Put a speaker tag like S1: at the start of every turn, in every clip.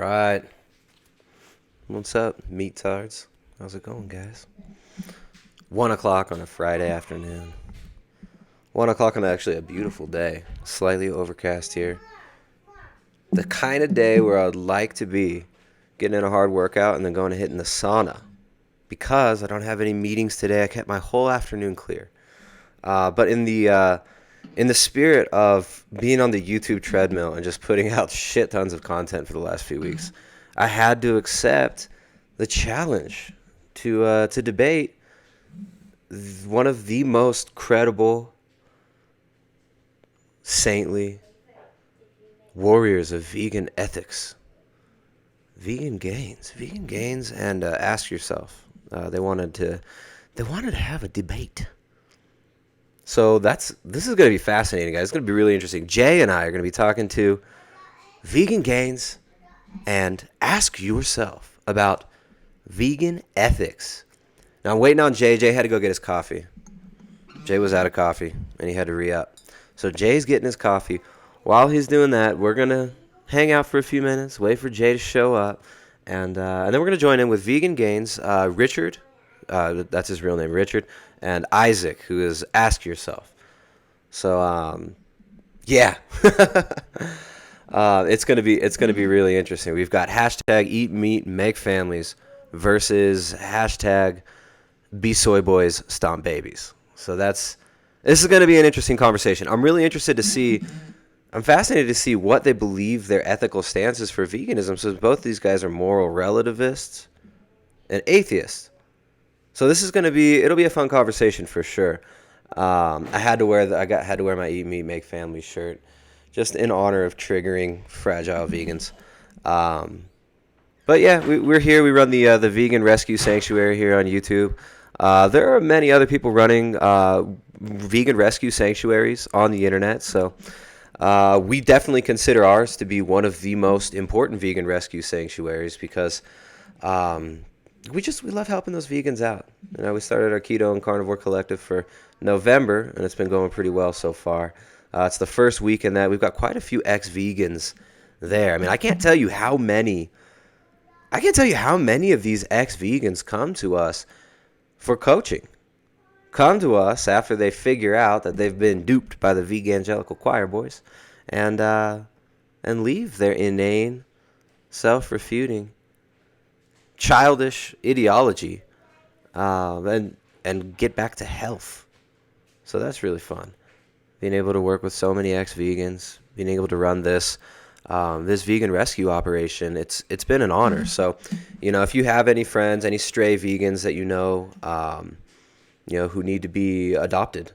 S1: right. What's up, meat tards? How's it going, guys? 1 o'clock on a Friday afternoon. 1 o'clock on actually a beautiful day. Slightly overcast here. The kind of day where I'd like to be getting in a hard workout and then going to hit in the sauna. Because I don't have any meetings today, I kept my whole afternoon clear. But in the spirit of being on the YouTube treadmill and just putting out shit tons of content for the last few weeks, I had to accept the challenge to debate one of the most credible, saintly warriors of vegan ethics, Vegan Gains, and Ask Yourself. They wanted to have a debate. So this is going to be fascinating, guys. It's going to be really interesting. Jay and I are going to be talking to Vegan Gains and Ask Yourself about vegan ethics. Now, I'm waiting on Jay. Jay had to go get his coffee. Jay was out of coffee, and he had to re-up. So Jay's getting his coffee. While he's doing that, we're going to hang out for a few minutes, wait for Jay to show up, and then we're going to join in with Vegan Gains, Richard, that's his real name, Richard, and Isaac, who is Ask Yourself. So, yeah. It's gonna be really interesting. We've got hashtag Eat Meat Make Families versus hashtag Be Soy Boys Stomp Babies. So this is gonna be an interesting conversation. I'm really interested to see. I'm fascinated to see what they believe their ethical stance is for veganism. So both these guys are moral relativists and atheists. So this is it'll be a fun conversation for sure. I had to wear my Eat Meat Make Family shirt, just in honor of triggering fragile vegans. But yeah, we're here. We run the Vegan Rescue Sanctuary here on YouTube. There are many other people running vegan rescue sanctuaries on the internet. So we definitely consider ours to be one of the most important vegan rescue sanctuaries because we love helping those vegans out. We started our keto and carnivore collective for November, and it's been going pretty well so far. It's the first week in that we've got quite a few ex-vegans there. I mean, I can't tell you how many of these ex-vegans come to us for coaching. Come to us after they figure out that they've been duped by the Vegangelical Choir Boys and leave their inane, self-refuting, childish ideology and get back to health. So that's really fun. Being able to work with so many ex-vegans, being able to run this vegan rescue operation, it's been an honor. So, if you have any friends, any stray vegans that who need to be adopted,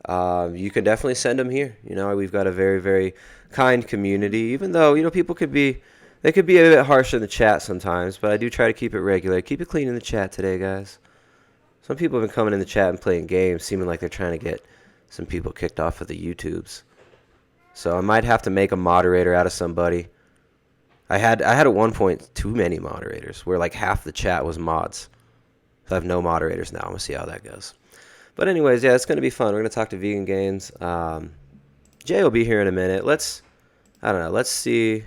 S1: you can definitely send them here. We've got a very, very kind community, even though, people could be a bit harsh in the chat sometimes, but I do try to keep it regular. Keep it clean in the chat today, guys. Some people have been coming in the chat and playing games, seeming like they're trying to get some people kicked off of the YouTubes. So I might have to make a moderator out of somebody. I had at one point too many moderators, where like half the chat was mods. So I have no moderators now. I'm going to see how that goes. But anyways, yeah, it's going to be fun. We're going to talk to Vegan Gains. Jay will be here in a minute. Let's see.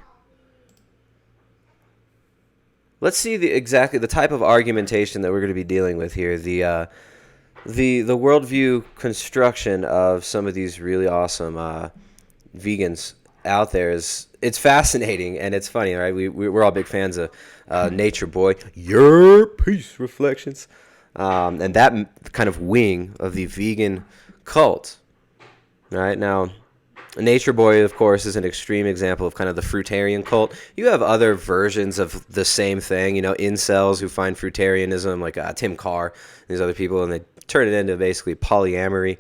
S1: Let's see exactly the type of argumentation that we're going to be dealing with here. The worldview construction of some of these really awesome vegans out there it's fascinating and it's funny, right? We're all big fans of Nature Boy, your peace reflections, and that kind of wing of the vegan cult. Right now, Nature Boy, of course, is an extreme example of kind of the fruitarian cult. You have other versions of the same thing, incels who find fruitarianism, like Tim Carr, these other people, and they turn it into basically polyamory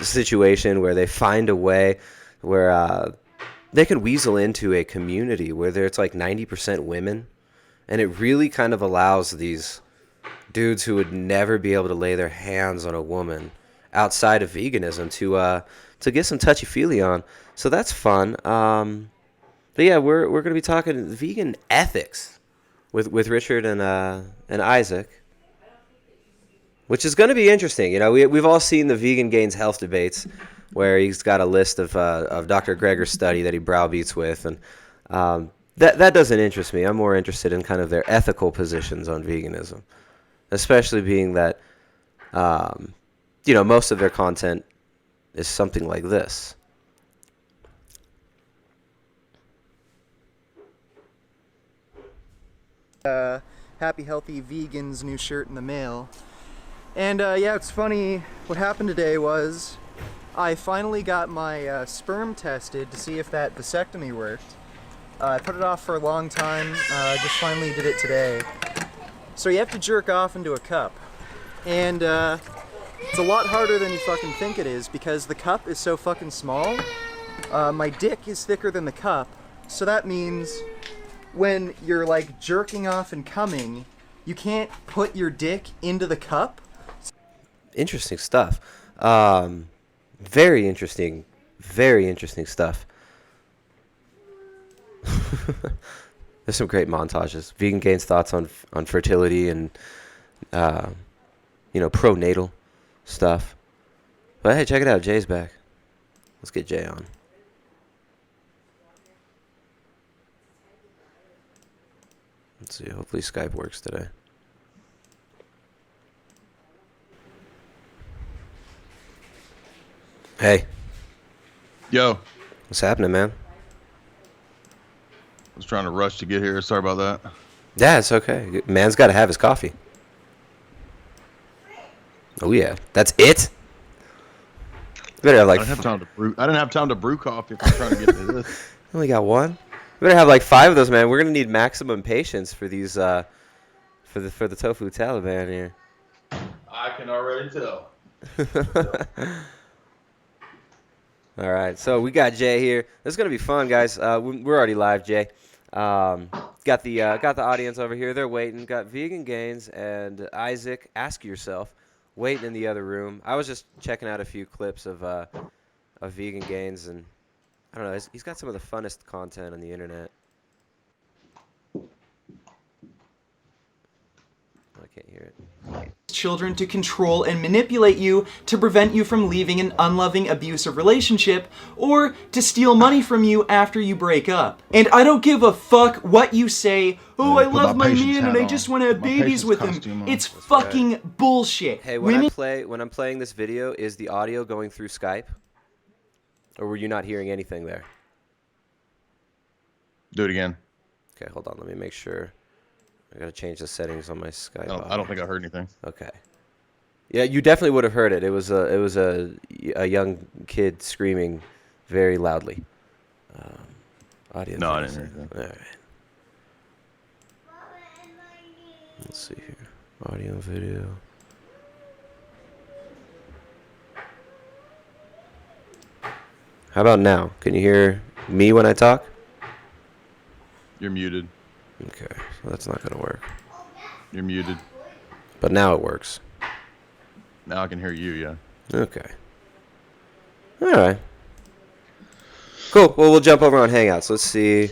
S1: situation where they find a way where they can weasel into a community where it's like 90% women, and it really kind of allows these dudes who would never be able to lay their hands on a woman outside of veganism to get some touchy-feely on. So that's fun. But yeah, we're going to be talking vegan ethics with Richard and Isaac, which is going to be interesting. We've all seen the Vegan Gains health debates where he's got a list of Dr. Greger's study that he browbeats with, and that doesn't interest me. I'm more interested in kind of their ethical positions on veganism, especially being that most of their content is something like this.
S2: Happy Healthy Vegan's new shirt in the mail. And yeah, it's funny, what happened today was I finally got my sperm tested to see if that vasectomy worked. I put it off for a long time, just finally did it today. So you have to jerk off into a cup. And it's a lot harder than you fucking think it is because the cup is so fucking small. My dick is thicker than the cup, so that means when you're like jerking off and coming, you can't put your dick into the cup.
S1: Interesting stuff. Very interesting stuff. There's some great montages. Vegan Gains thoughts on fertility and pronatal stuff. But hey, check it out. Jay's back. Let's get Jay on. Let's see. Hopefully Skype works today. Hey.
S3: Yo.
S1: What's happening, man?
S3: I was trying to rush to get here. Sorry about that.
S1: Yeah, it's okay. Man's got to have his coffee. Oh yeah, that's it. Better have like.
S3: I didn't have time to brew. I didn't have time to brew coffee if I'm trying to get to this.
S1: Only got one. Better have like 5 of those, man. We're gonna need maximum patience for these. For the tofu Taliban here.
S3: I can already tell.
S1: All right, so we got Jay here. This is gonna be fun, guys. We're already live, Jay. Got the audience over here. They're waiting. Got Vegan Gains and Isaac. Ask Yourself. Waiting in the other room. I was just checking out a few clips of Vegan Gains, and I don't know. He's got some of the funnest content on the internet. I can't hear it.
S2: Children to control and manipulate you to prevent you from leaving an unloving, abusive relationship or to steal money from you after you break up. And I don't give a fuck what you say. Oh, I love my man and I just want to have babies with him. It's fucking bullshit.
S1: Hey, when I'm playing this video, is the audio going through Skype? Or were you not hearing anything there?
S3: Do it again.
S1: Okay, hold on. Let me make sure. I gotta change the settings on my Skype.
S3: I don't think I heard anything.
S1: Okay. Yeah, you definitely would have heard it. It was a young kid screaming very loudly. Audio.
S3: No, I didn't hear anything.
S1: All right. Let's see here. Audio and video. How about now? Can you hear me when I talk?
S3: You're muted.
S1: Okay, so that's not gonna work.
S3: You're muted.
S1: But now it works.
S3: Now I can hear you, yeah.
S1: Okay. All right. Cool. Well, we'll jump over on Hangouts. Let's see.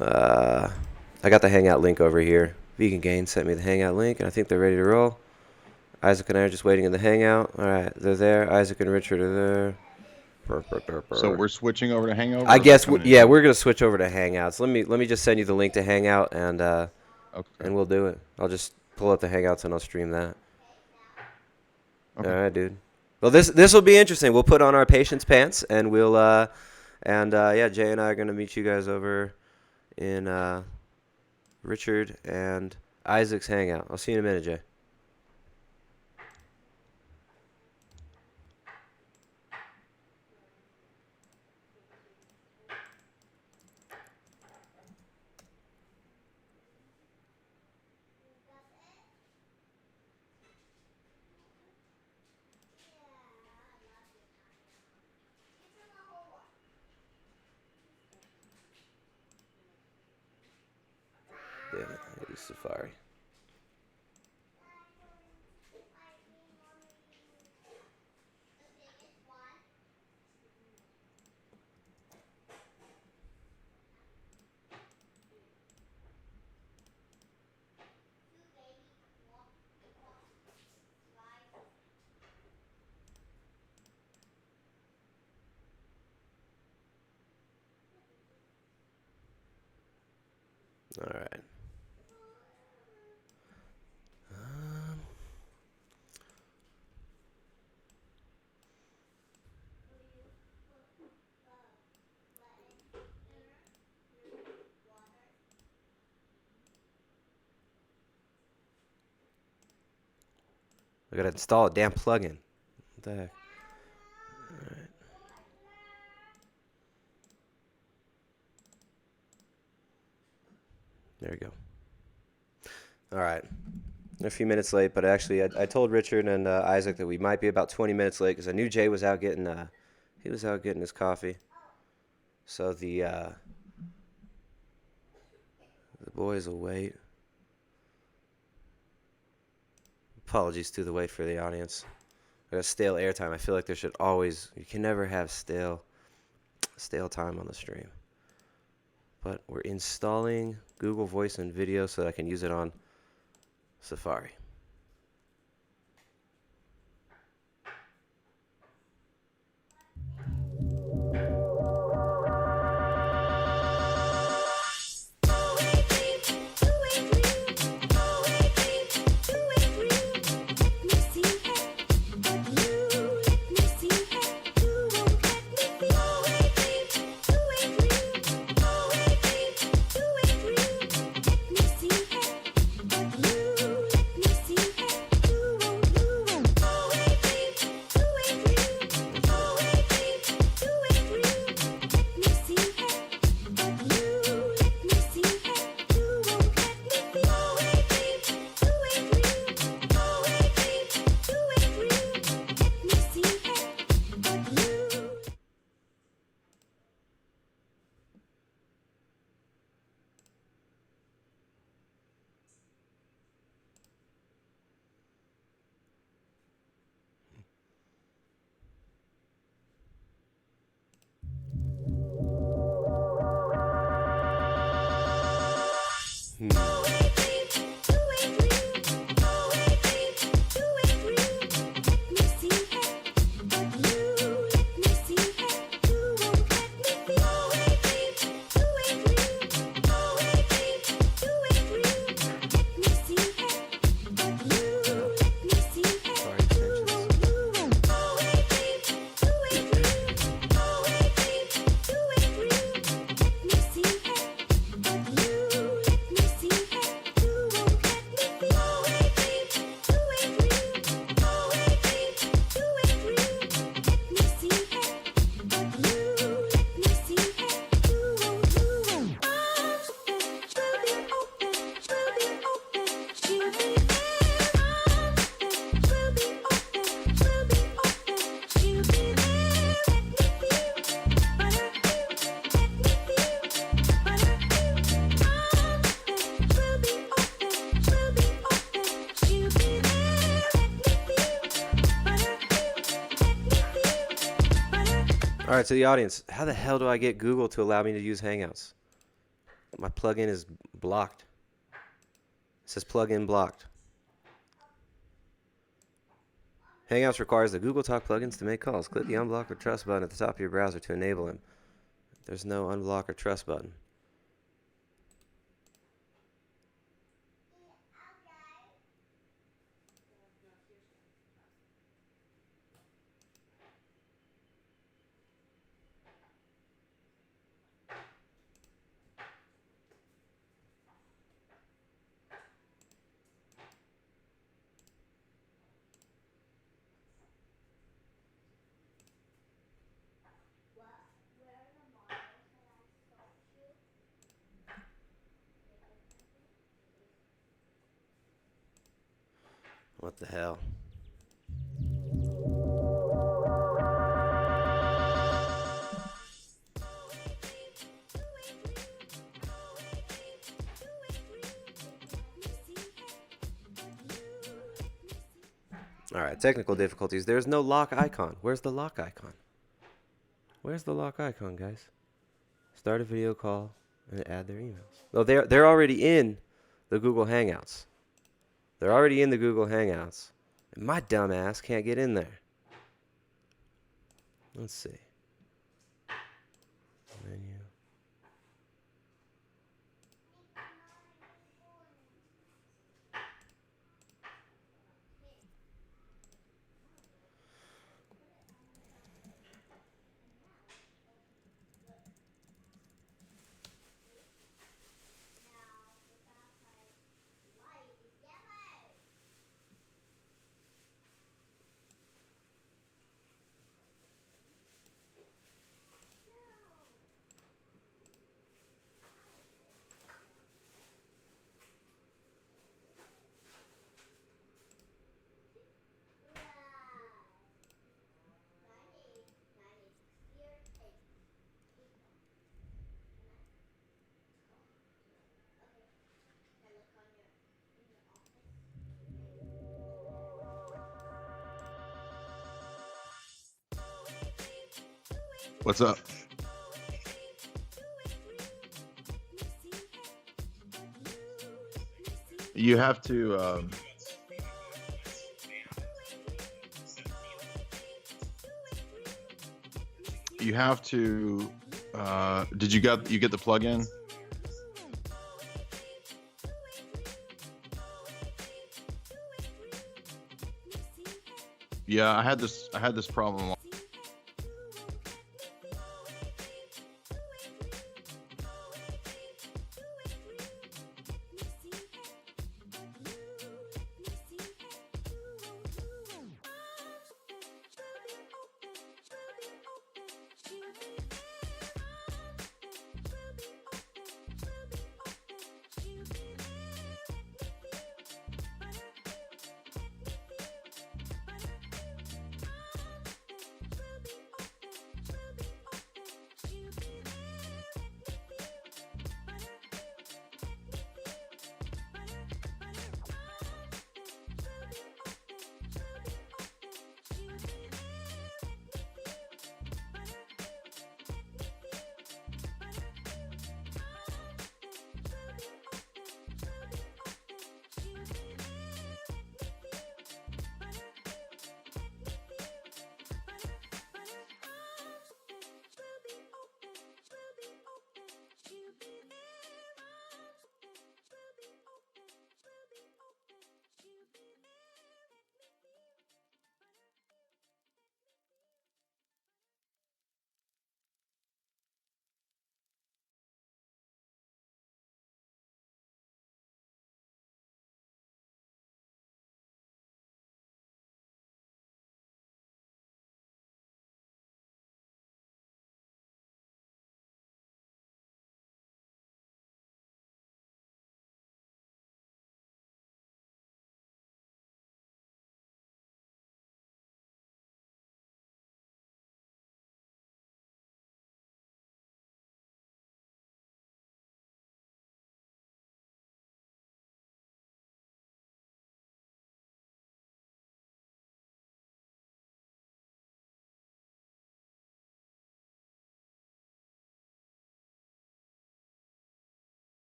S1: I got the Hangout link over here. Vegan Gain sent me the Hangout link, and I think they're ready to roll. Isaac and I are just waiting in the Hangout. All right, they're there. Isaac and Richard are there.
S3: So we're switching over to Hangover?
S1: I guess, yeah, we're going to switch over to Hangouts. Let me just send you the link to Hangout, and and we'll do it. I'll just pull up the Hangouts, and I'll stream that. Okay. All right, dude. Well, this will be interesting. We'll put on our patience pants, and we'll yeah, Jay and I are going to meet you guys over in Richard and Isaac's Hangout. I'll see you in a minute, Jay. Damn it, I use Safari. All right. I gotta install a damn plugin. What the heck? All right. There we go. All right. A few minutes late, but actually, I told Richard and Isaac that we might be about 20 minutes late because I knew Jay was out getting his coffee. So the boys will wait. Apologies to the wait for the audience. I got stale airtime. I feel like there should always, you can never have stale time on the stream. But we're installing Google Voice and Video so that I can use it on Safari. All right, to the audience, how the hell do I get Google to allow me to use Hangouts? My plugin is blocked. It says plugin blocked. Hangouts requires the Google Talk plugins to make calls. Click the unblock or trust button at the top of your browser to enable them. There's no unblock or trust button. What the hell? All right, technical difficulties. There's no lock icon. Where's the lock icon? Where's the lock icon, guys? Start a video call and add their emails. No, they're already in the Google Hangouts. They're already in the Google Hangouts. And my dumb ass can't get in there. Let's see. Menu.
S3: What's up? You have to. You have to. Did you get the plug-in? Yeah, I had this problem.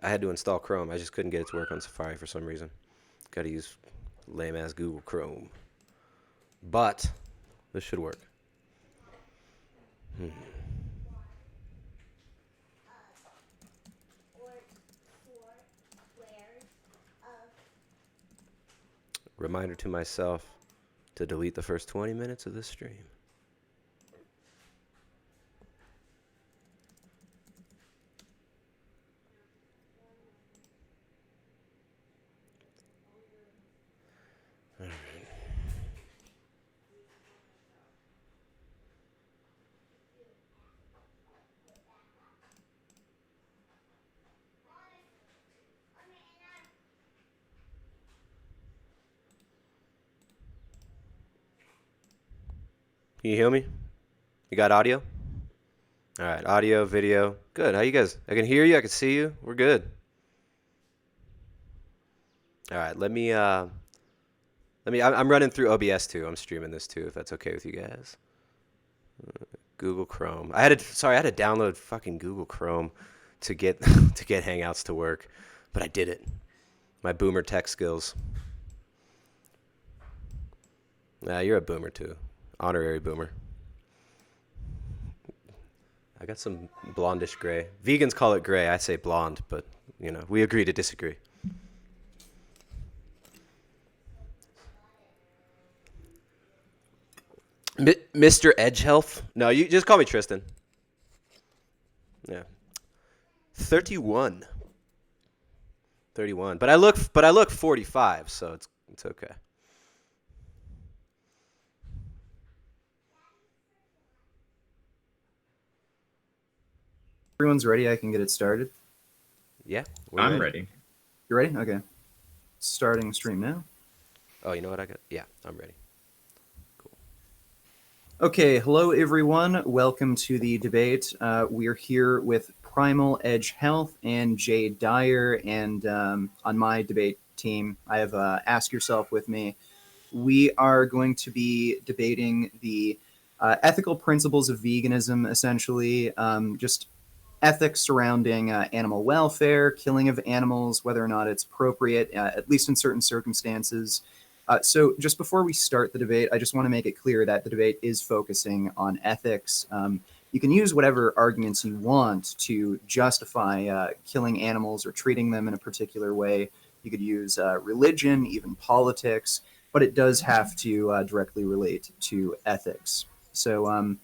S1: I had to install Chrome. I just couldn't get it to work on Safari for some reason. Got to use lame ass Google Chrome. But this should work. Reminder to myself to delete the first 20 minutes of this stream. All right. Can you hear me? You got audio? All right, audio, video. Good. How you guys? I can hear you. I can see you. We're good. All right, let me I'm running through OBS too. I'm streaming this too, if that's okay with you guys. Google Chrome. I had to download fucking Google Chrome to get to get Hangouts to work, but I did it. My boomer tech skills. Nah, you're a boomer too. Honorary boomer. I got some blondish gray. Vegans call it gray. I say blonde, but we agree to disagree. Mr. Edge Health? No, you just call me Tristan. Yeah. 31. But I look 45, so it's okay.
S2: Everyone's ready. I can get it started.
S1: Yeah,
S4: I'm ready.
S2: You ready? Okay. Starting stream now.
S1: Oh, you know what I'm ready.
S2: Okay, hello everyone. Welcome to the debate. We're here with Primal Edge Health and Dyer, and on my debate team, I have Ask Yourself with me. We are going to be debating the ethical principles of veganism, essentially, just ethics surrounding animal welfare, killing of animals, whether or not it's appropriate, at least in certain circumstances. So just before we start the debate, I just want to make it clear that the debate is focusing on ethics. You can use whatever arguments you want to justify killing animals or treating them in a particular way. You could use religion, even politics, but it does have to directly relate to ethics. So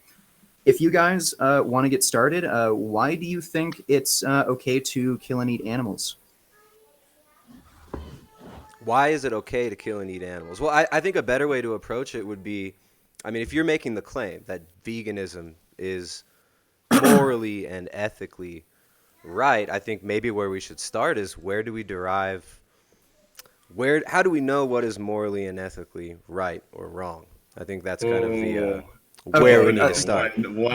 S2: if you guys want to get started, why do you think it's okay to kill and eat animals?
S1: Why is it okay to kill and eat animals? Well, I think a better way to approach it would be, if you're making the claim that veganism is morally and ethically right, I think maybe where we should start is how do we know what is morally and ethically right or wrong? I think that's kind of the where we need to start.
S4: Whoa!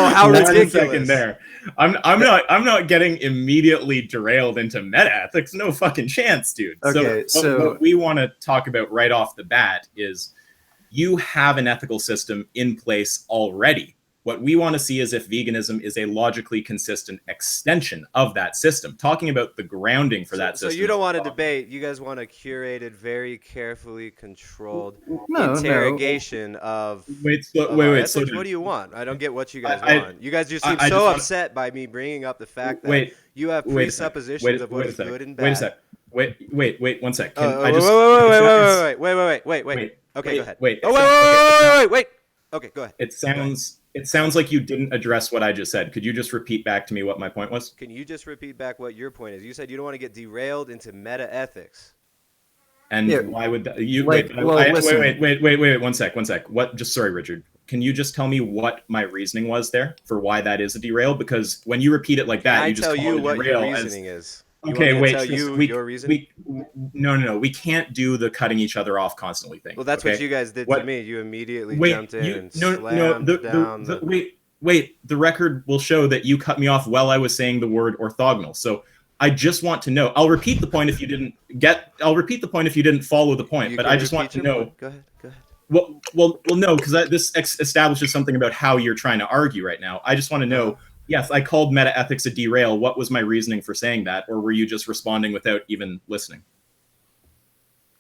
S1: How ridiculous!
S4: 1 second there. I'm not getting immediately derailed into meta ethics. No fucking chance, dude.
S2: Okay,
S4: so what we want to talk about right off the bat is you have an ethical system in place already. What we want to see is if veganism is a logically consistent extension of that system. Talking about the grounding for that system.
S1: So you don't want to debate. You guys want a curated, very carefully controlled interrogation of.
S4: Wait.
S1: What do you want? I don't get what you guys want. You guys just seem so upset by me bringing up the fact that you have presuppositions of what is good and bad.
S4: Wait 1 sec.
S1: Wait. Okay, go ahead.
S4: Wait.
S1: Wait. Okay, go ahead.
S4: It sounds like you didn't address what I just said. Could you just repeat back to me what my point was?
S1: Can you just repeat back what your point is? You said you don't want to get derailed into meta ethics.
S4: And why would that, you wait? 1 sec. Sorry, Richard. Can you just tell me what my reasoning was there for why that is a derail? Because when you repeat it like that, you just call it a derail.
S1: What your reasoning is.
S4: Okay, wait.
S1: Your reasoning?
S4: No. We can't do the cutting each other off constantly thing.
S1: Well, that's what you guys did to me. You immediately jumped in and slammed down.
S4: Wait. The record will show that you cut me off while I was saying the word orthogonal. So I just want to know. I'll repeat the point if you didn't follow the point. But I just want to know.
S1: Go ahead.
S4: Well, no, because this establishes something about how you're trying to argue right now. I just want to know. Yes, I called meta ethics a derail. What was my reasoning for saying that? Or were you just responding without even listening?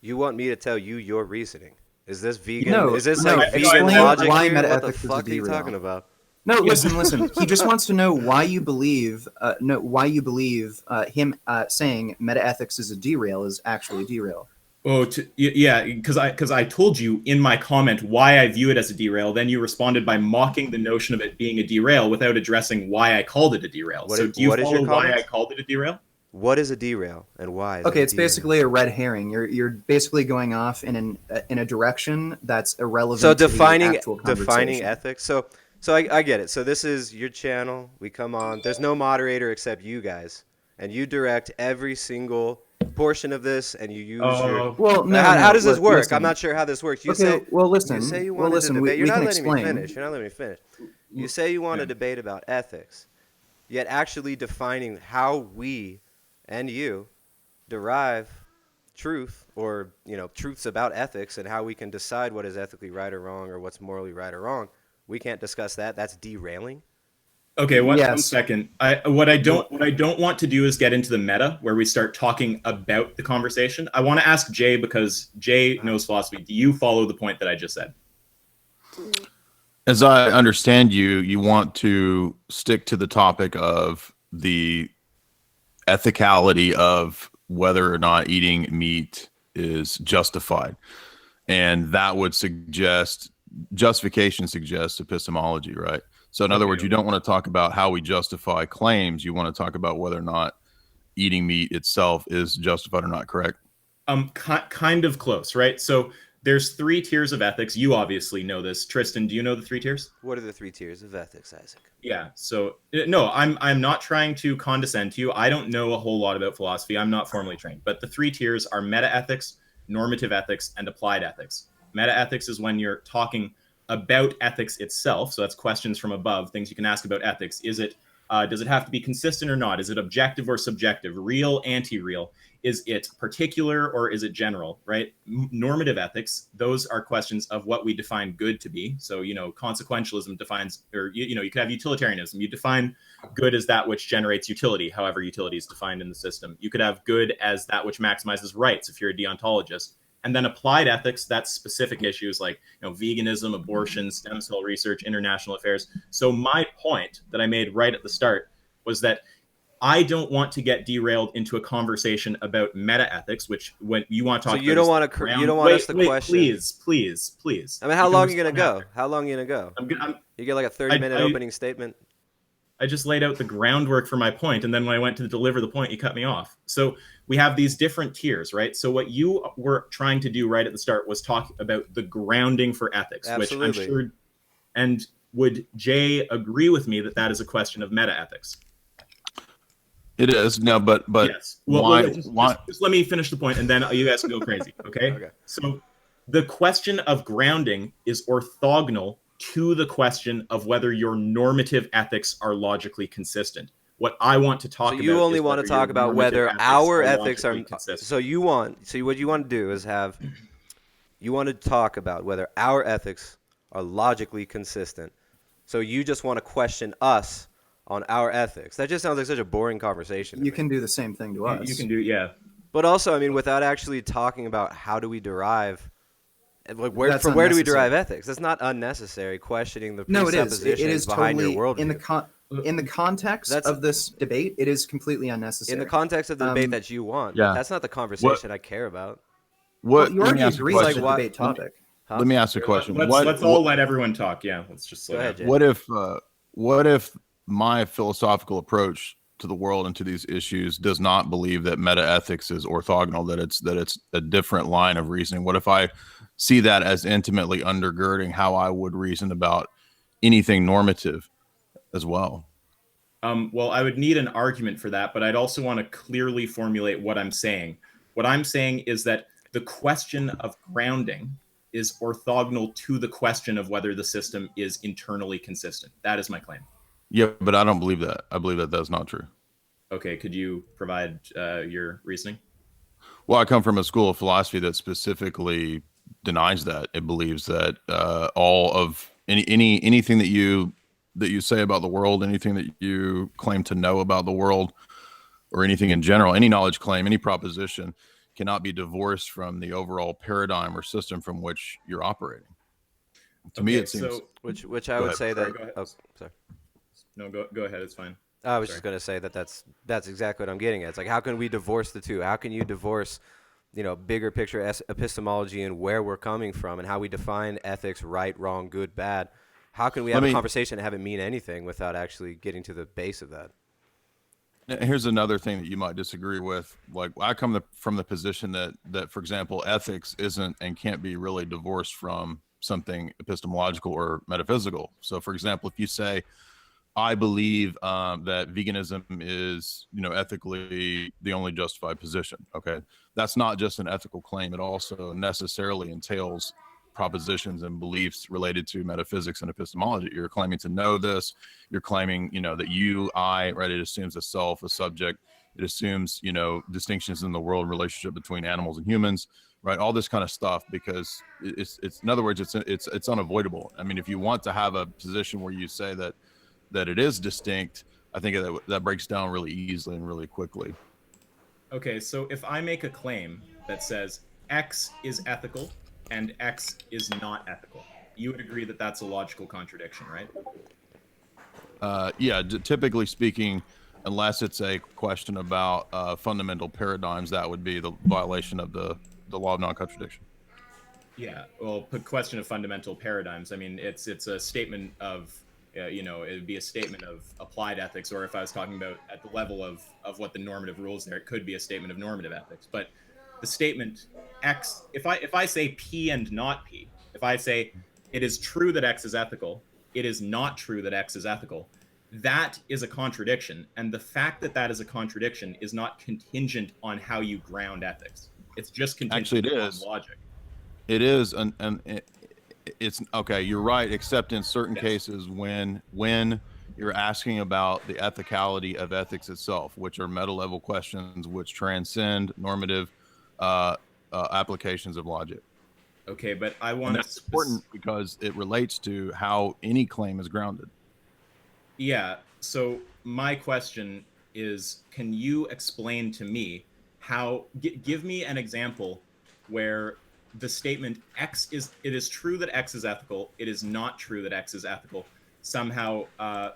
S1: You want me to tell you your reasoning? Is this vegan?
S2: No,
S1: is this
S2: no,
S1: like vegan logic
S2: why
S1: here?
S2: meta
S1: What the
S2: ethics is a
S1: fuck are you
S2: derail.
S1: talking about?
S2: No, listen. He just wants to know why you believe him saying meta ethics is a derail is actually a derail.
S4: Oh, because I told you in my comment why I view it as a derail. Then you responded by mocking the notion of it being a derail without addressing why I called it a derail. Do you follow why I called it a derail?
S1: What is a derail and why?
S2: Okay, it's basically a red herring. You're basically going off in a direction that's irrelevant.
S1: So
S2: to the actual
S1: defining ethics. So I get it. So this is your channel. We come on. There's no moderator except you guys, and you direct every single portion of this, and you use your.
S2: Well, no.
S1: How does this work?
S2: Listen.
S1: I'm not sure how this works. You
S2: say
S1: you want to debate. You're not letting me finish. You say you want to debate about ethics, yet actually defining how we and you derive truth, or truths about ethics and how we can decide what is ethically right or wrong, or what's morally right or wrong. We can't discuss that. That's derailing.
S4: Okay, one
S2: Yes.
S4: second. What I don't want to do is get into the meta where we start talking about the conversation. I want to ask Jay, because Jay knows philosophy. Do you follow the point that I just said?
S3: As I understand you, you want to stick to the topic of the ethicality of whether or not eating meat is justified. And that would justification suggests epistemology, right? So in other words, you don't want to talk about how we justify claims. You want to talk about whether or not eating meat itself is justified or not, correct?
S4: Kind of close, right? So there's 3 tiers of ethics. You obviously know this. Tristan, do you know the 3 tiers?
S1: What are the 3 tiers of ethics, Isaac?
S4: Yeah. So no, I'm not trying to condescend to you. I don't know a whole lot about philosophy. I'm not formally trained. But the 3 tiers are meta ethics, normative ethics, and applied ethics. Meta ethics is when you're talking about ethics itself. So that's questions from above, things you can ask about ethics. Does it have to be consistent or not? Is it objective or subjective? Real, anti-real? Is it particular or is it general, right? Normative ethics, those are questions of what we define good to be. So, consequentialism defines, or, you could have utilitarianism. You define good as that which generates utility, however utility is defined in the system. You could have good as that which maximizes rights if you're a deontologist. And then applied ethics, that's specific issues like veganism, abortion, stem cell research, international affairs. So my point that I made right at the start was that I don't want to get derailed into a conversation about meta ethics, which when you want to talk.
S1: So you don't want us to question.
S4: Please.
S1: I mean, how long are you gonna go? How long are you gonna go? You get like a 30-minute
S4: I-
S1: opening statement.
S4: I just laid out the groundwork for my point, and then when I went to deliver the point, you cut me off. So we have these different tiers, right? So what you were trying to do right at the start was talk about the grounding for ethics,
S1: Absolutely.
S4: which I'm sure. And would Jay agree with me that that is a question of meta ethics?
S3: It is. No, but
S4: yes. Well,
S3: why?
S4: Just let me finish the point, and then you guys can go crazy. Okay.
S1: Okay.
S4: So the question of grounding is orthogonal to the question of whether your normative ethics are logically consistent. What I want to talk about.
S1: So you only want to talk about whether our ethics are
S4: consistent.
S1: So what you want to do is you want to talk about whether our ethics are logically consistent. So you just want to question us on our ethics. That just sounds like such a boring conversation.
S2: You can do the same thing to us.
S4: You can do, yeah.
S1: But also, I mean, without actually talking about how do we derive, like where
S2: That's
S1: do we derive
S2: unnecessary.
S1: ethics? That's not unnecessary. Questioning the
S2: No, it is.
S1: presuppositions
S2: It is
S1: behind
S2: totally
S1: your worldview.
S2: in the context of this debate. It is completely unnecessary.
S1: In the context of the debate that you want,
S3: yeah.
S1: that's not the conversation I care about.
S3: What?
S2: you
S3: Let me
S2: already
S3: ask a
S2: agreed with
S3: question.
S2: the debate topic.
S3: Let me ask a question.
S4: Let's all let everyone talk. Yeah, let's just slow
S1: Go ahead,
S4: down.
S1: Jay.
S3: What if my philosophical approach to the world and to these issues does not believe that meta ethics is orthogonal, that it's a different line of reasoning? What if I see that as intimately undergirding how I would reason about anything normative as well?
S4: Well, I would need an argument for that, but I'd also want to clearly formulate what I'm saying. What I'm saying is that the question of grounding is orthogonal to the question of whether the system is internally consistent. That is my claim.
S3: Yeah, but I don't believe that. I believe that that's not true.
S4: Okay, could you provide your reasoning?
S3: Well, I come from a school of philosophy that specifically denies that. It believes that all of anything that you say about the world, anything that you claim to know about the world, or anything in general, any knowledge claim, any proposition, cannot be divorced from the overall paradigm or system from which you're operating. To me, it seems.
S4: So,
S1: Which I would say that.
S4: Go ahead.
S1: Oh, sorry.
S4: No, go ahead. It's fine.
S1: I was just going to say that's exactly what I'm getting at. It's like, how can we divorce the two? How can you divorce, bigger picture epistemology and where we're coming from and how we define ethics, right, wrong, good, bad? How can we have a conversation and have it mean anything without actually getting to the base of that?
S3: Here's another thing that you might disagree with. Like, I come from the position that, for example, ethics isn't and can't be really divorced from something epistemological or metaphysical. So, for example, if you say, I believe that veganism is, ethically the only justified position. Okay, that's not just an ethical claim. It also necessarily entails propositions and beliefs related to metaphysics and epistemology. You're claiming to know this. You're claiming, that you, I, right? It assumes a self, a subject. It assumes, distinctions in the world relationship between animals and humans, right? All this kind of stuff, because it's in other words, it's unavoidable. I mean, if you want to have a position where you say that it is distinct, I think that breaks down really easily and really quickly.
S4: Okay, so if I make a claim that says X is ethical and X is not ethical, you would agree that that's a logical contradiction, right?
S3: Yeah, typically speaking, unless it's a question about fundamental paradigms, that would be the violation of the law of non-contradiction.
S4: Yeah, well, the question of fundamental paradigms. I mean, it's a statement of, it would be a statement of applied ethics, or if I was talking about at the level of what the normative rules there, it could be a statement of normative ethics. But the statement X, if I say P and not P, if I say it is true that X is ethical, it is not true that X is ethical, that is a contradiction. And the fact that that is a contradiction is not contingent on how you ground ethics. It's just contingent on logic.
S3: It is, and it's okay. You're right, except in certain cases when you're asking about the ethicality of ethics itself, which are meta-level questions which transcend normative applications of logic.
S4: Okay, but I want
S3: and that's important because it relates to how any claim is grounded.
S4: Yeah. So my question is, can you explain to me how? Give me an example where the statement it is true that X is ethical, it is not true that X is ethical, somehow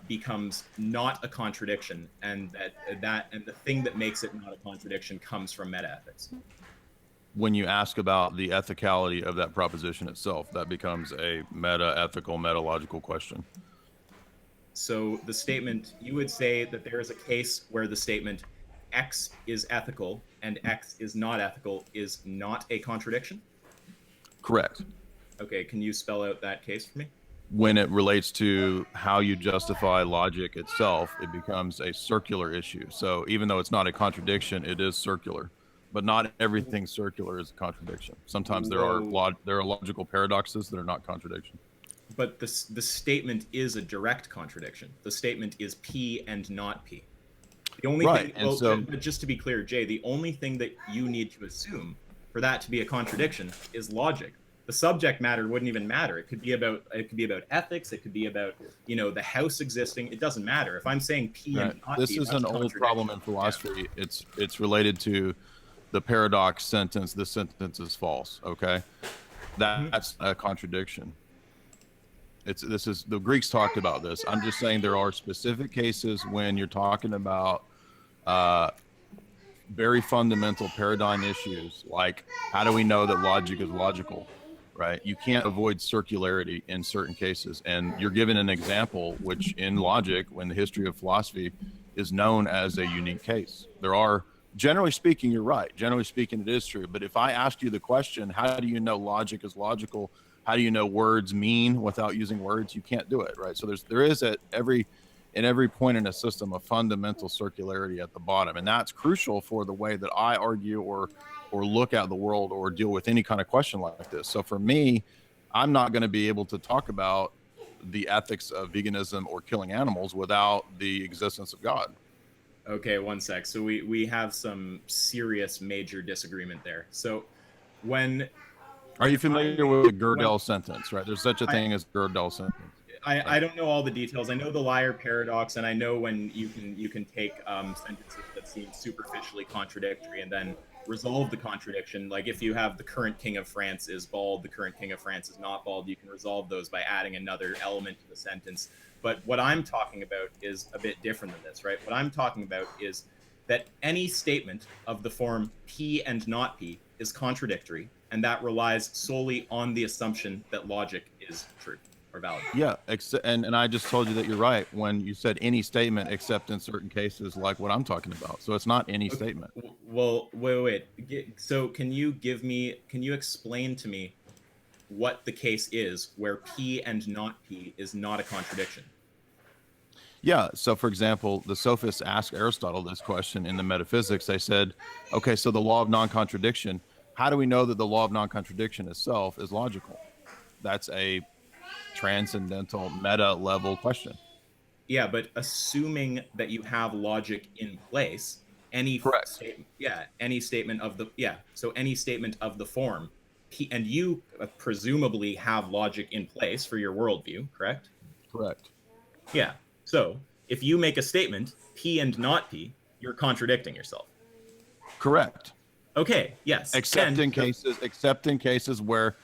S4: becomes not a contradiction, and and the thing that makes it not a contradiction comes from metaethics.
S3: When you ask about the ethicality of that proposition itself, that becomes a meta-ethical, meta-logical question.
S4: So the statement, you would say that there is a case where the statement X is ethical and X is not ethical is not a contradiction?
S3: Correct.
S4: Okay, can you spell out that case for me?
S3: When it relates to how you justify logic itself, it becomes a circular issue. So even though it's not a contradiction, it is circular. But not everything circular is a contradiction. Sometimes there are logical paradoxes that are not contradiction.
S4: But the statement is a direct contradiction. The statement is P and not P. The only thing, but just to be clear, Jay, the only thing that you need to assume for that to be a contradiction is logic. The subject matter wouldn't even matter. It could be about ethics. It could be about the house existing. It doesn't matter. If I'm saying P and not P,
S3: this is an old problem in philosophy. Yeah. It's related to the paradox sentence. This sentence is false. Okay, that's a contradiction. The Greeks talked about this. I'm just saying there are specific cases when you're talking about very fundamental paradigm issues, like how do we know that logic is logical, right? You can't avoid circularity in certain cases. And you're given an example, which in logic, when the history of philosophy is known as a unique case. There are, generally speaking, you're right. Generally speaking, it is true. But if I asked you the question, how do you know logic is logical? How do you know words mean without using words? You can't do it, right? So there is at every point in a system a fundamental circularity at the bottom, and that's crucial for the way that I argue or look at the world or deal with any kind of question like this. So for me, I'm not going to be able to talk about the ethics of veganism or killing animals without the existence of God.
S4: Okay, one sec. So we have some serious major disagreement there. So
S3: are you familiar with the Gödel sentence, right? There's such a thing as Gödel sentence.
S4: I don't know all the details. I know the liar paradox, and I know when you can take sentences that seem superficially contradictory and then resolve the contradiction. Like if you have the current king of France is bald, the current king of France is not bald, you can resolve those by adding another element to the sentence. But what I'm talking about is a bit different than this, right? What I'm talking about is that any statement of the form P and not P is contradictory, and that relies solely on the assumption that logic is true or valid.
S3: Yeah, and I just told you that you're right when you said any statement except in certain cases like what I'm talking about. So it's not any statement.
S4: Well, wait. So can you explain to me what the case is where P and not P is not a contradiction?
S3: Yeah. So, for example, the sophists asked Aristotle this question in the Metaphysics. They said, okay, so the law of non-contradiction, how do we know that the law of non-contradiction itself is logical? That's a transcendental meta-level question.
S4: Yeah, but assuming that you have logic in place any
S3: Correct.
S4: statement, any statement of the so any statement of the form P, and you presumably have logic in place for your worldview, correct?
S3: Correct.
S4: Yeah. So if you make a statement P and not P, you're contradicting yourself.
S3: Correct.
S4: Okay. Yes.
S3: Except in cases where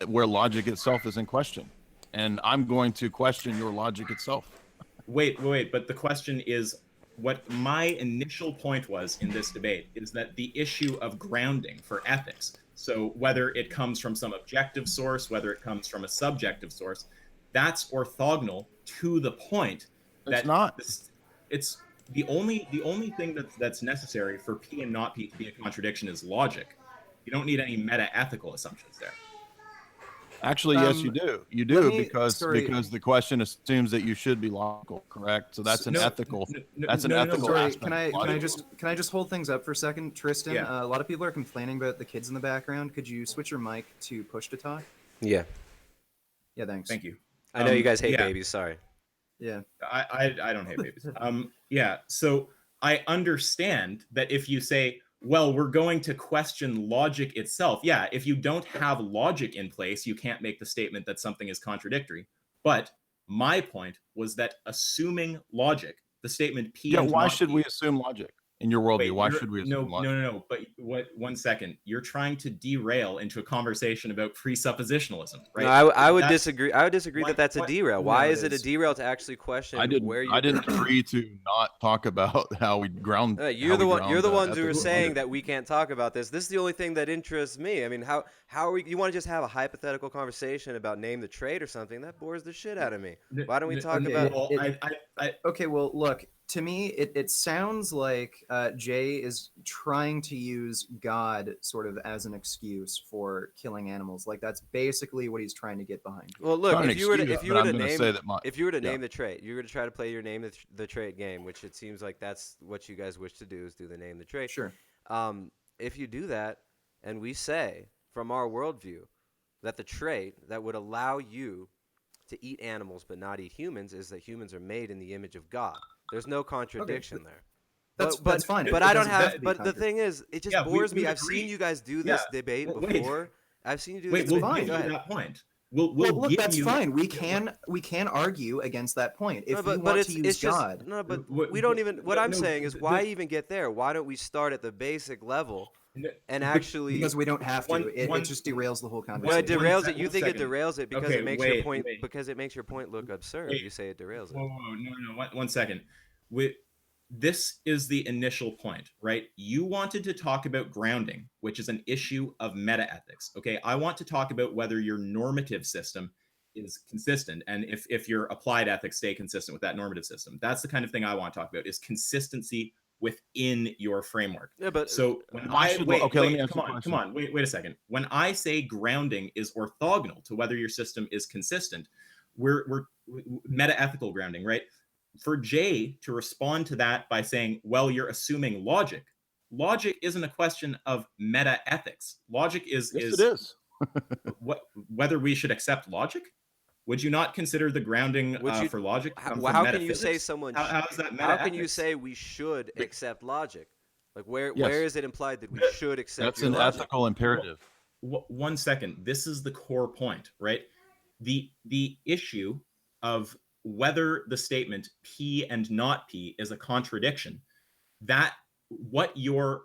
S3: logic itself is in question, and I'm going to question your logic itself.
S4: Wait. But the question is, what my initial point was in this debate is that the issue of grounding for ethics, so whether it comes from some objective source, whether it comes from a subjective source, that's orthogonal to the point that
S3: It's not.
S4: It's the only thing that's necessary for P and not P to be a contradiction is logic. You don't need any meta-ethical assumptions there.
S3: Actually, yes, you do. You do because the question assumes that you should be logical, correct? So that's an ethical. That's an ethical
S2: Sorry,
S3: aspect.
S2: can I just hold things up for a second, Tristan?
S4: Yeah.
S2: A lot of people are complaining about the kids in the background. Could you switch your mic to push to talk?
S1: Yeah.
S2: Yeah, thanks.
S4: Thank you.
S1: I know you guys hate babies. Sorry.
S2: Yeah.
S4: I don't hate babies. Yeah. So I understand that if you say, well, we're going to question logic itself. Yeah, if you don't have logic in place, you can't make the statement that something is contradictory. But my point was that assuming logic, the statement P.
S3: Yeah,
S4: and
S3: why
S4: not
S3: should
S4: P,
S3: we assume logic in your worldview? Why should we assume logic?
S4: No. But what? 1 second. You're trying to derail into a conversation about presuppositionalism, right?
S1: No, I would disagree. I would disagree that that's a derail. Why is it a
S2: is.
S1: derail to actually question
S3: I didn't agree to not talk about how we ground.
S1: You're the ones who are saying that we can't talk about this. This is the only thing that interests me. I mean, how are we? You want to just have a hypothetical conversation about name the trait or something? That bores the shit out of me. Why don't we talk about?
S4: Well,
S2: Okay, well, look, to me, it sounds like Jay is trying to use God sort of as an excuse for killing animals. Like that's basically what he's trying to get behind.
S1: Well, look, if you were to name
S3: yeah.
S1: the trait, you were to try to play your name the trait game, which it seems like that's what you guys wish to do is do the name the trait.
S2: Sure.
S1: If you do that, and we say from our worldview that the trait that would allow you to eat animals but not eat humans is that humans are made in the image of God. There's no contradiction there.
S2: That's fine.
S1: But I don't have. But the thing is, it just bores me. I've
S4: agree.
S1: seen you guys do this debate before. I've seen you do this.
S4: We'll
S1: debate.
S4: give you that point. We'll
S2: look,
S4: give
S2: that's
S4: you,
S2: fine. We can argue against that point if
S1: but
S2: you want
S1: it's
S2: to use
S1: just
S2: God.
S1: no. But we don't even. What I'm saying is, why even get there? Why don't we start at the basic level and actually?
S2: Because we don't have to. It just derails the whole
S1: No,
S2: conversation.
S1: it derails it. You think it derails it because
S4: Okay,
S1: it makes
S4: wait,
S1: your point
S4: wait.
S1: because it makes your point look absurd.
S4: Wait.
S1: You say it derails it.
S4: Whoa, no. 1 second. This is the initial point, right? You wanted to talk about grounding, which is an issue of meta-ethics. Okay, I want to talk about whether your normative system is consistent, and if your applied ethics stay consistent with that normative system. That's the kind of thing I want to talk about: is consistency within your framework.
S1: Yeah, but
S4: so when wait a second. When I say grounding is orthogonal to whether your system is consistent, we're meta-ethical grounding, right? For Jay to respond to that by saying, well, you're assuming logic. Logic isn't a question of meta-ethics. Logic is
S3: Yes, it is.
S4: whether we should accept logic. Would you not consider the grounding for logic?
S1: How can you say someone?
S4: How is that meta-ethics?
S1: How can you say we should accept logic? Like where is it implied that we should accept?
S3: That's an
S1: logic?
S3: ethical imperative.
S4: 1 second. This is the core point, right? The issue of whether the statement P and not P is a contradiction, that what your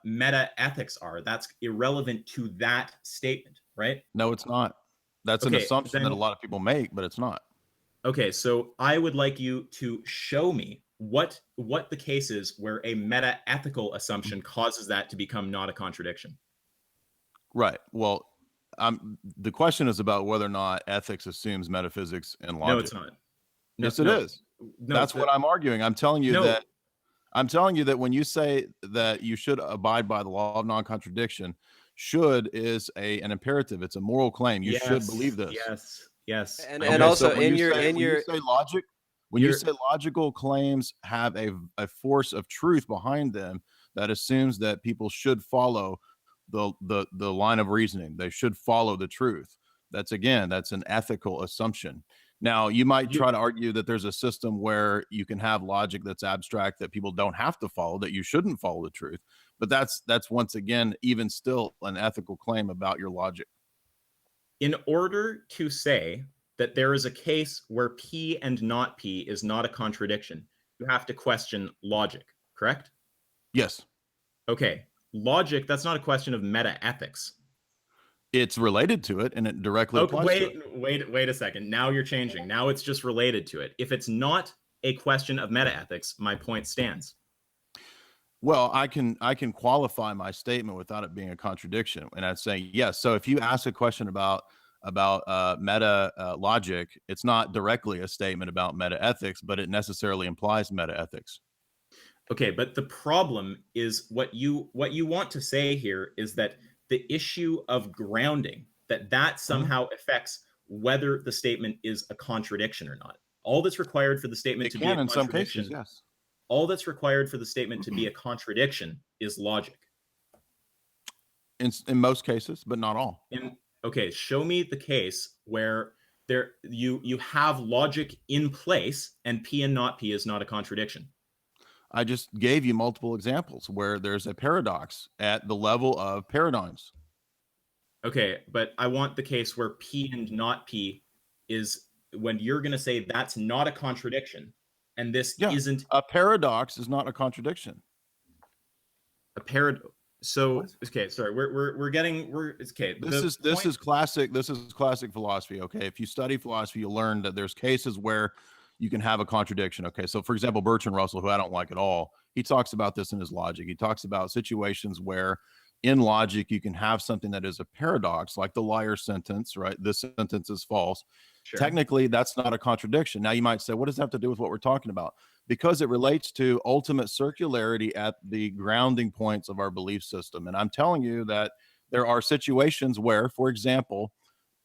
S4: meta ethics are, that's irrelevant to that statement, right?
S3: No, it's not. That's an assumption that a lot of people make, but it's not.
S4: Okay, so I would like you to show me what the case is where a meta ethical assumption causes that to become not a contradiction.
S3: Right. Well, the question is about whether or not ethics assumes metaphysics and logic.
S4: No, it's not.
S3: Yes, it is. That's what I'm arguing. I'm telling you that when you say that you should abide by the law of non-contradiction, should is an imperative. It's a moral claim. You should believe this.
S4: Yes.
S1: And also
S3: so when you say logic, when you say logical claims have a force of truth behind them, that assumes that people should follow the line of reasoning. They should follow the truth. That's an ethical assumption. Now, you might try to argue that there's a system where you can have logic that's abstract that people don't have to follow, that you shouldn't follow the truth. But that's once again, even still, an ethical claim about your logic.
S4: In order to say that there is a case where P and not P is not a contradiction, you have to question logic, correct?
S3: Yes.
S4: Okay. Logic, that's not a question of meta-ethics.
S3: It's related to it, and it directly applies to it.
S4: Wait a second. Now you're changing. Now it's just related to it. If it's not a question of meta-ethics, my point stands.
S3: Well, I can qualify my statement without it being a contradiction, and I'd say yes. So if you ask a question about meta logic, it's not directly a statement about meta ethics, but it necessarily implies meta ethics.
S4: Okay, but the problem is what you want to say here is that the issue of grounding, that somehow affects whether the statement is a contradiction or not. All that's required for the statement to be a contradiction,
S3: in some cases, yes.
S4: All that's required for the statement to be a contradiction is logic.
S3: In most cases, but not all.
S4: Okay, show me the case where you have logic in place and P and not P is not a contradiction.
S3: I just gave you multiple examples where there's a paradox at the level of paradigms.
S4: Okay, but I want the case where P and not P is when you're going to say that's not a contradiction, and this isn't
S3: a paradox is not a contradiction.
S4: So okay, sorry,
S3: This is classic philosophy. Okay, if you study philosophy, you'll learn that there's cases where you can have a contradiction. Okay, so for example, Bertrand Russell, who I don't like at all, he talks about this in his Logic. He talks about situations where in logic you can have something that is a paradox, like the liar sentence, right? This sentence is false. Sure. Technically, that's not a contradiction. Now you might say, what does that have to do with what we're talking about? Because it relates to ultimate circularity at the grounding points of our belief system. And I'm telling you that there are situations where, for example,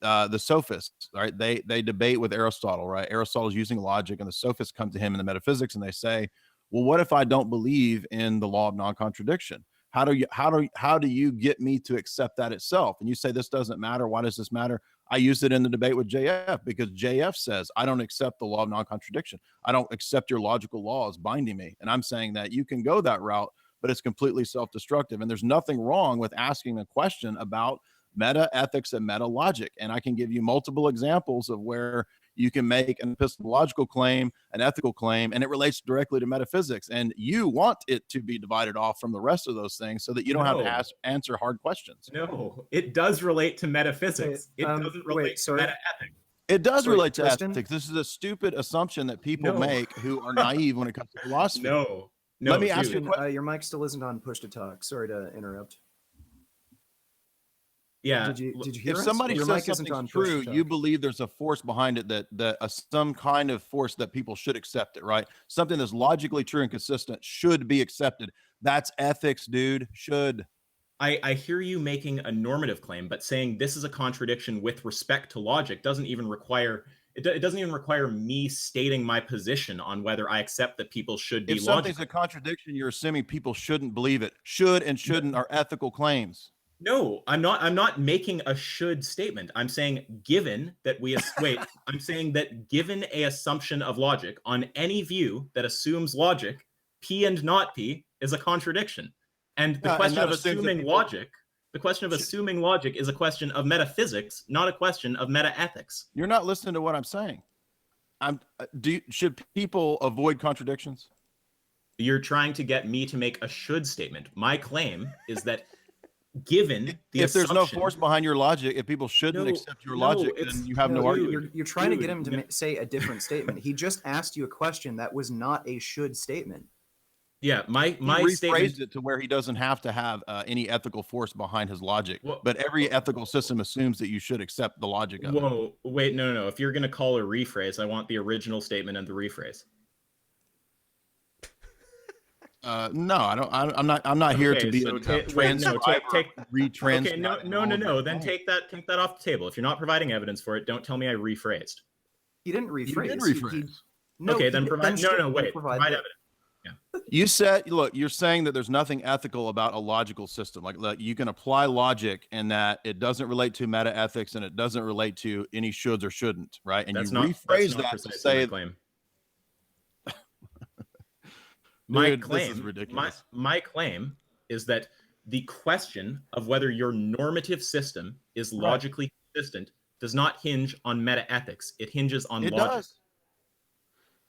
S3: the sophists, right? They debate with Aristotle, right? Aristotle is using logic, and the sophists come to him in the metaphysics, and they say, "Well, what if I don't believe in the law of non-contradiction? How do you get me to accept that itself?" And you say, "This doesn't matter. Why does this matter?" I used it in the debate with JF because JF says, "I don't accept the law of non-contradiction. I don't accept your logical laws binding me." And I'm saying that you can go that route, but it's completely self-destructive. And there's nothing wrong with asking a question about meta ethics and meta logic. And I can give you multiple examples of where you can make an epistemological claim, an ethical claim, and it relates directly to metaphysics. And you want it to be divided off from the rest of those things so that you don't have to answer hard questions.
S4: No, it does relate to metaphysics. It doesn't relate to meta ethics.
S3: It does relate to ethics. This is a stupid assumption that people make who are naive when it comes to philosophy.
S4: No.
S3: Let me ask you a question.
S2: Your mic still isn't on push to talk. Sorry to interrupt.
S4: Yeah.
S2: Did you hear
S3: if
S2: us?
S3: somebody
S2: Your
S3: says
S2: mic isn't
S3: something's true, you believe there's a force behind it that some kind of force that people should accept it, right? Something that's logically true and consistent should be accepted. That's ethics, dude. Should.
S4: I hear you making a normative claim, but saying this is a contradiction with respect to logic doesn't even require me stating my position on whether I accept that people should be logical.
S3: If something's a contradiction, you're assuming people shouldn't believe it. Should and shouldn't are ethical claims.
S4: No, I'm not making a should statement. I'm saying given that I'm saying that given a assumption of logic on any view that assumes logic, P and not P is a contradiction. And the question of assuming logic is a question of metaphysics, not a question of meta-ethics.
S3: You're not listening to what I'm saying. Should people avoid contradictions?
S4: You're trying to get me to make a should statement. My claim is that given the
S3: if there's no force behind your logic, if people shouldn't accept your logic, then you have no argument.
S2: You're trying to get him to say a different statement. He just asked you a question that was not a should statement.
S4: Yeah, my
S3: rephrased
S4: statement
S3: it to where he doesn't have to have any ethical force behind his logic. But every ethical system assumes that you should accept the logic of it.
S4: Wait, no. If you're going to call a rephrase, I want the original statement and the rephrase.
S3: No, I don't. I'm not here to be
S4: retranscriber.
S3: Okay,
S4: no. Then take that off the table. If you're not providing evidence for it, don't tell me I rephrased.
S2: He didn't rephrase.
S3: You did rephrase.
S4: Then provide. Wait. Provide evidence.
S3: You said, look, you're saying that there's nothing ethical about a logical system. Like you can apply logic and that it doesn't relate to meta ethics and it doesn't relate to any shoulds or shouldn't, right? And
S4: That's
S3: you
S4: not
S3: rephrase that to say,
S4: my claim. My
S3: dude,
S4: claim,
S3: this is ridiculous.
S4: My claim is that the question of whether your normative system is logically consistent does not hinge on meta ethics. It hinges on logic.
S3: Does.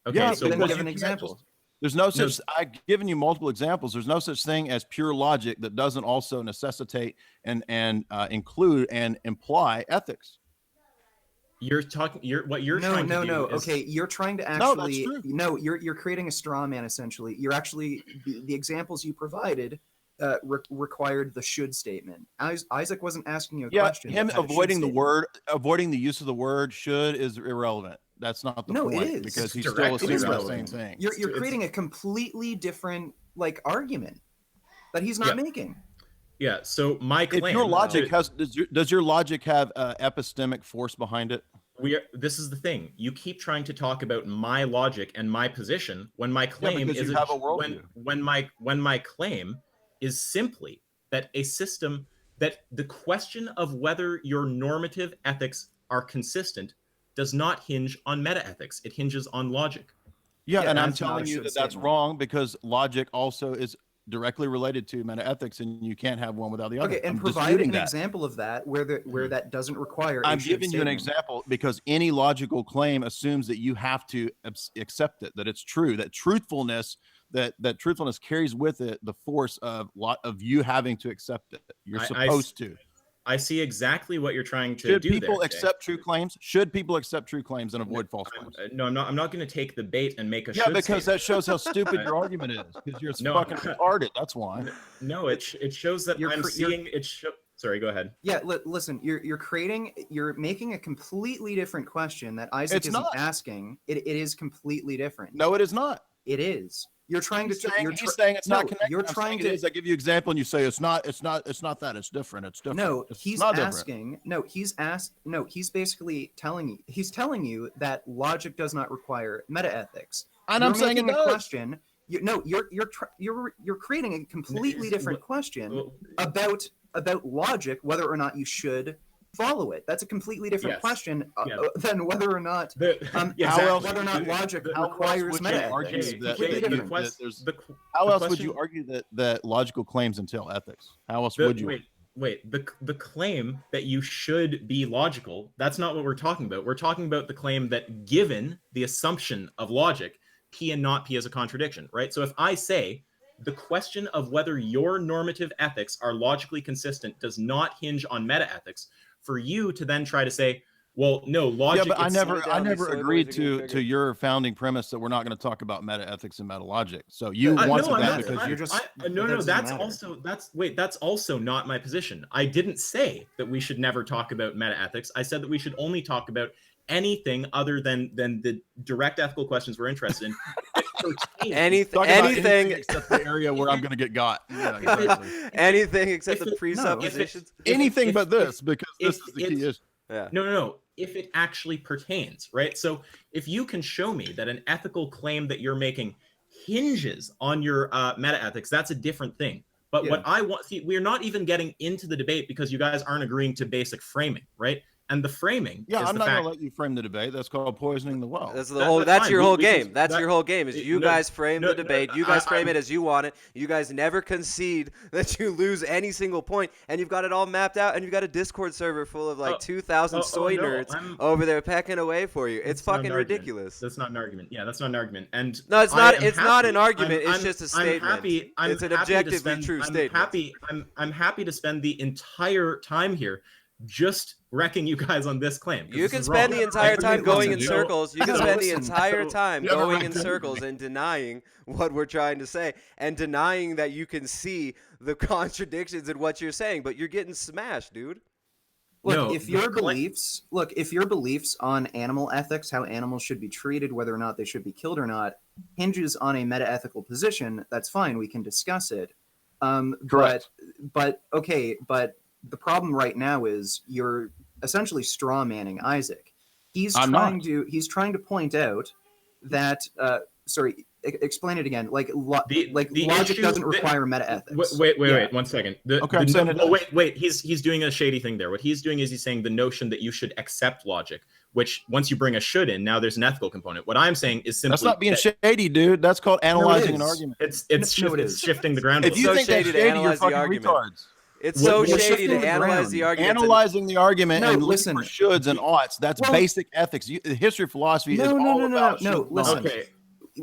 S4: Okay,
S3: Yeah,
S4: so
S2: then give an example.
S3: There's no such. I've given you multiple examples. There's no such thing as pure logic that doesn't also necessitate and include and imply ethics.
S4: You're talking. What you're
S2: No,
S4: trying to do.
S2: no.
S4: Is,
S2: Okay, you're trying to
S3: No, that's
S2: actually.
S3: true.
S2: No, you're creating a straw man essentially. You're actually the examples you provided required the should statement. Isaac wasn't asking you a question.
S3: Him
S2: that had a should
S3: avoiding the
S2: statement.
S3: word, avoiding the use of the word should is irrelevant. That's not the
S2: No,
S3: point.
S2: it is.
S3: Because
S4: It's
S3: he's still
S4: directly
S3: assuming the same
S4: irrelevant.
S3: thing.
S2: You're creating a completely different argument that he's not making.
S4: Yeah. So my claim.
S3: If your logic does your logic have epistemic force behind it?
S4: This is the thing. You keep trying to talk about my logic and my position when my claim
S3: because
S4: is
S3: you have a worldview.
S4: when my claim is simply that a system that the question of whether your normative ethics are consistent does not hinge on meta ethics. It hinges on logic.
S3: Yeah, and I'm
S2: that's not
S3: telling
S2: a
S3: you
S2: should
S3: that that's
S2: statement.
S3: wrong because logic also is directly related to meta ethics, and you can't have one without the other.
S2: Okay, and
S3: I'm
S2: provide
S3: disputing
S2: an
S3: that.
S2: example of that where that doesn't require.
S3: I'm
S2: a should
S3: giving you an
S2: statement.
S3: example because any logical claim assumes that you have to accept it, that it's true, that truthfulness carries with it the force of you having to accept it. You're supposed to.
S4: I see exactly what you're trying to
S3: Should
S4: do.
S3: people
S4: there,
S3: accept true claims? Should people accept true claims and avoid false claims?
S4: No, I'm not going to take the bait and make a
S3: Yeah,
S4: should
S3: because
S4: statement.
S3: that shows how stupid your argument is. Because you're fucking retarded. That's why.
S4: No, it shows that
S2: You're
S4: I'm
S2: cr-
S4: seeing it. Sorry, go ahead.
S2: Yeah, listen, you're making a completely different question that Isaac
S3: It's
S2: isn't
S3: not.
S2: asking. It is completely different.
S3: No, it is not.
S2: It is. You're trying
S3: He's
S2: to.
S3: saying, he's saying it's not
S2: no,
S3: connected.
S2: You're
S3: I'm
S2: trying
S3: saying
S2: to.
S3: it is. I give you an example, and you say it's not. It's not that. It's different. It's different.
S2: No,
S3: It's
S2: he's
S3: not different.
S2: asking. No, he's basically telling you. He's telling you that logic does not require meta ethics.
S3: And
S2: You're
S3: I'm saying it
S2: making a
S3: does.
S2: question. You're creating a completely different question about logic, whether or not you should follow it. That's a completely different
S4: Yes.
S2: question
S4: Yeah.
S2: Than whether or not whether or not logic requires meta ethics.
S3: How else would you argue that logical claims entail ethics? How else would you?
S4: Wait. The claim that you should be logical, that's not what we're talking about. We're talking about the claim that given the assumption of logic, P and not P is a contradiction, right? So if I say the question of whether your normative ethics are logically consistent does not hinge on meta ethics, for you to then try to say, well, no, logic.
S3: Yeah, but I never
S1: soy
S3: agreed
S1: boys are getting
S3: to
S1: triggered.
S3: your founding premise that we're not going to talk about meta ethics and meta logic. So you wanted that because
S2: you're just
S4: that's also not my position. I didn't say that we should never talk about meta ethics. I said that we should only talk about anything other than the direct ethical questions we're interested in.
S1: Anything
S3: except the area where I'm going to get got. Yeah, exactly.
S1: anything except
S4: If
S1: the
S4: it-
S1: presuppositions.
S3: Anything but this, because this is the key issue.
S1: Yeah.
S4: No. If it actually pertains, right? So if you can show me that an ethical claim that you're making hinges on your meta ethics, that's a different thing. But what I want, see, we're not even getting into the debate because you guys aren't agreeing to basic framing, right? And the framing.
S3: Yeah,
S4: is
S3: I'm
S4: the
S3: not
S4: fact,
S3: going to let you frame the debate. That's called poisoning the well.
S1: That's
S4: That's
S1: that's
S4: fine.
S1: your whole
S4: We can-
S1: game. That's
S4: that-
S1: your whole game. Is you
S4: no,
S1: guys frame
S4: no,
S1: the debate.
S4: no,
S1: You guys frame
S4: I'm-
S1: it as you want it. You guys never concede that you lose any single point, and you've got it all mapped out. And you've got a Discord server full of like 2,000 soy
S4: no,
S1: nerds
S4: I'm-
S1: over there pecking away for you. It's
S4: That's not
S1: fucking
S4: an argument.
S1: ridiculous.
S4: That's not an argument. Yeah, that's not an argument. And
S1: No, it's
S4: I
S1: not.
S4: am
S1: It's not
S4: happy-
S1: an argument.
S4: I'm-
S1: It's just a
S4: I'm
S1: statement.
S4: happy- I'm
S1: It's an
S4: happy to
S1: objectively
S4: spend-
S1: true
S4: I'm
S1: statement.
S4: Happy. I'm happy to spend the entire time here just wrecking you guys on this claim. 'cause
S1: You
S4: this
S1: can
S4: is
S1: spend
S4: wrong.
S1: the entire
S2: Like,
S1: time going in
S2: listen,
S1: circles. You can
S2: no,
S1: spend the
S2: listen,
S1: entire
S2: so-
S1: time
S3: Yeah, but
S1: going
S3: I
S1: in
S3: couldn't.
S1: circles and denying what we're trying to say and denying that you can see the contradictions in what you're saying, but you're getting smashed, dude.
S2: Look,
S4: No,
S2: if
S4: the
S2: your
S4: cla-
S2: beliefs on animal ethics, how animals should be treated, whether or not they should be killed or not, hinges on a meta-ethical position, that's fine. We can discuss it.
S3: Correct.
S2: But the problem right now is you're essentially straw manning Isaac. He's
S3: I'm
S2: trying
S3: not.
S2: to point out that sorry, explain it again. Like
S4: The
S2: logic
S4: issue-
S2: doesn't require meta-ethics.
S4: Wait,
S2: Yeah.
S4: 1 second.
S3: I'm saying it does.
S4: Wait. He's doing a shady thing there. What he's doing is he's saying the notion that you should accept logic, which once you bring a should in, now there's an ethical component. What I'm saying is simply
S3: That's not being
S4: that
S3: shady, dude. That's called analyzing an
S2: is.
S3: argument.
S4: it's shifting the ground.
S3: If you
S1: so
S3: think that's
S1: shady to
S3: shady, you're
S1: analyze the
S3: fucking
S1: argument.
S3: retards.
S1: It's
S2: We're
S1: so shady
S2: shifting
S1: to
S2: the
S1: analyze
S2: ground.
S1: the argument.
S3: Analyzing the argument
S2: No,
S3: and
S2: listen.
S3: looking for shoulds and oughts. That's
S2: Well,
S3: basic ethics. The history of philosophy is
S2: No,
S3: all about should and
S2: listen.
S3: oughts.
S4: Okay.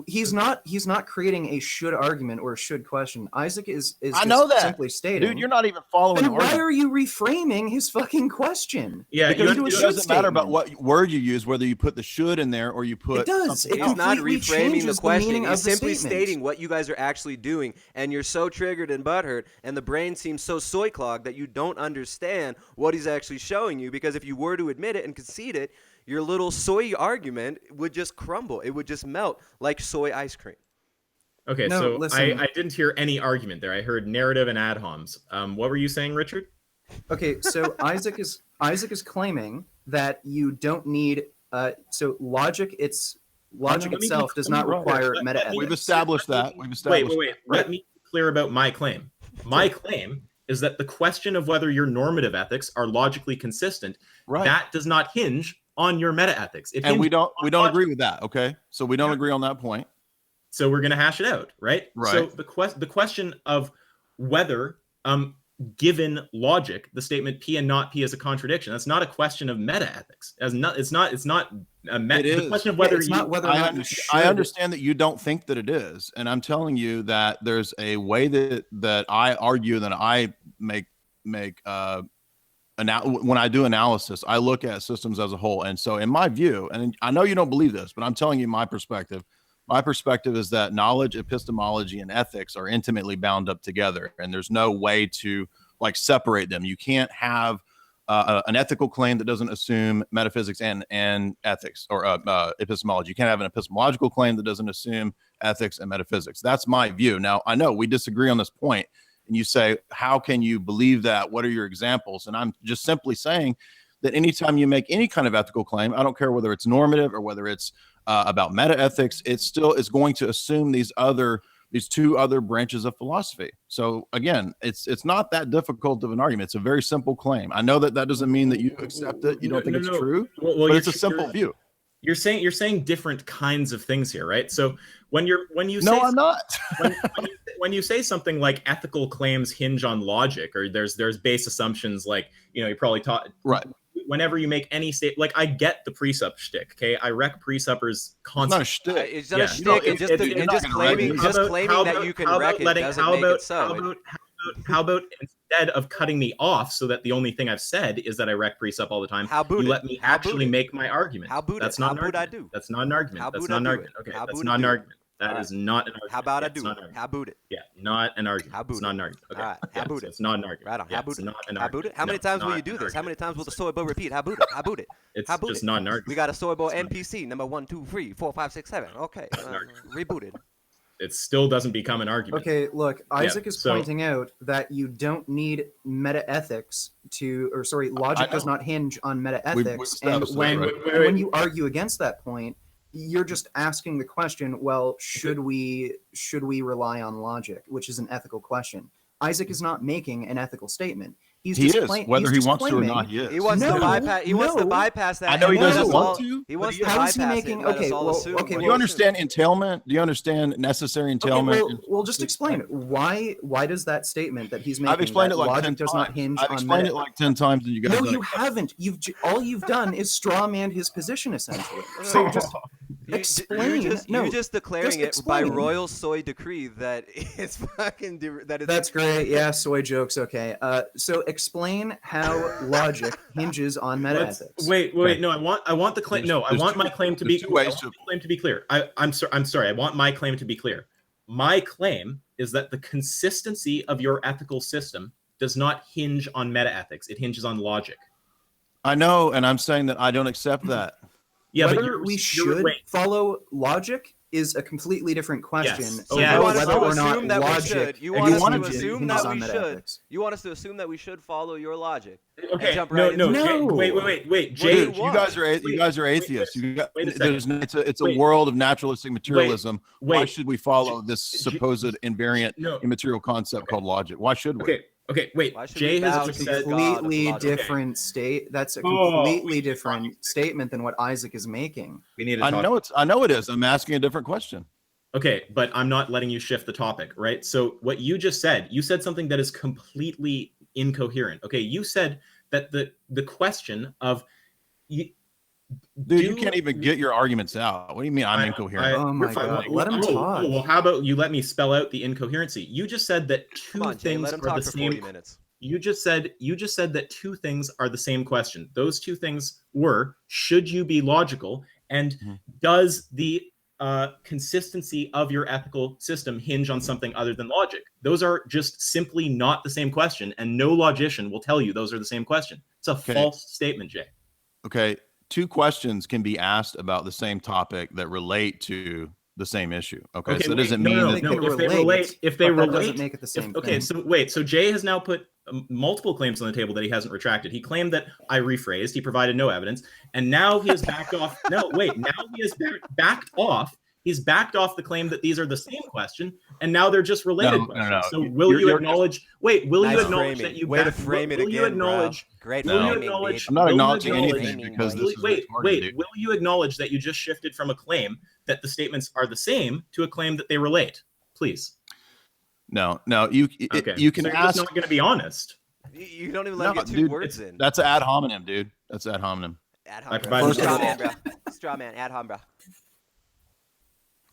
S2: He's not creating a should argument or a should question. Isaac is
S3: I
S2: just
S3: know that.
S2: simply stating.
S3: Dude, you're not even following
S2: Then
S3: the
S2: why
S3: argument.
S2: are you reframing his fucking question?
S4: Yeah,
S3: Because
S2: you
S3: it
S2: should
S3: doesn't matter about
S2: statement.
S3: what word you use, whether you put the should in there or you put
S2: It does.
S3: something
S2: It
S1: He's
S3: else.
S1: not
S2: completely
S1: reframing the
S2: changes the
S1: question.
S2: meaning
S1: He's
S2: of the
S1: simply
S2: statement.
S1: stating what you guys are actually doing, and you're so triggered and butthurt, and the brain seems so soy clogged that you don't understand what he's actually showing you. Because if you were to admit it and concede it, your little soy argument would just crumble. It would just melt like soy ice cream.
S4: Okay,
S2: No,
S4: so
S2: listen.
S4: I didn't hear any argument there. I heard narrative and ad homs. What were you saying, Richard?
S2: Okay, so Isaac is claiming that you don't need so logic
S4: Let me
S2: itself
S4: be
S2: does not
S3: clear.
S2: require
S4: Let-
S2: meta
S4: let me-
S3: We've
S2: ethics.
S3: established that. We've established
S4: Wait. Let me be clear about my claim. My claim is that the question of whether your normative ethics are logically consistent,
S3: Right.
S4: that does not hinge on your meta ethics. It
S3: And we
S4: hinges
S3: don't
S4: on logic.
S3: agree with that, okay? So we don't
S4: Yeah.
S3: agree on that point.
S4: So we're going to hash it out, right?
S3: Right.
S4: So the question of whether, given logic, the statement P and not P is a contradiction. That's not a question of meta ethics. It's not.
S3: It
S4: The
S3: is.
S4: question of whether
S2: it's
S4: you.
S2: not whether or not you
S3: I
S2: should.
S3: understand that you don't think that it is, and I'm telling you that there's a way that I argue that I make when I do analysis, I look at systems as a whole. And so in my view, and I know you don't believe this, but I'm telling you my perspective. My perspective is that knowledge, epistemology, and ethics are intimately bound up together, and there's no way to like separate them. You can't have an ethical claim that doesn't assume metaphysics and ethics or epistemology. You can't have an epistemological claim that doesn't assume ethics and metaphysics. That's my view. Now, I know we disagree on this point, and you say, how can you believe that? What are your examples? And I'm just simply saying that anytime you make any kind of ethical claim, I don't care whether it's normative or whether it's about meta ethics, it still is going to assume these two other branches of philosophy. So again, it's not that difficult of an argument. It's a very simple claim. I know that doesn't mean that you accept it. You don't think it's true,
S4: Well,
S3: but it's a simple view.
S4: You're saying different kinds of things here, right? So when you say
S3: No, I'm not.
S4: when you say something like ethical claims hinge on logic, or there's base assumptions, like you probably taught
S3: Right.
S4: Whenever you make any state, like I get the precept shtick, okay? I wreck preceptors
S3: It's not a
S4: constantly.
S3: shtick.
S1: It's not
S4: Yeah.
S1: a shtick.
S3: You know,
S1: and just,
S3: you're
S1: and
S3: not
S1: just
S3: gonna
S1: claiming,
S3: wreck it.
S1: just claiming that you can wreck it doesn't make it so.
S4: How about instead of cutting me off so that the only thing I've said is that I wreck precept all the time,
S1: How boot
S4: you
S1: it?
S4: let me
S1: How
S4: actually
S1: boot it?
S4: make my argument.
S1: How boot
S4: That's
S1: it?
S4: not
S1: How
S4: an
S1: boot I
S4: argument.
S1: do?
S4: That's not an argument.
S1: How
S4: That's
S1: boot
S4: not
S1: I
S4: an
S1: do it?
S4: argument. Okay,
S1: How
S4: that's
S1: boot
S4: not
S1: I
S4: an
S1: do it?
S4: argument. That
S1: Alright.
S4: is not an argument.
S1: How about I
S4: Yeah, it's
S1: do
S4: not
S1: it?
S4: an argument.
S1: How boot it?
S4: Yeah, not an argument.
S1: How boot
S4: It's
S1: it?
S4: not an argument. Okay.
S1: Alright, how
S4: Yeah,
S1: boot
S4: so
S1: it?
S4: it's not an argument.
S1: Right on.
S4: Yeah,
S1: How boot
S4: it's
S1: it?
S4: not an
S1: How boot
S4: argument.
S1: it? How many
S4: No,
S1: times
S4: it's
S1: will you
S4: not
S1: do
S4: an
S1: this? How many
S4: argument.
S1: times will the soy boy repeat? How boot it? How boot it?
S4: It's
S1: How boot
S4: just
S1: it?
S4: not an argument.
S1: We got a soy boy NPC number 1, 2, 3, 4, 5, 6, 7. Okay, rebooted.
S4: It still doesn't become an argument.
S2: Okay, look, Isaac is
S4: so-
S2: pointing out that you don't need meta ethics logic does
S3: know.
S2: not hinge on meta
S3: We've
S2: ethics. And
S3: established that,
S2: when
S3: right?
S2: when you argue against that point, you're just asking the question, well, should we rely on logic, which is an ethical question. Isaac is not making an ethical statement.
S3: He is, whether he wants to or not, he is.
S1: He wants to
S2: No,
S1: bypass. He wants to
S2: no.
S1: bypass that.
S3: I know he
S1: and let
S3: doesn't
S1: us
S3: want
S1: all-
S3: to,
S1: He
S3: but
S1: wants
S3: he
S1: to
S3: is.
S2: How is he
S1: bypass
S2: making-
S1: it. And let
S2: okay,
S1: us all
S2: well,
S1: assume
S2: okay,
S1: what
S3: Do
S1: he
S3: you
S2: well-
S3: understand entailment? Do you understand necessary entailment?
S2: Okay, well, just explain it. Why does that statement that he's making
S3: I've explained
S2: that
S3: it like
S2: logic
S3: 10
S2: does
S3: times.
S2: not hinge
S3: I've
S2: on
S3: explained
S2: meta?
S3: it like 10 times, and you guys
S2: No,
S3: don't
S2: you
S3: accept
S2: haven't. All you've done is strawman his position essentially. So just explain.
S1: You're just declaring
S2: just
S1: it by
S2: explain.
S1: royal soy decree that it's fucking that it's.
S2: That's great. Yeah, soy jokes. Okay. So explain how logic hinges on meta ethics.
S4: Wait. No, I want the claim. No, I
S3: There's
S4: want
S3: two-
S4: my claim to be.
S3: there's two ways
S4: I want my claim to be clear. I'm sorry. I want my claim to be clear. My claim is that the consistency of your ethical system does not hinge on meta ethics. It hinges on logic.
S3: I know, and I'm saying that I don't accept that.
S4: Yeah, but
S2: Whether we should follow logic is a completely different question.
S4: Yes.
S2: Over
S4: Yeah.
S1: You want us
S2: whether
S1: to
S2: or not
S1: assume that we
S2: logic.
S1: should. You want us to assume
S2: hinges
S1: that
S2: on
S1: we should.
S2: meta-ethics.
S1: You want us to assume that we should follow your logic.
S4: Okay.
S1: Jump
S4: No,
S1: right
S4: no,
S1: into
S4: Jay,
S2: No.
S4: wait.
S1: What
S4: Jay,
S1: do
S3: Dude, you guys are atheists.
S4: wait,
S3: You got,
S4: wait a second.
S3: it's a
S4: Wait.
S3: world of naturalistic materialism. Why
S4: wait.
S3: should we follow this supposed invariant
S4: No.
S3: immaterial concept called logic? Why should we?
S4: Okay, wait.
S1: Why should
S4: Jay
S1: we bow
S4: has
S1: to
S4: just
S1: your
S4: said
S1: God?
S2: Completely
S1: Okay.
S2: different state. That's a
S4: Oh,
S2: completely different statement than what Isaac is making.
S4: we need to
S3: I
S4: talk.
S3: know it is. I'm asking a different question.
S4: Okay, but I'm not letting you shift the topic, right? So what you just said, you said something that is completely incoherent. Okay, you said that the question of
S3: Dude, you can't even get your arguments out. What do you mean I'm incoherent?
S2: Oh my
S4: You're fine.
S2: God, let him talk.
S4: Well, how about you let me spell out the incoherency? You just said that two
S1: Come on, Jay.
S4: things
S1: Let him
S4: are
S1: talk
S4: the
S1: for
S4: same.
S1: 40 minutes.
S4: You just said that two things are the same question. Those two things were: should you be logical, and does the consistency of your ethical system hinge on something other than logic? Those are just simply not the same question, and no logician will tell you those are the same question. It's a false statement, Jay.
S3: Okay, two questions can be asked about the same topic that relate to the same issue. Okay, so that doesn't mean that
S4: if they relate,
S2: doesn't make it the same thing.
S4: So Jay has now put multiple claims on the table that he hasn't retracted. He claimed that I rephrased. He provided no evidence, and now he has backed off. Now he has backed off. He's backed off the claim that these are the same question, and now they're just related questions.
S3: No.
S4: So will you acknowledge? Wait, will you acknowledge that you
S1: way to frame it
S4: will you
S1: again,
S4: acknowledge?
S1: bro. Great
S4: Will you
S1: framing,
S4: acknowledge?
S1: dude.
S3: I'm not
S4: will you
S3: acknowledging
S4: acknowledge-
S3: anything because this is
S4: wait.
S3: retarded, dude.
S4: Will you acknowledge that you just shifted from a claim that the statements are the same to a claim that they relate? Please.
S3: No. You can
S4: So you're just
S3: ask.
S4: not going to be honest.
S1: You don't even let him get two
S3: dude,
S1: words in.
S3: That's ad hominem, dude. That's ad hominem.
S1: Ad
S4: I
S1: hom,
S4: provided
S1: bro.
S3: First
S1: Straw
S3: of
S1: man, bro. Straw man. Ad hom, bro.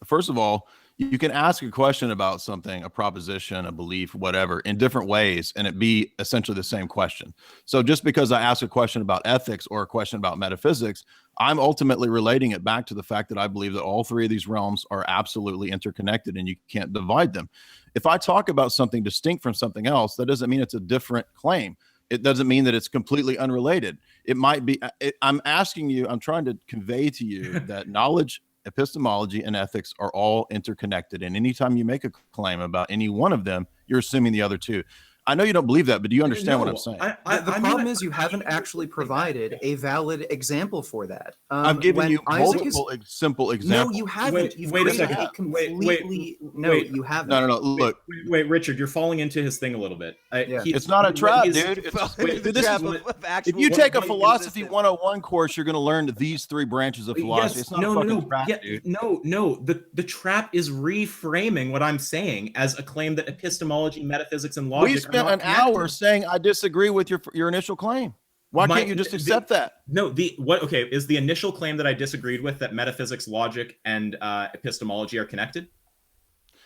S3: First of all, you can ask a question about something, a proposition, a belief, whatever, in different ways, and it be essentially the same question. So just because I ask a question about ethics or a question about metaphysics, I'm ultimately relating it back to the fact that I believe that all three of these realms are absolutely interconnected and you can't divide them. If I talk about something distinct from something else, that doesn't mean it's a different claim. It doesn't mean that it's completely unrelated. It might be. I'm asking you, I'm trying to convey to you that knowledge, epistemology, and ethics are all interconnected. And anytime you make a claim about any one of them, you're assuming the other two. I know you don't believe that, but do you understand what I'm saying?
S2: The problem is you haven't actually provided a valid example for that.
S3: I've given you
S2: Isaac
S3: multiple simple examples.
S2: No, you haven't. You've
S4: wait a
S2: created
S4: second.
S2: completely. No,
S4: wait.
S2: you haven't.
S3: No. Look,
S4: Wait, Richard, you're falling into his thing a little bit.
S3: it's not a trap, dude. If you take a philosophy 101 course, you're going to learn these three branches of philosophy. It's not a fucking trap, dude.
S4: No. The trap is reframing what I'm saying as a claim that epistemology, metaphysics, and logic.
S3: We spent an hour saying I disagree with your initial claim. Why can't you just accept that?
S4: No, is the initial claim that I disagreed with that metaphysics, logic, and epistemology are connected?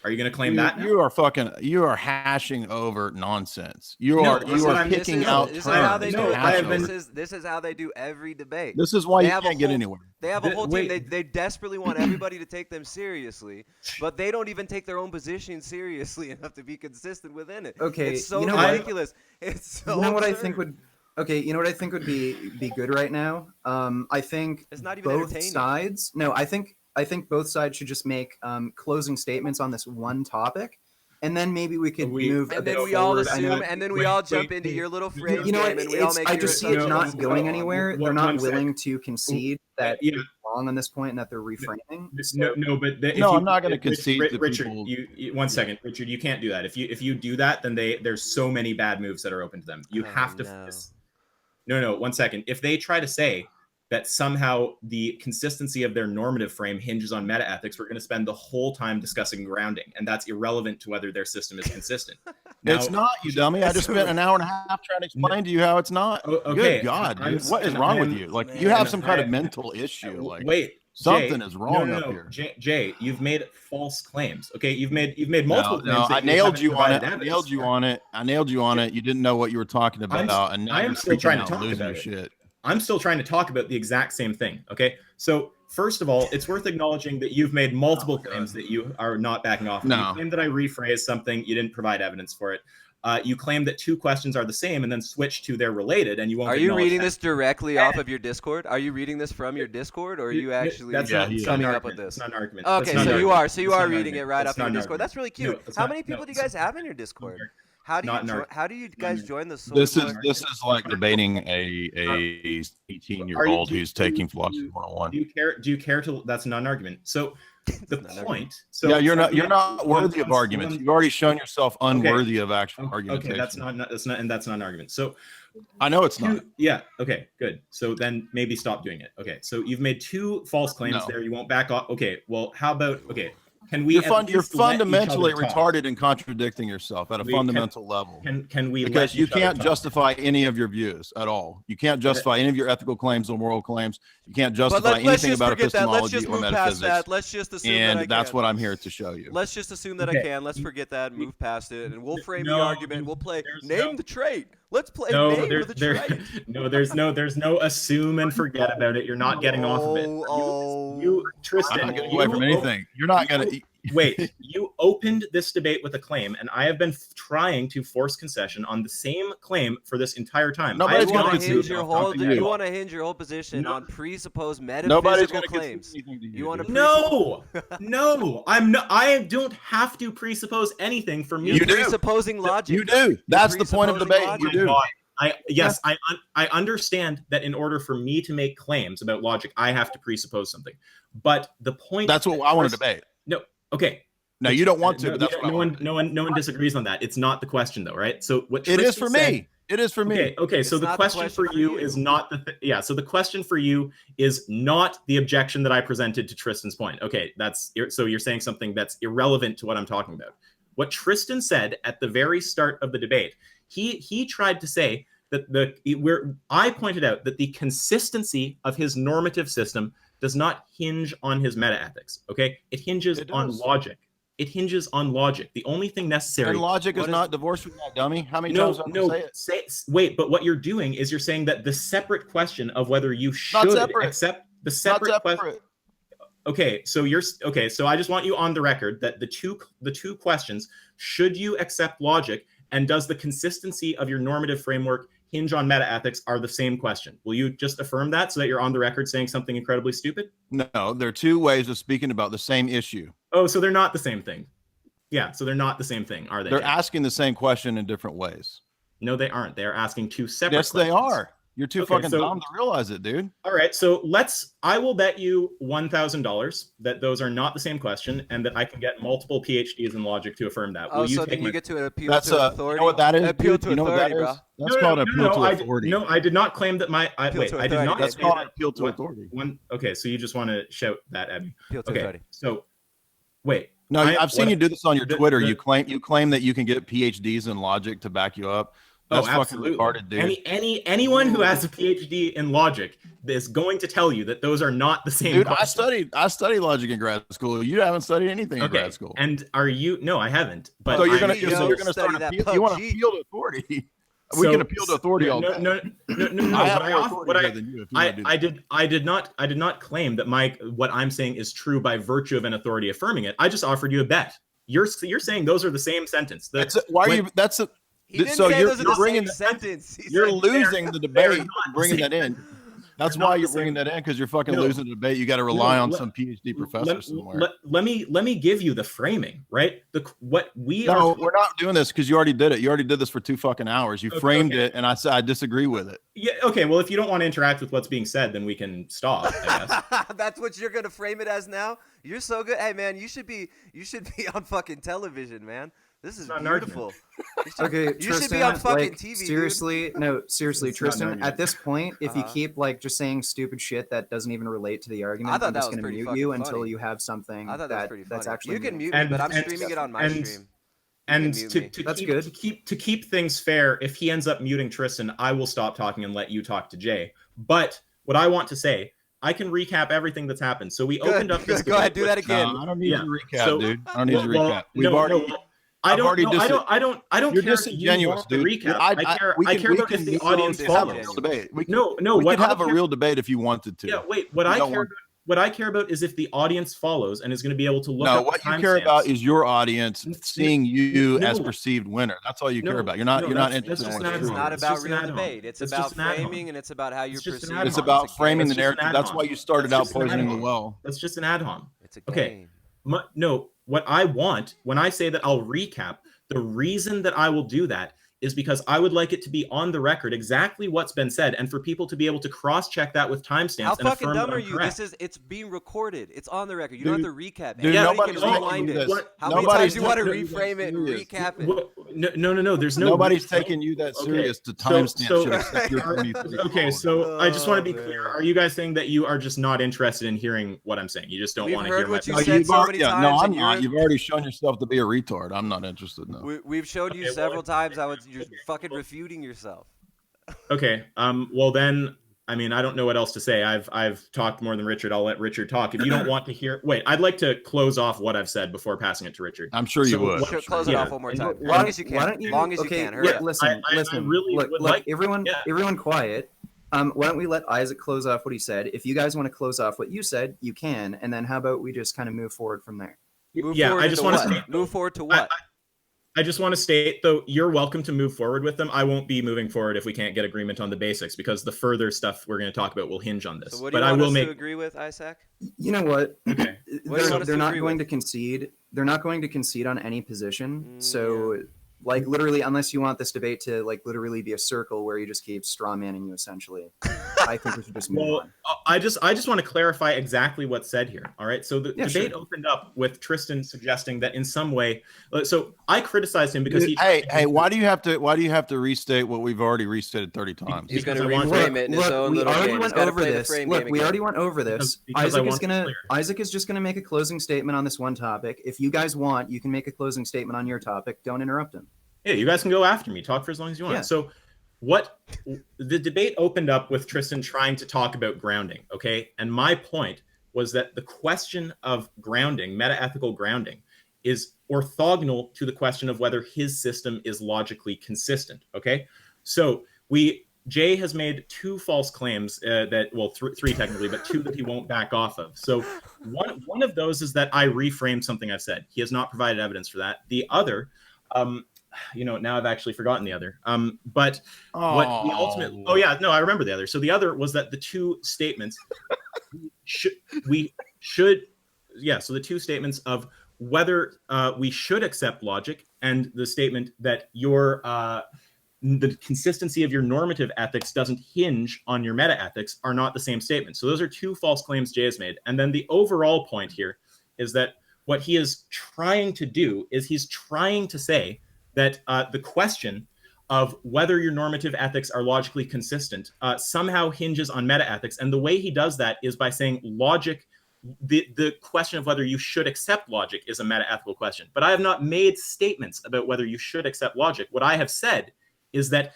S4: Are you going to claim that now?
S3: You are hashing over nonsense. You are picking out
S1: This is
S3: terms.
S1: how they do it. This is how they do every debate.
S3: This is why you can't get anywhere.
S1: They have a whole team. They desperately want everybody to take them seriously, but they don't even take their own position seriously enough to be consistent within it.
S2: Okay,
S1: it's so
S2: you know what?
S1: ridiculous. It's so.
S2: You know what I
S1: absurd.
S2: think would. Okay, you know what I think would be good right now. I think
S1: It's not even
S2: both
S1: entertaining.
S2: sides. No, I think both sides should just make closing statements on this one topic, and then maybe we could move.
S1: And
S2: a bit
S1: then we all
S2: forward. I know-
S1: assume, and then we all jump into your little frame
S2: You know what?
S1: game, and we all make.
S2: I just see it not going anywhere. They're not
S4: One
S2: willing to concede that
S4: Yeah.
S2: they're wrong on this point and that they're reframing.
S3: I'm not going to concede to
S4: Richard,
S3: people.
S4: you 1 second, Richard. You can't do that. If you do that, then there's so many bad moves that are open to them. You have to. No. 1 second. If they try to say that somehow the consistency of their normative frame hinges on meta-ethics, we're going to spend the whole time discussing grounding, and that's irrelevant to whether their system is consistent.
S3: It's not, you dummy. I just spent an hour and a half trying to explain to you how it's not.
S4: Okay.
S3: Good God, dude. What is wrong with you? Like, you have some kind of mental issue. Like,
S4: wait.
S3: Something
S4: Jay,
S3: is wrong up
S4: no.
S3: here.
S4: Jay, you've made false claims. Okay, you've made multiple claims.
S3: I nailed you on it. I nailed you on it. You didn't know what you were talking about, and now
S4: I'm
S3: you're
S4: still trying to
S3: freaking out,
S4: talk
S3: losing
S4: about
S3: your
S4: it.
S3: shit.
S4: I'm still trying to talk about the exact same thing. Okay, so first of all, it's worth acknowledging that you've made multiple claims that you are not backing off.
S3: No.
S4: You claim that I rephrased something. You didn't provide evidence for it. You claim that two questions are the same and then switch to they're related, and you won't.
S1: Are you
S4: acknowledge
S1: reading
S4: that.
S1: this directly off of your Discord? Are you reading this from your Discord, or are you actually coming up with this?
S4: That's not an argument.
S1: Okay,
S4: That's
S1: so
S4: not
S1: you
S4: an
S1: are. So you
S4: argument.
S1: are reading it right
S4: That's
S1: off your
S4: not an
S1: Discord.
S4: argument.
S1: That's really cute.
S4: No, that's
S1: How
S4: not-
S1: many people
S4: no,
S1: do you guys have in your Discord? How do you guys join the Soul
S3: This
S1: Board?
S3: is like debating a 18-year-old who's taking philosophy 101.
S4: Do you care to? That's not an argument. So the point. So
S3: Yeah, you're not worthy of arguments. You've already shown yourself unworthy of actual argumentation.
S4: Okay, that's not an argument. So
S3: I know it's not.
S4: Yeah. Okay. Good. So then maybe stop doing it. Okay. So you've made two false claims there. You won't back off. Okay. Well, how about Can we?
S3: You're fundamentally retarded and contradicting yourself at a fundamental level.
S4: Can we?
S3: Because you can't justify any of your views at all. You can't justify any of your ethical claims or moral claims. You can't justify anything about epistemology or metaphysics.
S1: Let's just assume
S3: and
S1: that I
S3: that's
S1: can.
S3: what I'm here to show you.
S1: Let's just assume that I can. Let's forget that. Move past it, and we'll frame the argument. We'll play name the trait. Let's play name the trait.
S4: There's no assume and forget about it. You're not getting off of it. Tristan,
S3: I'm not getting away from anything. You're not gonna.
S4: Wait, you opened this debate with a claim, and I have been trying to force concession on the same claim for this entire time.
S1: Nobody's going to hinge your whole. You want to hinge your whole position on presupposed metaphysical claims. You want to?
S4: No, I'm not. I don't have to presuppose anything for me.
S1: You're presupposing logic.
S3: You do. That's the point of debate. You do.
S4: I understand that in order for me to make claims about logic, I have to presuppose something. But the point.
S3: That's what I want to debate.
S4: No. Okay.
S3: No, you don't want to. But that's
S4: no one disagrees on that. It's not the question, though, right? So what
S3: it is for me. It is for me.
S4: Okay. So the question for you is not the So the question for you is not the objection that I presented to Tristan's point. Okay, so you're saying something that's irrelevant to what I'm talking about. What Tristan said at the very start of the debate, he tried to say that I pointed out that the consistency of his normative system does not hinge on his meta-ethics, okay? It hinges on logic. It hinges on logic. The only thing necessary...
S3: And logic is not divorced from that, dummy. How many times have I say it?
S4: Wait, but what you're doing is you're saying that the separate question of whether you should accept the separate question... Okay, so I just want you on the record that the two questions, should you accept logic, and does the consistency of your normative framework hinge on meta-ethics, are the same question. Will you just affirm that so that you're on the record saying something incredibly stupid?
S3: No, there are two ways of speaking about the same issue.
S4: Oh, so they're not the same thing. Yeah, so they're not the same thing, are they?
S3: They're asking the same question in different ways.
S4: No, they aren't. They are asking two separate questions.
S3: Yes, they are. You're too fucking dumb to realize it, dude.
S4: All right, so I will bet you $1,000 that those are not the same question, and that I can get multiple PhDs in logic to affirm that. Will you take
S1: you get to appeal to authority?
S3: You know what that is?
S1: Appeal to authority, bro.
S3: That's called appeal to authority.
S4: No, I did not claim that my. I did not.
S3: That's called appeal to authority.
S4: Okay, so you just want to shout that at me.
S1: Appeal to authority.
S4: So wait.
S3: No, I've seen you do this on your Twitter. You claim that you can get PhDs in logic to back you up. That's fucking retarded, dude.
S4: Anyone who has a PhD in logic is going to tell you that those are not the same.
S3: Dude, I studied logic in grad school. You haven't studied anything in grad school.
S4: And are you? No, I haven't. But
S3: so you're gonna start an appeal. You want to appeal to authority? We can appeal to authority all day.
S4: No. I did not claim that what I'm saying is true by virtue of an authority affirming it. I just offered you a bet. You're saying those are the same sentence.
S1: You're bringing the sentence.
S3: You're losing the debate. Bringing that in. That's why you're bringing that in, because you're fucking losing the debate. You got to rely on some PhD professor somewhere.
S4: Let me give you the framing, right?
S3: We're not doing this because you already did it. You already did this for 2 fucking hours. You framed it, and I said I disagree with it.
S4: Yeah. Okay. Well, if you don't want to interact with what's being said, then we can stop. I guess.
S1: That's what you're gonna frame it as now. You're so good. Hey, man, you should be on fucking television, man. This is beautiful.
S2: Okay,
S1: you should be on fucking TV.
S2: Seriously, Tristan. At this point, if you keep just saying stupid shit that doesn't even relate to the argument, I'm just going to mute you until you have something that's actually.
S1: You can mute me, but I'm streaming it on my stream.
S4: And to keep things fair, if he ends up muting Tristan, I will stop talking and let you talk to Jay. But what I want to say, I can recap everything that's happened. So we opened up this.
S1: Go ahead, do that again.
S3: No, I don't need to recap, dude. I don't need to recap. We've already.
S4: I don't
S3: You're
S4: care.
S3: disingenuous, dude.
S4: Recap. I care about if the audience follows.
S3: Debate.
S4: We could have
S3: a real debate if you wanted to.
S4: Yeah. Wait. What I care. what I care about is if the audience follows and is going to be able to look
S3: No,
S4: up
S3: what
S4: the
S3: you care about
S4: timestamps.
S3: is your audience seeing you
S4: No.
S3: as perceived winner. That's all you
S4: No,
S3: care about. You're
S4: no,
S3: not
S4: that's
S3: interested
S4: just
S3: in
S4: an
S3: what's
S4: ad
S1: It's
S3: true.
S4: hoc.
S1: not
S4: It's
S1: about
S4: just an
S1: real
S4: ad hoc.
S1: debate. It's
S4: It's
S1: about
S4: just an ad hoc.
S1: framing, and it's about how you're
S4: It's just an
S1: perceived.
S4: ad
S3: It's
S4: hoc.
S3: about framing
S4: That's
S3: the
S4: just an
S3: narrative.
S4: ad
S3: That's
S4: hoc.
S3: why you started
S4: That's
S3: out
S4: just an ad
S3: poisoning the
S4: hoc.
S3: well.
S4: That's just an ad hoc.
S1: It's a
S4: Okay.
S1: game.
S4: No, what I want when I say that I'll recap, the reason that I will do that is because I would like it to be on the record exactly what's been said, and for people to be able to cross-check that with timestamps
S1: How
S4: and
S1: fucking
S4: affirm
S1: dumb
S4: that
S1: are
S4: I'm
S1: you?
S4: correct.
S1: It's being recorded. It's on the record. You don't have to recap.
S3: Dude,
S1: Anybody
S3: nobody's
S1: can
S3: taking
S1: rewind
S3: you
S1: it.
S3: this.
S1: How many
S3: Nobody's
S1: times do you want to
S3: taking you that
S1: reframe it and
S3: serious.
S1: recap it?
S4: No. There's no.
S3: Nobody's taking you that serious to timestamp shit except your 23.
S4: Okay, so I just want to be
S1: Oh,
S4: clear.
S1: man.
S4: Are you guys saying that you are just not interested in hearing what I'm saying? You just don't
S1: We've
S4: want to
S1: heard
S4: hear my
S1: what you
S3: No,
S1: said
S3: you've
S1: so
S3: already,
S1: many
S3: yeah,
S1: times.
S3: no, I'm
S1: and
S3: not. You've already shown yourself to be a retard. I'm not interested. No.
S1: We've showed you
S4: Okay, well,
S1: several times how you're fucking refuting yourself.
S4: Okay. Well then, I mean, I don't know what else to say. I've talked more than Richard. I'll let Richard talk. If you don't want to hear, wait, I'd like to close off what I've said before passing it to Richard.
S3: I'm sure you
S4: So
S3: would.
S4: what-
S1: Sure, close it
S4: yeah.
S1: off one more time.
S2: Why-
S1: Long as you
S2: why
S1: can.
S2: don't you-
S1: Long as you
S2: okay,
S1: can. Hurry up.
S2: Listen,
S4: I
S2: listen.
S4: really
S2: look,
S4: would
S2: look,
S4: like-
S2: everyone,
S4: yeah.
S2: everyone, quiet. Why don't we let Isaac close off what he said? If you guys want to close off what you said, you can, and then how about we just kind of move forward from there?
S1: Move
S4: Yeah,
S1: forward
S4: I just
S1: into
S4: want to
S1: what? Move forward to what?
S4: I just want to state, though, you're welcome to move forward with them. I won't be moving forward if we can't get agreement on the basics, because the further stuff we're going to talk about will hinge on this.
S1: So what do you
S4: But I
S1: want
S4: will
S1: us
S4: make.
S1: to agree with, Isaac?
S2: You know what?
S4: Okay.
S1: What do you want us
S2: They're
S1: to
S2: not
S1: agree
S2: going
S1: with?
S2: to concede. They're not going to concede on any position.
S1: Mm,
S2: So, like, literally, unless you want this debate to, like, literally be a circle where you just keep straw manning you, essentially, I think we should just move
S4: Well,
S2: on.
S4: I just want to clarify exactly what's said here. All right. So the
S2: Yeah,
S4: debate
S2: sure.
S4: opened up with Tristan suggesting that in some way. So I criticized him because he.
S3: Hey, why do you have to restate what we've already restated 30 times?
S1: He's going
S4: Because
S1: to
S4: I want-
S1: reframe it in his
S2: Look,
S1: own
S2: we
S1: little
S2: already
S1: game. He's
S2: went
S1: got to
S2: over
S1: play the
S2: this.
S1: frame
S2: Look,
S1: game
S2: we
S1: again.
S2: already went over this.
S4: Because I want to be clear.
S2: Isaac is just gonna make a closing statement on this one topic. If you guys want, you can make a closing statement on your topic. Don't interrupt him.
S4: Yeah, you guys can go after me. Talk for as long as you want.
S2: Yeah.
S4: So what the debate opened up with Tristan trying to talk about grounding, okay? And my point was that the question of grounding, meta-ethical grounding, is orthogonal to the question of whether his system is logically consistent, okay? So Jay has made two false claims three technically, but two that he won't back off of. So one of those is that I reframed something I've said. He has not provided evidence for that. The other, now I've actually forgotten the other. But what the ultimate? Oh yeah, no, I remember the other. So the other was that the two statements So the two statements of whether we should accept logic, and the statement that the consistency of your normative ethics doesn't hinge on your meta ethics are not the same statement. So those are two false claims Jay has made. And then the overall point here is that what he is trying to do is he's trying to say that the question of whether your normative ethics are logically consistent somehow hinges on meta ethics. And the way he does that is by saying logic, the question of whether you should accept logic is a meta-ethical question. But I have not made statements about whether you should accept logic. What I have said is that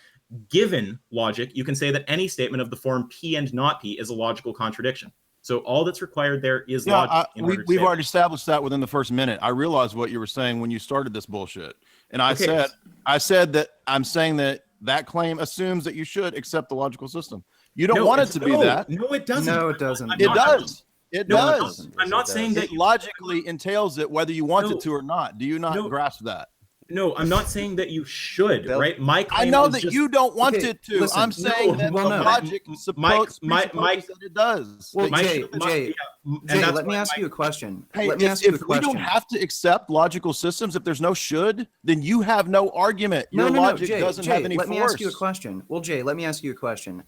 S4: given logic, you can say that any statement of the form P and not P is a logical contradiction. So all that's required there is logic.
S3: We've already established that within the first minute. I realized what you were saying when you started this bullshit. And I said that I'm saying that claim assumes that you should accept the logical system. You don't want it to be that.
S4: No, it doesn't.
S2: No, it doesn't.
S4: I'm
S3: It
S4: not-
S3: does. It does.
S4: I'm not saying that
S3: It logically entails it whether you want it to or not. Do you not grasp that?
S4: No, I'm not saying that you should, right? My claim
S3: I know
S4: is
S3: that
S4: just,
S3: you don't want
S2: Okay,
S3: it to.
S2: listen,
S3: I'm saying
S2: no,
S3: that
S2: well,
S3: the
S2: no.
S3: logic supposes that it does.
S2: Well,
S3: That
S2: Jay,
S3: you should-
S2: Jay,
S4: and
S2: Jay,
S4: that's
S2: let me
S4: why
S2: ask
S4: my-
S2: you a question.
S3: Hey,
S2: Let me ask you a
S3: if we
S2: question.
S3: don't have to accept logical systems, if there's no should, then you have no argument. Your logic
S2: Jay,
S3: doesn't
S2: Jay,
S3: have any
S2: let
S3: force.
S2: me ask you a question. Well, Jay, let me ask you a question.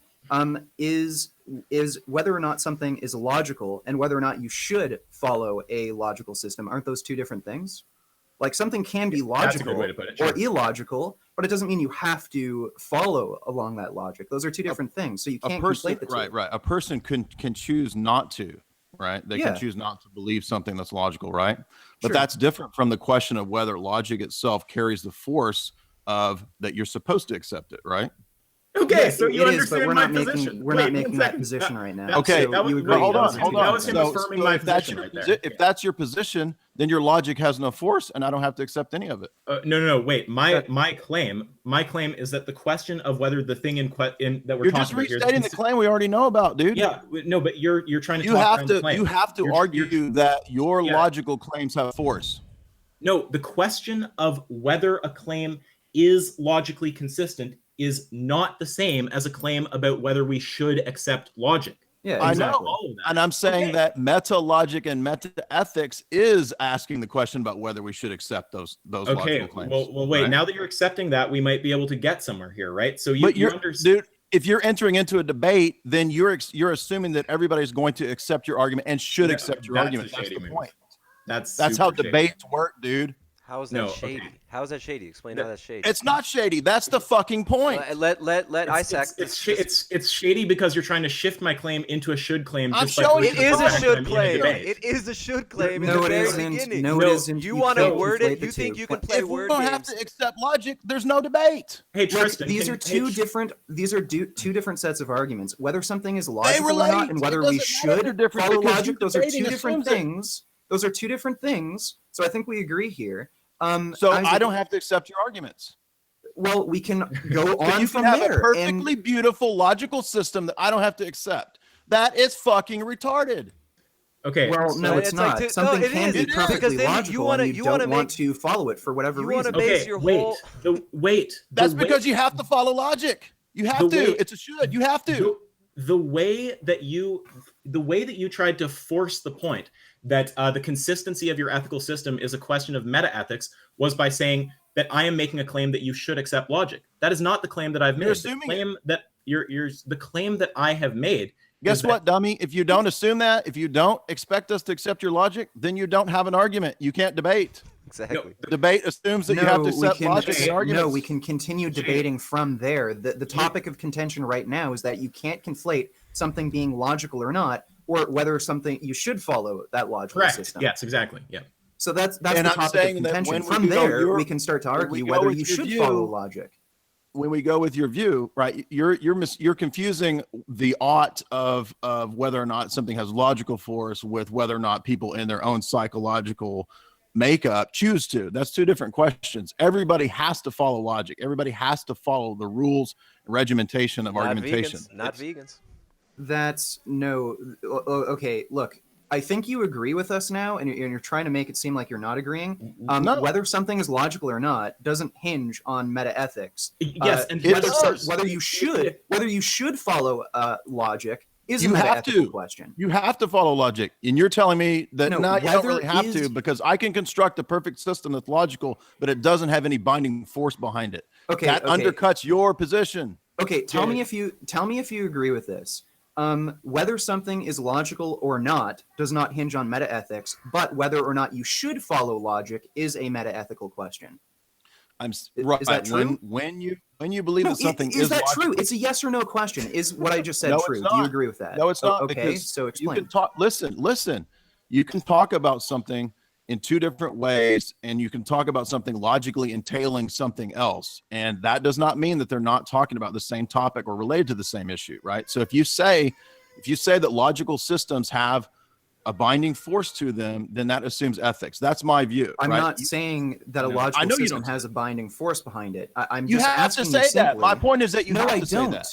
S2: Is whether or not something is logical and whether or not you should follow a logical system, aren't those two different things? Like something can be
S4: That's a good
S2: logical
S4: way to put it,
S2: or
S4: sure.
S2: illogical, but it doesn't mean you have to follow along that logic. Those are two different things. So you
S3: A
S2: can't
S3: person,
S2: conflate the two.
S3: right. A person can choose not to, right? They
S2: Yeah.
S3: can choose not to believe something that's logical, right? But
S2: Sure.
S3: that's different from the question of whether logic itself carries the force of that you're supposed to accept it, right?
S4: Okay,
S2: Yeah,
S4: so
S2: it
S4: you
S2: is,
S4: understand
S2: but we're
S4: my
S2: not making
S4: position.
S2: we're
S4: Wait,
S2: not making
S4: one
S2: that
S4: second.
S2: position right now.
S4: That-
S3: Okay,
S2: so
S4: that was-
S2: you
S4: wait,
S2: agree.
S3: hold
S4: that
S3: on,
S4: was-
S3: hold
S4: that
S3: on.
S4: was him
S3: So,
S4: affirming
S3: so
S4: my
S3: if that's
S4: position
S3: your
S4: right there.
S3: if that's your position, then your logic has no force, and I don't have to accept any of it.
S4: No. Wait, my claim is that the question of whether the thing that we're
S3: You're
S4: talking
S3: just
S4: about here is
S3: restating the claim we already know about, dude.
S4: Yeah, no, but you're trying to
S3: You
S4: talk
S3: have
S4: around the
S3: to
S4: claim.
S3: you have to
S4: You're-
S3: argue
S4: you're-
S3: that your
S4: Yeah.
S3: logical claims have force.
S4: No, the question of whether a claim is logically consistent is not the same as a claim about whether we should accept logic.
S2: Yeah,
S3: I
S2: exactly.
S3: know,
S4: All of that.
S3: and I'm saying
S4: Okay.
S3: that meta logic and meta ethics is asking the question about whether we should accept those
S4: Okay,
S3: logical claims.
S4: well, wait.
S3: right?
S4: Now that you're accepting that, we might be able to get somewhere here, right? So
S3: But
S4: you
S3: you're,
S4: understand.
S3: dude, if you're entering into a debate, then you're assuming that everybody's going to accept your argument and should accept your
S4: That's
S3: argument.
S4: a
S3: That's
S4: shady
S3: the
S4: move.
S3: point.
S4: That's
S3: That's how
S4: super shady.
S3: debates work, dude.
S1: How is that
S4: No,
S1: shady?
S4: okay.
S1: How is that shady? Explain how that's shady.
S3: It's not shady. That's the fucking point.
S1: Let Isaac.
S4: It's shady because you're trying to shift my claim into a should claim.
S3: I'm
S4: just by
S3: showing
S4: virtue
S1: It
S4: of
S1: is
S4: the
S1: a
S4: fact that
S1: should
S4: I'm in a
S1: claim.
S4: debate.
S1: It is a should claim in
S2: No,
S1: the
S2: it
S1: very
S2: isn't.
S1: beginning.
S2: No,
S4: No,
S2: it isn't.
S1: You want to
S2: can't
S1: word
S2: conflate
S1: it?
S2: the
S1: You think
S2: two.
S1: you can
S3: If
S1: play
S3: we
S1: word
S3: don't
S1: games?
S3: have to accept logic, there's no debate.
S4: Hey,
S2: Look,
S4: Tristan,
S2: these are two different sets of arguments. Whether something is logical or
S3: relate.
S2: not, and whether
S3: It
S2: we
S3: doesn't matter if they're
S2: should
S3: different
S2: follow
S3: because
S2: logic,
S3: you
S2: those are
S3: debating
S2: two different
S3: assumes it.
S2: things. Those are two different things. So I think we agree here.
S3: So
S2: Isaac,
S3: I don't have to accept your arguments.
S2: Well, we can go
S3: But
S2: on
S3: you
S2: from
S3: can have
S2: there.
S3: a perfectly beautiful logical system that I don't have to accept. That is fucking retarded.
S4: Okay.
S2: Well, no, it's
S1: it's like
S2: not.
S1: to-
S2: Something
S1: no, it
S2: can
S1: is.
S2: be
S3: It is.
S2: perfectly
S1: Because then you
S2: logical,
S1: wanna-
S2: and
S1: you
S2: you
S1: wanna
S2: don't want
S1: make-
S2: to follow it for whatever
S1: you wanna
S2: reason.
S1: make- base
S4: Okay.
S1: your
S4: Wait.
S1: whole-
S3: That's because you have to follow logic. You have
S4: the
S3: to.
S4: way-
S3: It's a should. You have to.
S4: The way that you tried to force the point that the consistency of your ethical system is a question of meta ethics was by saying that I am making a claim that you should accept logic. That is not the claim that I've made.
S3: You're assuming
S4: the claim that the claim that I have made.
S3: Guess
S4: is that-
S3: what, dummy? If you don't assume that, if you don't expect us to accept your logic, then you don't have an argument. You can't debate.
S1: Exactly.
S3: Debate assumes that you have to accept logic and arguments.
S2: No, we can continue debating from there. The topic of contention right now is that you can't conflate something being logical or not, or whether something you should follow that logical
S4: Correct.
S2: system.
S4: Yes, exactly. Yeah.
S2: So that's
S3: And
S2: the
S3: I'm
S2: topic
S3: saying
S2: of
S3: that
S2: contention.
S3: when we
S2: From
S3: go
S2: there,
S3: your-
S2: we can start to
S3: when we
S2: argue
S3: go
S2: whether
S3: with
S2: you
S3: your
S2: should
S3: view-
S2: follow logic.
S3: When we go with your view, right, you're confusing the ought of whether or not something has logical force with whether or not people in their own psychological makeup choose to. That's two different questions. Everybody has to follow logic. Everybody has to follow the rules and regimentation of
S1: Not
S3: argumentation.
S1: vegans. Not vegans.
S2: That's no. Okay, look. I think you agree with us now, and you're trying to make it seem like you're not agreeing.
S3: No.
S2: Whether something is logical or not doesn't hinge on meta ethics.
S4: Yes, and
S3: it does.
S2: whether you should follow logic is
S3: You
S2: a
S3: have
S2: meta-ethical
S3: to.
S2: question.
S3: You have to follow logic, and you're telling me that
S2: No,
S3: no, you don't
S2: whether
S3: really have to,
S2: is-
S3: because I can construct a perfect system that's logical, but it doesn't have any binding force behind it.
S2: Okay,
S3: That
S2: okay.
S3: undercuts your position.
S2: Okay, tell
S4: Yeah.
S2: me if you agree with this. Whether something is logical or not does not hinge on meta ethics, but whether or not you should follow logic is a meta ethical question.
S3: Right.
S2: Is that true?
S3: When you believe
S2: No,
S3: that something
S2: is that
S3: logical,
S2: true? It's a yes or no question. Is what I just said
S3: No, it's
S2: true? Do you
S3: not.
S2: agree with that?
S3: No, it's not.
S2: Okay,
S3: Because
S2: so
S3: you
S2: explain.
S3: can talk. Listen. You can talk about something in two different ways, and you can talk about something logically entailing something else, and that does not mean that they're not talking about the same topic or related to the same issue, right? So if you say that logical systems have a binding force to them, then that assumes ethics. That's my view.
S2: I'm
S3: right?
S2: not saying that a
S3: I
S2: logical
S3: know you
S2: system
S3: don't.
S2: has a binding force behind it. I'm
S3: You
S2: just
S3: have to
S2: asking
S3: say
S2: you
S3: that.
S2: simply.
S3: My point is that you
S2: no,
S3: have
S2: I
S3: to say
S2: don't.
S3: that.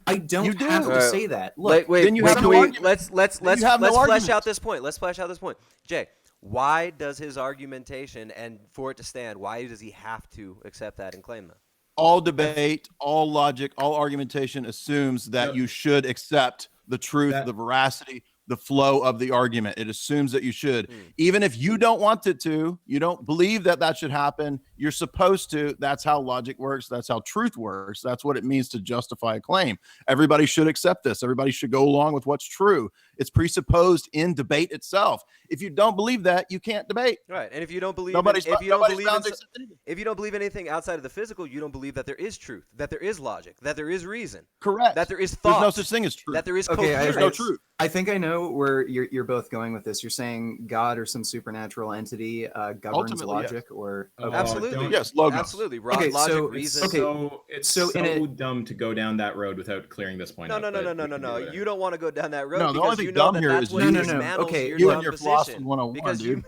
S2: I don't
S3: You do.
S2: have to say that. Look,
S1: Wait,
S3: then you have
S1: can
S3: no
S1: we,
S3: argument.
S1: let's
S3: you have no
S1: flesh
S3: argument.
S1: out this point. Let's flesh out this point. Jay, why does his argumentation, and for it to stand, why does he have to accept that and claim that?
S3: All debate, all logic, all argumentation assumes that
S4: No.
S3: you should accept the truth,
S4: That-
S3: the veracity, the flow of the argument. It assumes that you should. Even if you don't want it to, you don't believe that should happen, you're supposed to. That's how logic works. That's how truth works. That's what it means to justify a claim. Everybody should accept this. Everybody should go along with what's true. It's presupposed in debate itself. If you don't believe that, you can't debate.
S1: Right, and if you don't believe,
S3: Nobody's bound to accept anything.
S1: if you don't believe anything outside of the physical, you don't believe that there is truth, that there is logic, that there is reason,
S3: Correct.
S1: that there is thought.
S3: There's no such thing as truth.
S1: That there is
S2: Okay,
S1: coherence.
S3: There's no truth.
S2: I think I know where you're both going with this. You're saying God or some supernatural entity governs
S3: Ultimately,
S2: logic, or
S1: Absolutely.
S3: Yes, logos.
S1: Absolutely.
S2: Okay,
S1: Logic,
S2: so-
S1: reason.
S2: okay.
S4: So it's
S2: So
S4: so,
S2: in a-
S4: dumb to go down that road without clearing this point
S1: No,
S4: up.
S1: no, no,
S4: but
S1: no,
S4: we
S1: no,
S4: can
S1: no.
S4: do that.
S1: You don't want to go down that road
S3: No, the
S1: because
S3: only thing
S1: you know
S3: dumb
S1: that
S3: here
S1: that's
S3: is
S1: what
S2: you- No, no, no.
S1: dismantles
S2: Okay,
S1: your
S3: you
S1: dumb
S3: and your
S1: position.
S3: philosophy 101,
S1: Because
S3: dude.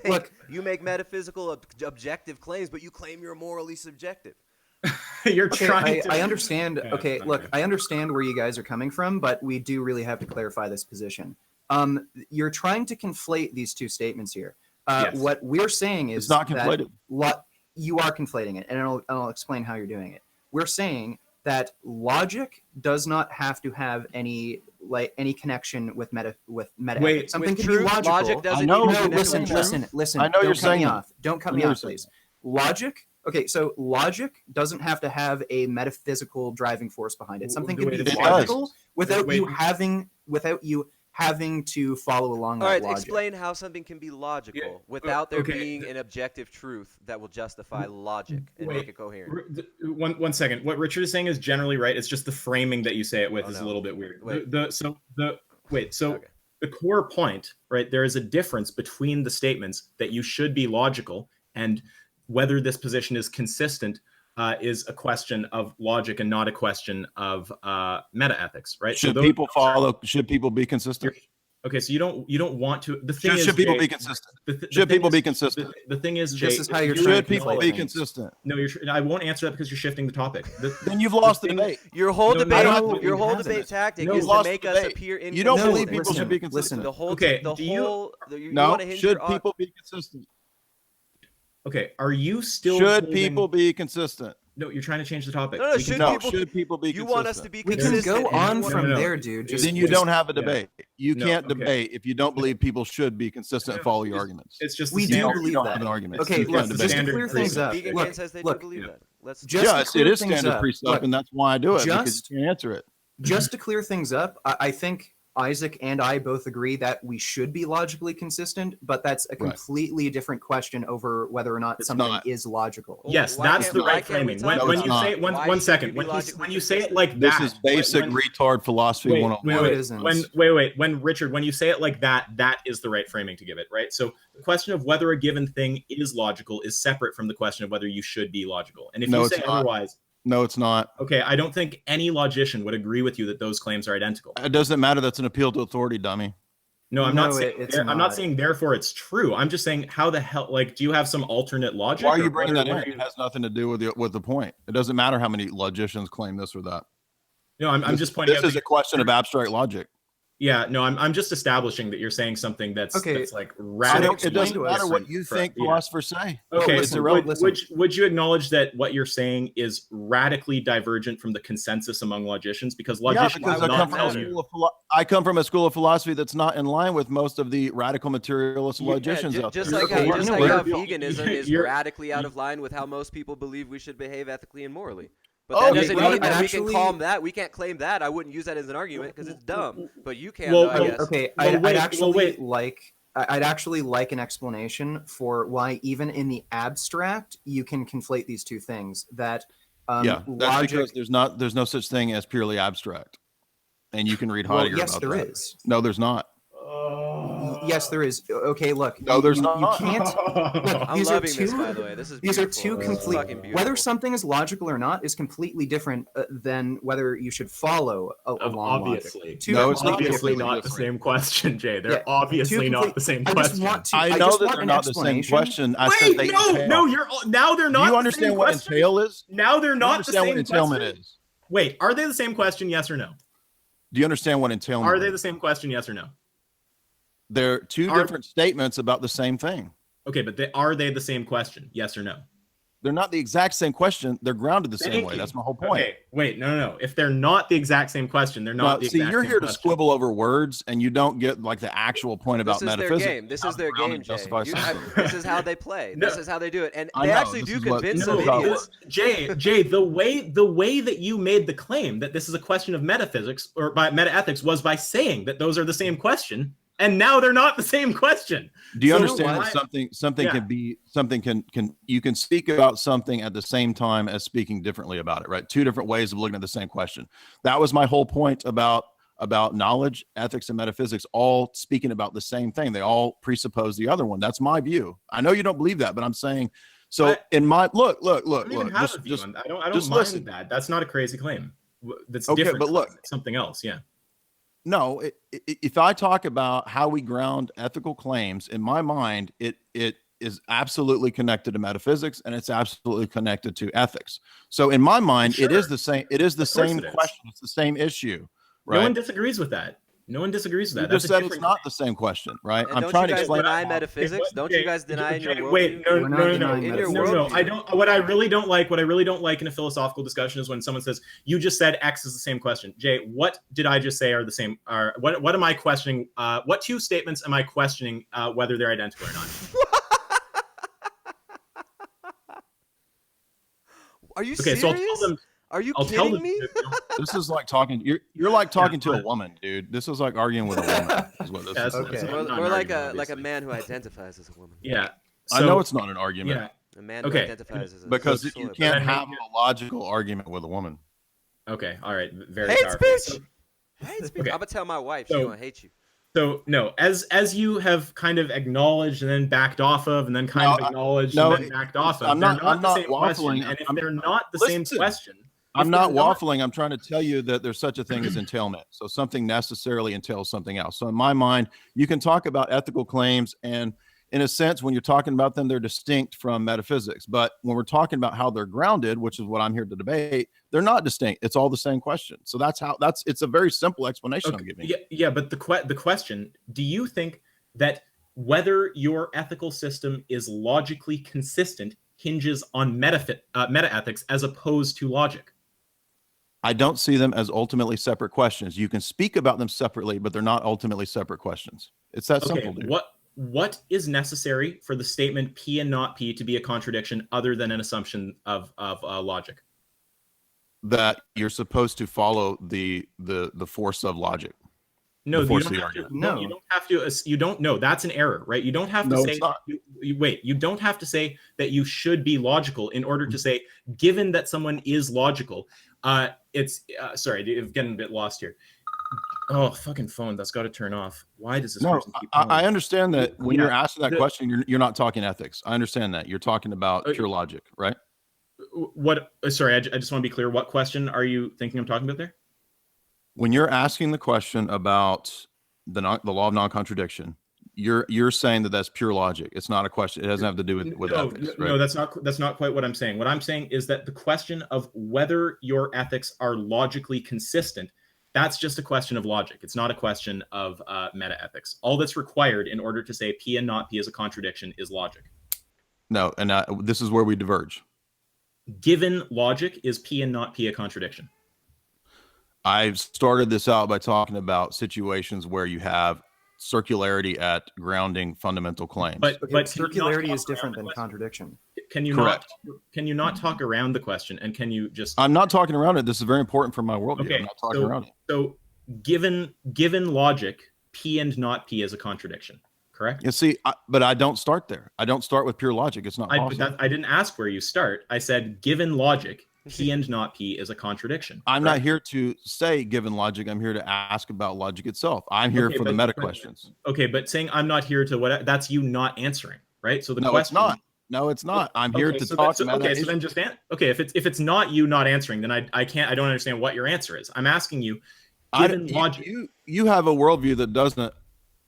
S1: you make metaphysical objective claims, but you claim you're morally subjective.
S4: You're
S2: Okay,
S4: trying to.
S2: I understand.
S4: Yeah,
S2: Okay,
S4: it's not
S2: look,
S4: good.
S2: I understand where you guys are coming from, but we do really have to clarify this position. You're trying to conflate these two statements here.
S4: Yes.
S2: What we're saying is
S3: It's not
S2: that
S3: conflated.
S2: you are conflating it, and I'll explain how you're doing it. We're saying that logic does not have to have any connection with meta.
S4: Wait,
S2: something
S1: with
S2: can
S1: truth,
S2: be logical.
S1: logic doesn't
S3: I know
S1: need
S3: you're
S1: to
S2: No,
S1: be
S3: saying
S1: connected
S2: listen,
S1: with truth.
S2: listen.
S3: I know
S2: Don't
S3: you're
S2: cut me
S3: saying
S2: off. Don't cut
S3: I
S2: me
S3: know
S2: off,
S3: you're
S2: please. Logic. Okay, so logic doesn't have to have a metaphysical driving force behind it. Something can
S4: Wait,
S2: be
S4: it
S2: logical
S4: does.
S2: without
S4: Wait.
S2: you having to follow along
S1: All
S2: that
S1: right,
S2: logic.
S1: explain how something can be logical
S4: Yeah,
S1: without there
S4: okay.
S1: being an objective truth that will justify logic and
S4: Wait,
S1: make it coherent.
S4: One second. What Richard is saying is generally right. It's just the framing that you say it with
S1: Oh,
S4: is a
S1: no.
S4: little bit weird.
S1: Wait.
S4: So
S1: Okay.
S4: the core point, right? There is a difference between the statements that you should be logical and whether this position is consistent is a question of logic and not a question of meta ethics, right?
S3: Should
S4: so
S3: people follow? Should people be consistent?
S4: Okay, so you don't want to. The thing is,
S3: Should people
S4: Jay,
S3: be consistent?
S4: the
S3: Should
S4: thing
S3: people
S4: is-
S3: be consistent?
S4: The thing is, Jay,
S2: This is how you're
S4: you
S2: trying
S3: Should
S2: to
S3: people
S2: conflate
S3: be
S2: things.
S3: consistent?
S4: No, I won't answer that because you're shifting the topic.
S3: Then you've lost the
S4: thing-
S3: debate.
S1: Your whole
S4: No, no,
S1: debate,
S4: I don't
S1: your whole
S2: have
S1: debate
S2: it.
S1: tactic
S4: No,
S1: is
S3: you
S1: to
S3: lost
S1: make
S3: the
S1: us
S3: debate.
S1: appear inconsistent.
S3: You don't
S2: No,
S3: believe people
S2: listen,
S3: should be consistent.
S2: listen.
S1: The whole,
S4: Okay,
S1: the
S4: do you-
S1: whole, you
S3: No,
S1: want to hinge
S3: should
S1: your
S3: people be consistent?
S4: Okay, are you still
S3: Should
S4: holding-
S3: people be consistent?
S4: No, you're trying to change the topic.
S1: No, no,
S4: We can
S1: should
S3: No,
S4: talk-
S1: people-
S3: should people be
S1: You
S3: consistent?
S1: want us to be
S2: We can
S1: consistent.
S2: go
S1: and
S2: on
S1: you want-
S2: from
S4: no.
S2: there, dude. Just,
S3: Then you don't have a
S4: yeah.
S3: debate. You
S4: No,
S3: can't
S4: okay.
S3: debate if you don't believe people should be consistent and follow your arguments.
S4: It's just
S2: We
S4: the
S2: do
S4: standard-
S2: believe
S3: don't
S2: that.
S3: have an argument.
S2: Okay,
S3: You
S2: look,
S3: can't
S2: just
S3: debate.
S2: to
S4: Standard
S2: clear things
S4: precept.
S2: up.
S1: Vegan
S2: Look,
S1: Ken says they
S2: look,
S1: do believe that. Let's
S2: just
S3: Yes,
S2: to clear
S3: it is
S2: things
S3: standard
S2: up,
S3: precept,
S2: look,
S3: and that's why I do it because
S2: just-
S3: you can't answer it.
S2: just to clear things up, I think Isaac and I both agree that we should be logically consistent, but that's a
S3: Right.
S2: completely different question over whether or not
S3: It's
S2: something
S3: not.
S2: is logical.
S4: Yes,
S1: Why
S4: that's
S1: can't-
S4: the
S1: why
S4: right
S1: can't we
S4: framing.
S1: talk
S4: When,
S3: No,
S4: when
S3: it's
S4: you
S3: not.
S4: say
S1: Why
S4: one
S1: should
S4: second,
S1: you be
S4: when
S1: logically
S4: you say it
S1: consistent?
S4: like
S3: This
S4: that,
S3: is basic
S4: when-
S3: retard philosophy
S4: Wait,
S3: 101.
S2: No, it isn't.
S4: When Richard, when you say it like that, that is the right framing to give it, right? So the question of whether a given thing is logical is separate from the question of whether you should be logical. And if
S3: No,
S4: you
S3: it's
S4: say
S3: not.
S4: otherwise,
S3: No, it's not.
S4: okay, I don't think any logician would agree with you that those claims are identical.
S3: It doesn't matter. That's an appeal to authority, dummy.
S4: No, I'm
S2: No,
S4: not saying
S2: it's
S4: I'm not
S2: not.
S4: saying therefore it's true. I'm just saying how the hell, like, do you have some alternate logic?
S3: Why are
S4: or
S3: you bringing
S4: what
S3: that
S4: are
S3: in?
S4: you-
S3: It has nothing to do with the point. It doesn't matter how many logicians claim this or that.
S4: No, I'm just pointing out.
S3: This is
S4: that-
S3: a question of abstract logic.
S4: Yeah, no, I'm just establishing that you're saying something that's
S2: Okay,
S4: that's like
S3: So
S4: radically.
S3: it doesn't
S2: to us.
S3: matter what you think
S4: Yeah.
S3: philosophers say.
S4: Okay,
S2: listen,
S4: so
S2: listen.
S4: would you acknowledge that what you're saying is radically divergent from the consensus among logicians? Because
S3: Yeah,
S4: logicians
S3: because
S4: will
S3: I
S4: not
S3: come,
S4: tell you.
S3: I come from a school of philosophy that's not in line with most of the radical materialist logicians out
S1: just
S3: there.
S1: like
S2: Okay,
S1: how, just
S2: you know
S1: like how
S2: what?
S1: veganism is
S4: You're-
S1: radically out of line with how most people believe we should behave ethically and morally. But
S3: Oh,
S1: that doesn't
S2: well,
S1: mean that we
S2: actually-
S1: can calm that. We can't claim that. I wouldn't use that as an argument because it's dumb. But you can,
S4: Well,
S1: though, I
S4: well,
S1: guess.
S2: Okay,
S4: Well,
S2: I'd
S4: wait,
S2: actually
S4: well, wait.
S2: I'd actually like an explanation for why, even in the abstract, you can conflate these two things. That
S3: Yeah, that's
S2: logic.
S3: because there's no such thing as purely abstract, and you can read
S2: Well,
S3: Heidegger
S2: yes,
S3: about
S2: there
S3: that.
S2: is.
S3: No, there's not.
S2: Yes, there is. Okay, look.
S3: No, there's
S2: you,
S3: not.
S2: You can't. Look,
S1: I'm
S2: these are
S1: loving this,
S2: two-
S1: by the way. This is
S2: These are
S1: beautiful.
S2: two
S1: This is
S2: complete.
S1: fucking beautiful.
S2: Whether something is logical or not is completely different than whether you should follow along
S4: Obviously,
S2: logic. Two
S3: No, it's not
S2: completely
S4: obviously
S2: different-
S4: not the same question, Jay. They're
S2: Yeah,
S4: obviously
S2: two
S4: not
S2: complete-
S4: the same
S2: I
S4: question.
S2: just want to.
S3: I know
S2: just
S3: that
S2: want
S3: they're
S2: an
S3: not the same
S2: explanation.
S3: question. I said
S4: Wait,
S3: they
S4: no,
S3: entail.
S4: no, now they're
S3: Do
S4: not.
S3: you
S4: the
S3: understand
S4: same
S3: what
S4: question?
S3: entail is?
S4: Now they're
S3: Do you
S4: not the
S3: understand
S4: same
S3: what entailment
S4: question.
S3: is?
S4: Wait, are they the same question? Yes or no?
S3: Do you understand what entailment
S4: Are they
S3: is?
S4: the same question? Yes or no?
S3: They're two
S4: Are-
S3: different statements about the same thing.
S4: Okay, but are they the same question? Yes or no?
S3: They're not the exact same question. They're grounded the same
S4: Thank
S3: way.
S4: you.
S3: That's my whole point.
S4: Okay, wait, no. If they're not the exact same question, they're not
S3: No,
S4: the
S3: see,
S4: exact
S3: you're
S4: same
S3: here to
S4: question.
S3: squibble over words, and you don't get like the actual point about
S1: This is their
S3: metaphysics.
S1: game. This is their
S3: How
S1: game,
S3: to
S1: Jay.
S3: justify something.
S1: This is how they play.
S4: No.
S1: This is how they do it. And
S3: I
S1: they
S3: know,
S1: actually
S3: this
S1: do
S3: is what-
S1: convince
S3: this
S1: some
S3: is how it
S1: idiots.
S4: Jay, the way that you made the claim that this is a question of metaphysics or by metaethics was by saying that those are the same question, and now they're not the same question.
S3: Do you
S4: So
S3: understand
S4: why-
S3: that something
S4: Yeah.
S3: can be something can you can speak about something at the same time as speaking differently about it, right? Two different ways of looking at the same question. That was my whole point about knowledge, ethics, and metaphysics all speaking about the same thing. They all presuppose the other one. That's my view. I know you don't believe that, but I'm saying so. In my look.
S4: I don't even have a view on that. I don't
S3: just
S4: mind
S3: listen.
S4: that. That's not a crazy claim. That's
S3: Okay,
S4: different.
S3: but look.
S4: It's something else. Yeah.
S3: No, if I talk about how we ground ethical claims, in my mind, it is absolutely connected to metaphysics and it's absolutely connected to ethics. So in my mind, it is the same. It is the same question. It's the same issue, right?
S4: No one disagrees with that. No one disagrees with that.
S3: You just said it's not the same question, right?
S1: And
S3: I'm
S1: don't
S3: trying
S1: you
S3: to
S1: guys
S3: explain.
S1: deny metaphysics? Don't you guys deny in your worldview?
S4: Wait,
S2: We're not denying
S1: in your
S2: metaphysics.
S1: worldview.
S4: I don't. What I really don't like in a philosophical discussion is when someone says, "You just said X is the same question." Jay, what did I just say are the same? Are what am I questioning? What two statements am I questioning whether they're identical or not?
S1: Are you
S4: Okay,
S1: serious?
S4: so I'll tell them.
S1: Are you
S4: I'll tell
S1: kidding
S4: them.
S1: me?
S3: This is like talking. You're like talking to a woman, dude. This is like arguing with a woman. Is what this is.
S2: Okay.
S4: not
S1: We're
S4: an
S1: like
S4: argument,
S1: a
S4: obviously.
S1: man who identifies as a woman.
S4: Yeah.
S3: I know it's not an argument.
S4: Yeah.
S1: A man who
S4: Okay.
S1: identifies as a
S3: Because
S1: soy
S3: you
S1: boy.
S3: can't
S4: Then
S3: have
S4: maybe-
S3: a logical argument with a woman.
S4: Okay. All right. Very
S1: Hate
S4: powerful.
S1: speech. Hate speech.
S4: Okay.
S1: I'm gonna tell my wife she's
S4: So-
S1: gonna hate you.
S4: So no, as you have kind of acknowledged and then backed off of, and then kind
S3: No,
S4: of acknowledged
S3: no,
S4: and then backed off of,
S3: I'm
S4: they're
S3: not-
S4: not
S3: I'm
S4: the
S3: not
S4: same question.
S3: waffling.
S4: And if
S3: I'm-
S4: they're not the
S3: Listen.
S4: same question,
S3: I'm
S4: if
S3: not
S4: they're
S3: waffling. I'm trying to tell you that there's such a thing as entailment. So something necessarily entails something else. So in my mind, you can talk about ethical claims, and in a sense, when you're talking about them, they're distinct from metaphysics. But when we're talking about how they're grounded, which is what I'm here to debate, they're not distinct. It's all the same question. So it's a very simple explanation I'm giving.
S4: Yeah, but the question: do you think that whether your ethical system is logically consistent hinges on meta ethics as opposed to logic?
S3: I don't see them as ultimately separate questions. You can speak about them separately, but they're not ultimately separate questions. It's that
S4: Okay,
S3: simple, dude.
S4: what is necessary for the statement P and not P to be a contradiction other than an assumption of logic?
S3: That you're supposed to follow the force of logic.
S4: No,
S3: The
S4: you
S3: force
S4: don't
S3: of the
S4: have to.
S3: argument.
S4: No,
S2: No.
S4: you don't have to. You don't. No, that's an error, right? You don't have to
S3: No,
S4: say.
S3: it's not.
S4: Wait, you don't have to say that you should be logical in order to say, given that someone is logical. It's sorry, I'm getting a bit lost here. Oh, fucking phone! That's got to turn off. Why does this
S3: No,
S4: person keep
S3: I
S4: calling?
S3: understand that when
S4: Yeah,
S3: you're asking that
S4: the-
S3: question, you're not talking ethics. I understand that. You're talking about pure logic, right?
S4: What? Sorry, I just want to be clear. What question are you thinking I'm talking about there?
S3: When you're asking the question about the law of non-contradiction, you're saying that that's pure logic. It's not a question. It doesn't have to do with
S4: no,
S3: ethics,
S4: no,
S3: right?
S4: no, that's not quite what I'm saying. What I'm saying is that the question of whether your ethics are logically consistent, that's just a question of logic. It's not a question of meta ethics. All that's required in order to say P and not P is a contradiction is logic.
S3: No, and this is where we diverge.
S4: Given logic, is P and not P a contradiction?
S3: I've started this out by talking about situations where you have circularity at grounding fundamental claims.
S4: But
S2: Okay,
S4: can you not
S2: circularity
S4: talk
S2: is different
S4: around
S2: than
S4: the question?
S2: contradiction.
S4: Can you
S3: Correct.
S4: can you not talk around the question, and can you just
S3: I'm not talking around it. This is very important for my worldview.
S4: Okay,
S3: I'm not talking around it.
S4: so given logic, P and not P is a contradiction, correct?
S3: You see, but I don't start there. I don't start with pure logic. It's not possible.
S4: I didn't ask where you start. I said given logic, P and not P is a contradiction.
S3: I'm
S4: correct?
S3: not here to say given logic. I'm here to ask about logic itself. I'm here
S4: Okay,
S3: for the
S4: but-
S3: meta
S4: but-
S3: questions.
S4: Okay, but saying I'm not here to what? That's you not answering, right? So the
S3: No,
S4: question.
S3: it's not. No, it's not. I'm here to
S4: so
S3: talk
S4: that, so,
S3: about
S4: okay,
S3: that
S4: so then
S3: issue.
S4: just okay. If it's not you not answering, then I don't understand what your answer is. I'm asking you, given logic.
S3: You have a worldview that doesn't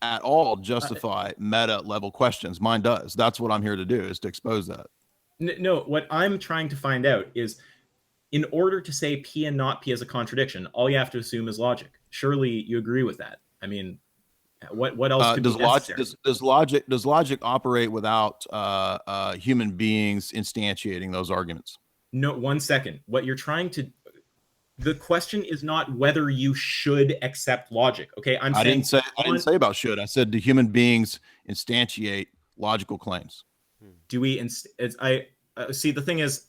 S3: at all justify meta level questions. Mine does. That's what I'm here to do, is to expose that.
S4: No, what I'm trying to find out is, in order to say P and not P is a contradiction, all you have to assume is logic. Surely you agree with that. I mean, what else could
S3: Does
S4: be necessary?
S3: does logic operate without human beings instantiating those arguments?
S4: No, 1 second. What you're trying to, the question is not whether you should accept logic. Okay, I
S3: didn't say about should. I said, do human beings instantiate logical claims?
S4: Do we? See, the thing is,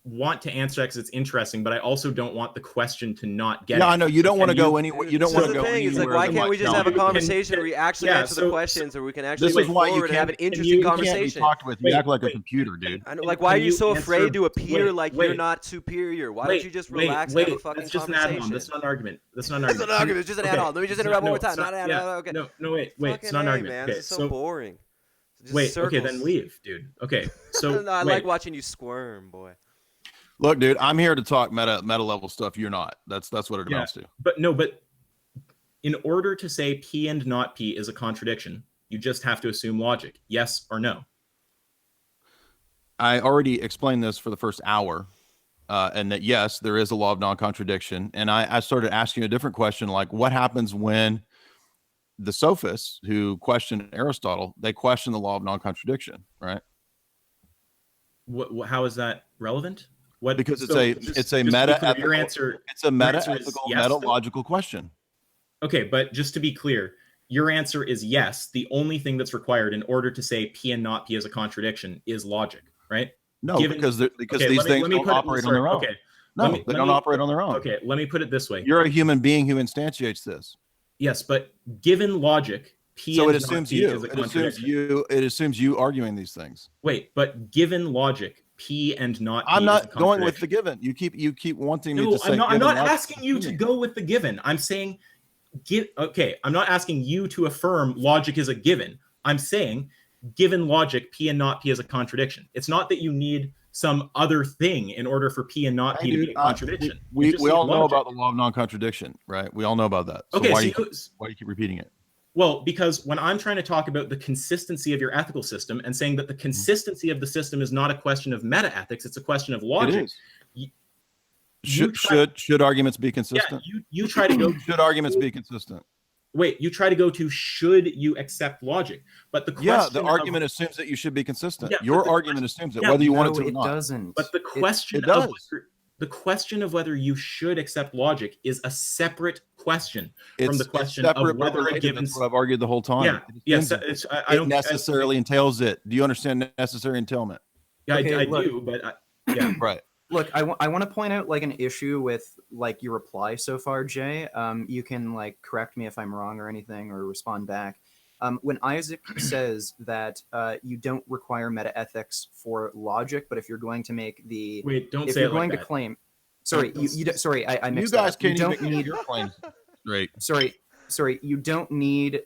S4: want to answer that because it's interesting, but I also don't want the question to not get
S3: Yeah,
S4: it.
S3: I know you don't
S4: Can
S3: want to
S4: you-
S3: go anywhere. You don't
S1: So
S3: want to
S1: the
S3: go
S1: thing is, like,
S3: anywhere.
S1: why
S3: that
S1: can't
S3: might
S1: we just
S3: tell
S1: have a
S3: you.
S1: conversation where we actually
S4: yeah,
S1: answer the
S4: so-
S1: questions, or we can actually
S3: This
S1: move
S3: is why you
S1: forward and have an
S3: can't.
S1: interesting
S3: You can't be
S1: conversation?
S3: talked with. You
S4: Wait,
S3: act like a
S4: wait,
S3: computer, dude.
S1: I know, like, why are
S4: Can
S1: you so
S4: answer-
S1: afraid to appear
S4: wait,
S1: like
S4: wait.
S1: you're not superior? Why don't you just relax and have a fucking
S4: That's just an
S1: conversation?
S4: add-on. That's not an argument. That's not an
S1: It's
S4: argument.
S1: not an argument. It's just an
S4: Okay,
S1: add-on. Let me just
S4: it's
S1: interrupt one
S4: not-
S1: more
S4: no,
S1: time.
S4: it's
S1: Not an
S4: yeah,
S1: add-on. Okay.
S4: No, wait. It's
S1: Fucking
S4: not an
S1: A,
S4: argument.
S1: man.
S4: Okay,
S1: This is so boring. Just
S4: wait. Okay,
S1: circles.
S4: then leave, dude. Okay, so
S1: No, I
S4: wait.
S1: like watching you squirm, boy.
S3: Look, dude, I'm here to talk meta level stuff. You're not. That's what it amounts to.
S4: But in order to say P and not P is a contradiction, you just have to assume logic. Yes or no?
S3: I already explained this for the first hour, and that yes, there is a law of non-contradiction. And I started asking a different question, like what happens when the sophists who question Aristotle, they question the law of non-contradiction, right?
S4: How is that relevant? What?
S3: Because it's
S4: so
S3: a
S4: just-
S3: it's a
S4: just to be
S3: meta
S4: clear,
S3: ethical.
S4: Your answer.
S3: It's a
S4: your
S3: meta
S4: answer is
S3: ethical,
S4: yes,
S3: meta
S4: though?
S3: logical question.
S4: Okay, but just to be clear, your answer is yes. The only thing that's required in order to say P and not P is a contradiction is logic, right?
S3: No,
S4: Given-
S3: because these
S4: Okay,
S3: things
S4: let me
S3: don't
S4: put it-
S3: operate on
S4: sorry,
S3: their own.
S4: Okay,
S3: No,
S4: let me-
S3: they
S4: let
S3: don't
S4: me-
S3: operate on their own.
S4: Okay, let me put it this way.
S3: You're a human being who instantiates this.
S4: Yes, but given logic, P
S3: So
S4: and
S3: it
S4: not
S3: assumes
S4: P
S3: you.
S4: is a
S3: It assumes
S4: contradiction.
S3: you. It assumes you arguing these things.
S4: Wait, but given logic, P and not P
S3: I'm
S4: is a
S3: not going with the
S4: contradiction.
S3: given. You keep wanting me
S4: No,
S3: to say.
S4: I'm not
S3: given logic
S4: asking you to
S3: assuming.
S4: go with the given. I'm saying, I'm not asking you to affirm logic is a given. I'm saying, given logic, P and not P is a contradiction. It's not that you need some other thing in order for P and not P to be a contradiction.
S3: We
S4: You just need
S3: all know
S4: logic.
S3: about the law of non-contradiction, right? We all know about that. So
S4: Okay,
S3: why
S4: so
S3: do you keep repeating it?
S4: Well, because when I'm trying to talk about the consistency of your ethical system and saying that the consistency of the system is not a question of meta ethics, it's a question of logic.
S3: It is.
S4: You
S3: Should arguments be
S4: Yeah,
S3: consistent?
S4: you try to go.
S3: Should arguments be consistent?
S4: Wait, you try to go to should you accept logic? But the question
S3: Yeah, the argument assumes that you should be consistent.
S4: Yeah, but
S3: Your
S4: the
S3: argument assumes it,
S4: yeah,
S3: whether you want
S5: No,
S3: it to or
S5: it
S3: not.
S5: doesn't.
S4: But the question
S3: it does.
S4: the question of whether you should accept logic is a separate question from the question of
S3: separate but
S4: whether a
S3: related.
S4: given.
S3: That's what I've argued the whole time.
S4: Yeah,
S3: It
S4: yes,
S3: assumes
S4: I don't
S3: it necessarily entails it. Do you understand necessary entailment?
S4: Yeah,
S5: Okay,
S4: I
S5: look.
S4: do, but yeah.
S3: Right.
S5: Look, I want to point out like an issue with like your reply so far, Jay. You can like correct me if I'm wrong or anything, or respond back. When Isaac says that you don't require meta ethics for logic, but if you're going to make the
S4: Wait, don't
S5: if
S4: say
S5: you're
S4: it like
S5: going to
S4: that.
S5: claim, sorry, sorry, I
S3: You
S5: mixed
S3: guys
S5: up.
S3: can't
S5: You
S3: even
S5: don't
S3: get
S5: need
S3: your claims straight.
S5: sorry, you don't need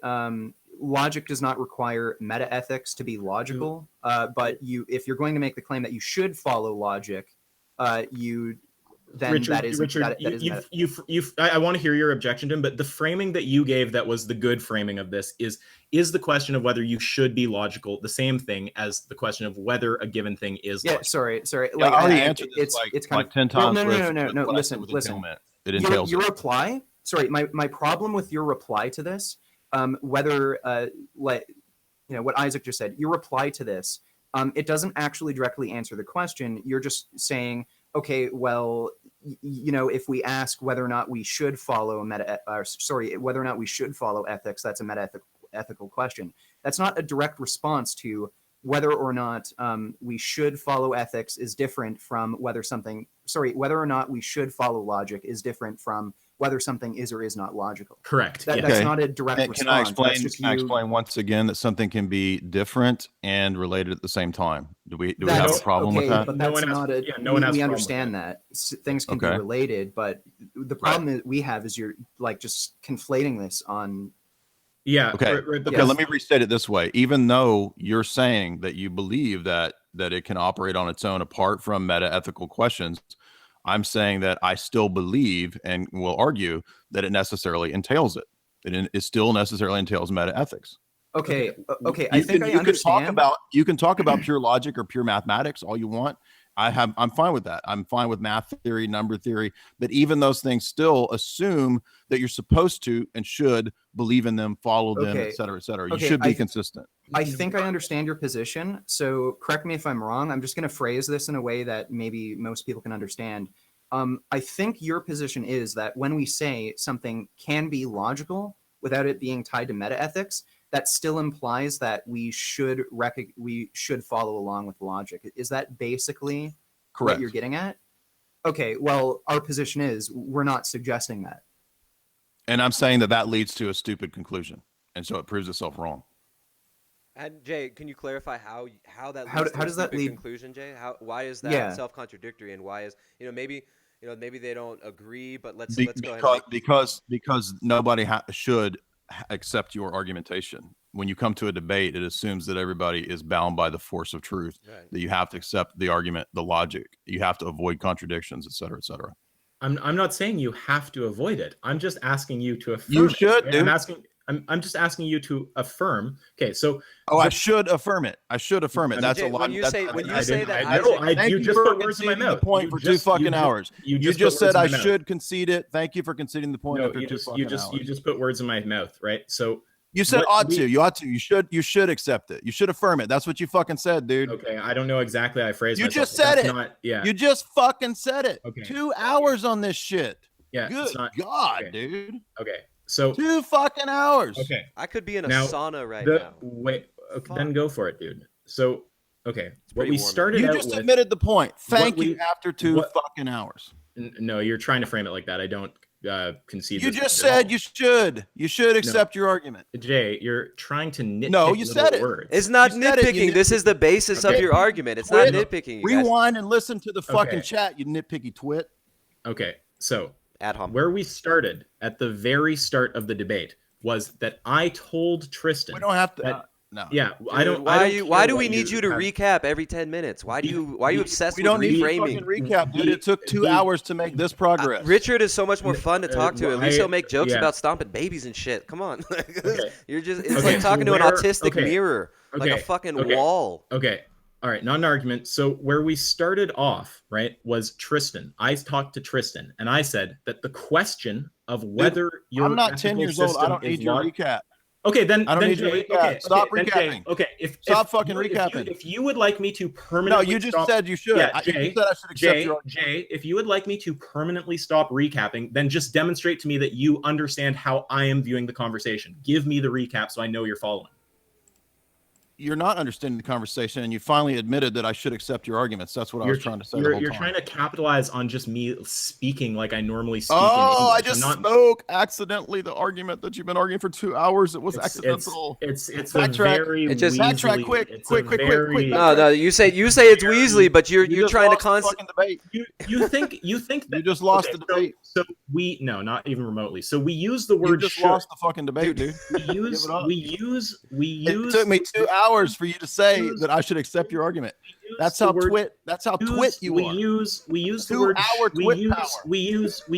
S5: logic does not require meta ethics to be logical. But if you're going to make the claim that you should follow logic, then
S4: Richard,
S5: that is
S4: Richard,
S5: that is meta-
S4: I want to hear your objection to him, but the framing that you gave that was the good framing of this is the question of whether you should be logical the same thing as the question of whether a given thing is
S5: yeah.
S4: logical.
S5: Sorry.
S3: Yeah, I already answered this
S5: It's kind
S3: like
S5: of
S3: 10 times.
S5: no.
S3: with what I said
S5: Listen.
S3: with entailment. It
S5: Your,
S3: entails
S5: your
S3: it.
S5: reply. Sorry, my problem with your reply to this, whether what Isaac just said, your reply to this, it doesn't actually directly answer the question. You're just saying, okay, well, if we ask whether or not we should follow whether or not we should follow ethics, that's a ethical question. That's not a direct response to whether or not we should follow ethics is different from whether or not we should follow logic is different from whether something is or is not logical.
S4: Correct.
S5: That's
S3: Okay.
S5: not a direct
S3: Can
S5: response.
S3: I explain?
S5: That's just
S3: Can I
S5: you.
S3: explain once again that something can be different and related at the same time? Do we have a
S5: That's-
S3: problem
S5: okay,
S3: with that?
S5: But
S4: No
S5: that's
S4: one has-
S5: not a.
S4: yeah, no one has a
S5: we
S4: problem
S5: understand
S4: with
S5: that things can be
S3: Okay.
S5: related, but the problem that we have is you're like just conflating this on.
S4: Yeah.
S3: Okay.
S4: The-
S3: Okay, let me restate it this way. Even though you're saying that you believe that it can operate on its own apart from meta ethical questions, I'm saying that I still believe and will argue that it necessarily entails it. It still necessarily entails meta ethics.
S5: Okay. I think I understand.
S3: You can talk about pure logic or pure mathematics all you want. I'm fine with that. I'm fine with math theory, number theory, but even those things still assume that you're supposed to and should believe in them, follow them,
S5: Okay.
S3: et cetera, et cetera. You
S5: Okay,
S3: should be consistent.
S5: I think I understand your position. So correct me if I'm wrong. I'm just going to phrase this in a way that maybe most people can understand. I think your position is that when we say something can be logical without it being tied to meta ethics, that still implies that we should follow along with logic. Is that basically
S3: Correct.
S5: what you're getting at? Okay, well, our position is we're not suggesting that.
S3: And I'm saying that leads to a stupid conclusion, and so it proves itself wrong.
S1: And Jay, can you clarify how that
S5: How
S1: leads to a
S5: does that
S1: stupid
S5: lead-
S1: conclusion, Jay? Why is that
S5: Yeah.
S1: self-contradictory, and why is maybe they don't agree, but let's
S3: Be-
S1: go ahead.
S3: because nobody should accept your argumentation. When you come to a debate, it assumes that everybody is bound by the force of truth.
S1: Right.
S3: That you have to accept the argument, the logic. You have to avoid contradictions, et cetera, et cetera.
S4: I'm not saying you have to avoid it. I'm just asking you to affirm.
S3: You
S4: it,
S3: should,
S4: right?
S3: dude.
S4: I'm just asking you to affirm. Okay, so
S3: I should affirm it. I should affirm it. That's
S1: Jay,
S3: a lot.
S1: when you say that,
S4: I know,
S1: Isaac,
S4: you just put words in my
S3: conceding the
S4: mouth.
S3: point for 2 fucking hours.
S4: You
S3: You just said I should concede it. Thank you for conceding the point
S4: No,
S3: after
S4: you
S3: 2
S4: just
S3: fucking hours.
S4: you just put words in my mouth, right? So
S3: You said
S4: what
S3: ought
S4: we-
S3: to. You ought to. You should accept it. You should affirm it. That's what you fucking said, dude.
S4: okay, I don't know exactly how I phrased
S3: You
S4: myself.
S3: just
S4: but
S3: said
S4: that's
S3: it.
S4: Not, yeah,
S3: You just fucking said it.
S4: Okay.
S3: 2 hours on this shit.
S4: yeah.
S3: Good
S4: It's not,
S3: God,
S4: okay.
S3: dude.
S4: Okay, so
S3: 2 fucking hours.
S4: okay.
S1: I could be in a
S4: Now,
S1: sauna right now.
S4: Wait, okay,
S1: Fuck.
S4: then go for it, dude. So okay, what
S1: pretty
S4: we
S1: warm.
S4: started
S3: You
S4: out
S3: just
S4: with.
S3: admitted the point. Thank
S4: we-
S3: you after 2
S4: what-
S3: fucking hours.
S4: No, you're trying to frame it like that. I don't concede.
S3: You
S4: this
S3: just
S4: at all.
S3: said you should. You should accept your argument.
S4: Jay, you're trying to nitpick
S3: No, you
S4: little
S3: said it.
S4: words.
S1: It's not
S3: You said it,
S1: nitpicking.
S3: you
S1: This is the basis of
S4: Okay.
S1: your argument. It's
S3: Quit.
S1: not nitpicking. You guys.
S3: Rewind and listen to the fucking
S4: Okay.
S3: chat, you nitpicky twit.
S4: Okay, so
S1: Ad hom.
S4: where we started at the very start of the debate was that I told Tristan.
S3: We don't have to.
S4: that-
S3: no.
S4: Yeah, I
S1: Dude,
S4: don't.
S1: Why
S4: I don't
S1: why
S4: care
S1: do we
S4: what
S1: need you to
S4: have-
S1: recap every 10 minutes? Why are you obsessed
S3: We
S1: with
S3: don't need to
S1: reframing?
S3: fucking recap, dude. It took 2 hours to make this progress.
S1: Richard is so much more fun to talk to. At least he'll make jokes
S4: yeah.
S1: about stomping babies and shit. Come on. You're just it's
S4: Okay,
S1: like talking
S4: so
S1: to an
S4: where-
S1: autistic
S4: okay,
S1: mirror. Like a
S4: okay,
S1: fucking
S4: okay.
S1: wall.
S4: Okay. All right, not an argument. So where we started off, right, was Tristan. I talked to Tristan, and I said that the question of whether your
S3: I'm not 10
S4: ethical
S3: years old. I
S4: system
S3: don't
S4: is
S3: need your
S4: log-
S3: recap.
S4: Okay, then
S3: I don't
S4: then
S3: need your
S4: Jay,
S3: recap.
S4: okay,
S3: Stop
S4: okay, then Jay,
S3: recapping.
S4: okay,
S3: Stop fucking
S4: if you-
S3: recapping.
S4: If you would like me to
S3: No,
S4: permanently
S3: you just
S4: stop,
S3: said you should.
S4: Yeah,
S3: You
S4: Jay,
S3: said I should accept
S4: Jay,
S3: your
S4: Jay, if you would like me to permanently stop recapping, then just demonstrate to me that you understand how I am viewing the conversation. Give me the recap so I know you're following.
S3: You're not understanding the conversation, and you finally admitted that I should accept your arguments. That's what I was trying to say the whole
S4: You're
S3: time.
S4: trying to capitalize on just me speaking like I normally speak. in
S3: Oh, I
S4: English.
S3: just
S4: I'm not,
S3: spoke accidentally the argument that you've been arguing for 2 hours. It was accidental.
S4: It's a
S3: Backtrack.
S4: very
S1: It just-
S3: Backtrack
S4: weaselly-
S3: quick,
S4: it's
S3: quick,
S4: a
S3: quick, quick,
S4: very-
S3: quick,
S1: No, you say it's Weasley, but you're
S3: just
S1: trying to
S3: lost the
S1: constantly.
S3: fucking debate.
S4: You think that
S3: You just lost
S4: okay,
S3: the debate.
S4: So we no, not even remotely. So we use the
S3: You
S4: word
S3: just
S4: should.
S3: lost the fucking debate, dude.
S4: We
S3: Give
S4: use
S3: it up.
S4: we
S3: It took me 2 hours for you to say
S4: use-
S3: that I should accept your argument.
S4: use
S3: That's
S4: the
S3: how
S4: word-
S3: twit. That's how twit you
S4: we
S3: are.
S4: use the
S3: 2
S4: word
S3: hour
S4: we
S3: twit
S4: use
S3: power.
S4: we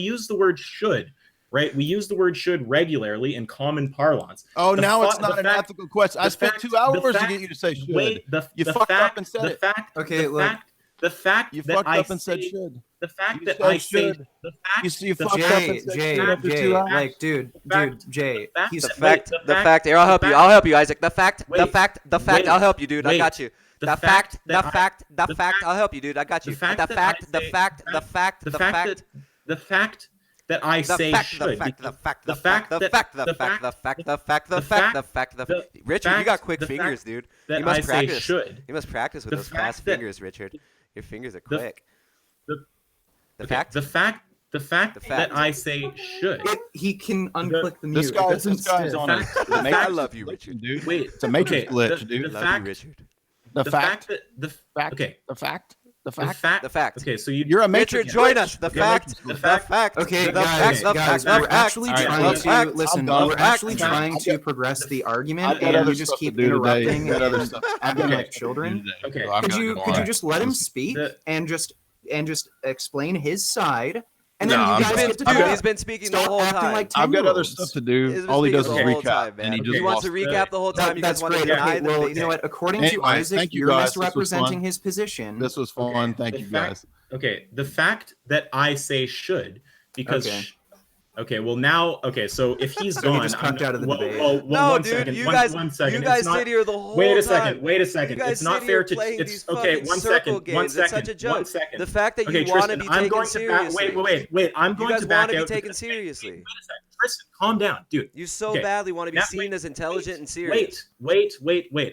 S4: use the word should, right? We use the word should regularly in common parlance.
S3: Oh,
S4: The
S3: now
S4: fa-
S3: it's
S4: the
S3: not an
S4: fact-
S3: ethical question. I
S4: the
S3: spent
S4: fact-
S3: 2
S4: the
S3: hours to
S4: fact-
S3: get you to say should.
S4: Wait,
S3: You
S4: the
S3: fucked up
S4: fact,
S3: and said
S4: the
S3: it.
S4: fact,
S5: Okay,
S4: the
S5: look.
S4: fact, the fact
S3: You
S4: that
S3: fucked
S4: I
S3: up and said
S4: say-
S3: should.
S4: the fact
S3: You
S4: that
S3: said
S4: I say
S3: should.
S4: the fact
S3: You
S4: the
S3: fucked up
S5: Jay,
S3: and said
S5: Jay,
S3: should after 2
S5: Jay,
S3: hours.
S5: like, dude, Jay,
S4: fact-
S5: he's
S1: The
S4: Wait,
S1: fact,
S4: the
S1: the
S4: fact-
S1: fact. Here, I'll help you.
S4: fact-
S1: I'll help you, Isaac. The fact, the
S4: Wait,
S1: fact.
S4: wait,
S1: I'll help you, dude. I
S4: wait.
S1: got you.
S4: The
S1: The
S4: fact
S1: fact,
S4: that
S1: the
S4: I-
S1: fact, the
S4: the
S1: fact.
S4: fact-
S1: I'll help you, dude. I got you.
S4: the fact
S1: The
S4: that
S1: fact,
S4: I
S1: the
S4: say-
S1: fact, the fact,
S4: the
S1: the
S4: fact
S1: fact.
S4: that the fact that I
S1: The
S4: say
S1: fact,
S4: should
S1: the fact, the
S4: because
S1: fact,
S4: the
S1: the fact, the
S4: that-
S1: fact, the
S4: the
S1: fact, the fact, the fact, the
S4: the
S1: fact,
S4: fact-
S1: the fact, the
S4: the
S1: fact. Richard, you
S4: fact-
S1: got quick
S4: the
S1: fingers,
S4: fact
S1: dude.
S4: that
S1: You must
S4: I say
S1: practice.
S4: should.
S1: You must practice with
S4: The
S1: those
S4: fact
S1: fast
S4: that-
S1: fingers, Richard. Your fingers are
S4: the-
S1: quick.
S4: the-
S1: The
S4: Okay,
S1: fact.
S4: the fact
S1: The fact.
S4: that I say should.
S5: he can unclick the mute.
S3: This
S5: It
S3: guy,
S5: doesn't
S3: this guy's
S5: stick.
S3: on a
S4: fact-
S3: the
S4: the
S3: matrix
S1: I love you,
S3: glitch,
S1: Richard.
S3: dude.
S4: Wait,
S3: It's a matrix
S4: okay,
S3: glitch,
S4: the-
S3: dude.
S4: the
S1: Love
S4: fact-
S1: you, Richard.
S3: The
S4: the
S3: fact,
S4: fact that the
S3: fact,
S4: okay,
S3: the fact, the
S4: the
S3: fact.
S4: fact,
S1: The fact.
S4: Okay, so you
S3: You're a matrix.
S1: Richard, join
S3: glitch.
S1: us. The
S3: You're a
S1: fact.
S3: matrix
S1: The
S3: glitch.
S1: fact.
S5: Okay,
S1: The
S5: guys,
S1: fact.
S5: guys,
S1: The
S5: we're
S1: fact.
S5: actually
S3: All right,
S5: trying
S1: The fact.
S5: to listen.
S3: I'm done.
S5: We're actually
S4: The fact.
S5: trying to progress the
S3: I've
S5: argument,
S3: got
S5: and
S3: other
S5: you just
S3: stuff to
S5: keep
S3: do today.
S5: interrupting
S3: I've got other
S5: and
S3: stuff
S5: acting
S3: to do
S5: like children.
S3: today.
S4: Okay.
S3: So I've
S5: Could
S3: gotta
S5: you
S3: go.
S5: could
S3: All
S5: you
S3: right.
S5: just let him
S3: Listen.
S5: speak
S4: The-
S5: and just explain his side, and
S3: No,
S5: then you
S3: I'm
S5: guys
S3: done.
S5: get to
S3: I've
S5: talk.
S3: got-
S1: He's been speaking the
S5: Stop
S1: whole
S5: acting
S1: time.
S5: like
S3: I've got other
S5: 10-year-olds.
S3: stuff to do.
S1: He's been
S3: All he does is
S1: speaking the whole
S3: recap,
S1: time, man.
S3: and he
S1: He
S3: just
S1: wants
S3: lost
S1: to
S3: it.
S1: recap the whole time. You
S5: That's
S1: guys want to
S5: great.
S1: deny
S5: Okay,
S1: the
S5: well,
S1: basics.
S5: you know what? According
S3: Anyway,
S5: to Isaac,
S3: thank you,
S5: you're
S3: guys. This was
S5: misrepresenting
S3: fun.
S5: his position.
S3: This was fun. Thank
S4: The
S3: you,
S4: fact-
S3: guys.
S4: Okay, the fact that I say should because
S5: Okay.
S4: okay, well now okay, so if he's
S5: So he
S4: gone,
S5: just cucked out of the debate.
S1: No,
S4: one
S1: dude,
S4: second,
S1: you
S4: one-
S1: guys,
S4: one second.
S1: you
S4: It's
S1: guys
S4: not-
S1: sit here the whole
S4: Wait a
S1: time.
S4: second. Wait a
S1: You
S4: second.
S1: guys
S4: It's not
S1: sit
S4: fair
S1: here
S4: to.
S1: playing
S4: It's
S1: these
S4: okay.
S1: fucking
S4: One
S1: circle
S4: second.
S1: games.
S4: One
S1: It's such
S4: second.
S1: a joke.
S4: One second.
S1: The fact that
S4: Okay,
S1: you want to
S4: Tristan,
S1: be
S4: I'm
S1: taken
S4: going to back.
S1: seriously.
S4: Wait. I'm
S1: You
S4: going
S1: guys
S4: to back
S1: want to be
S4: out.
S1: taken
S4: because-
S1: seriously.
S4: Wait a second. Tristan, calm down, dude.
S1: You so
S4: Okay.
S1: badly want to be
S4: Now,
S1: seen
S4: wait,
S1: as intelligent and serious.
S4: Wait.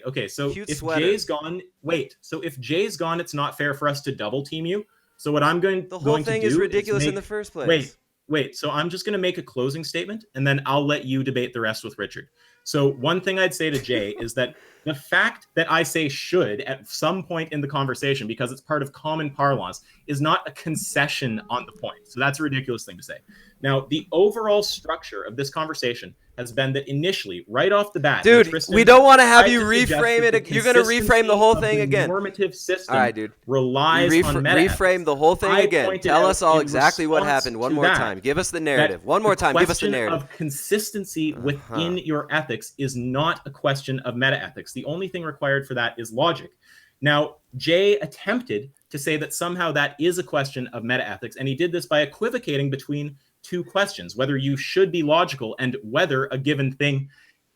S4: Okay, so
S1: Cute
S4: if
S1: sweater.
S4: Jay's gone, wait. So if Jay's gone, it's not fair for us to double team you. So what I'm going
S1: The whole
S4: to
S1: thing
S4: do
S1: is ridiculous in
S4: make-
S1: the first place.
S4: Wait. So I'm just going to make a closing statement, and then I'll let you debate the rest with Richard. So one thing I'd say to Jay is that the fact that I say should at some point in the conversation, because it's part of common parlance, is not a concession on the point. So that's a ridiculous thing to say. Now, the overall structure of this conversation has been that initially, right off the bat,
S1: Dude,
S4: Tristan
S1: we don't want to have
S4: tried
S1: you
S4: to suggest
S1: reframe
S4: that
S1: it.
S4: the
S1: You're going to reframe the whole
S4: consistency
S1: thing
S4: of the
S1: again.
S4: normative system
S1: All right, dude.
S4: relies on meta-ethics.
S1: Reframe the whole thing
S4: I
S1: again.
S4: pointed
S1: Tell
S4: out
S1: us all
S4: in
S1: exactly what
S4: response
S1: happened one
S4: to
S1: more
S4: that,
S1: time. Give us the
S4: that
S1: narrative. One more time. Give us the
S4: question
S1: narrative.
S4: of consistency within your ethics is not a question of meta-ethics. The only thing required for that is logic. Now, Jay attempted to say that somehow that is a question of meta-ethics, and he did this by equivocating between two questions, whether you should be logical and whether a given thing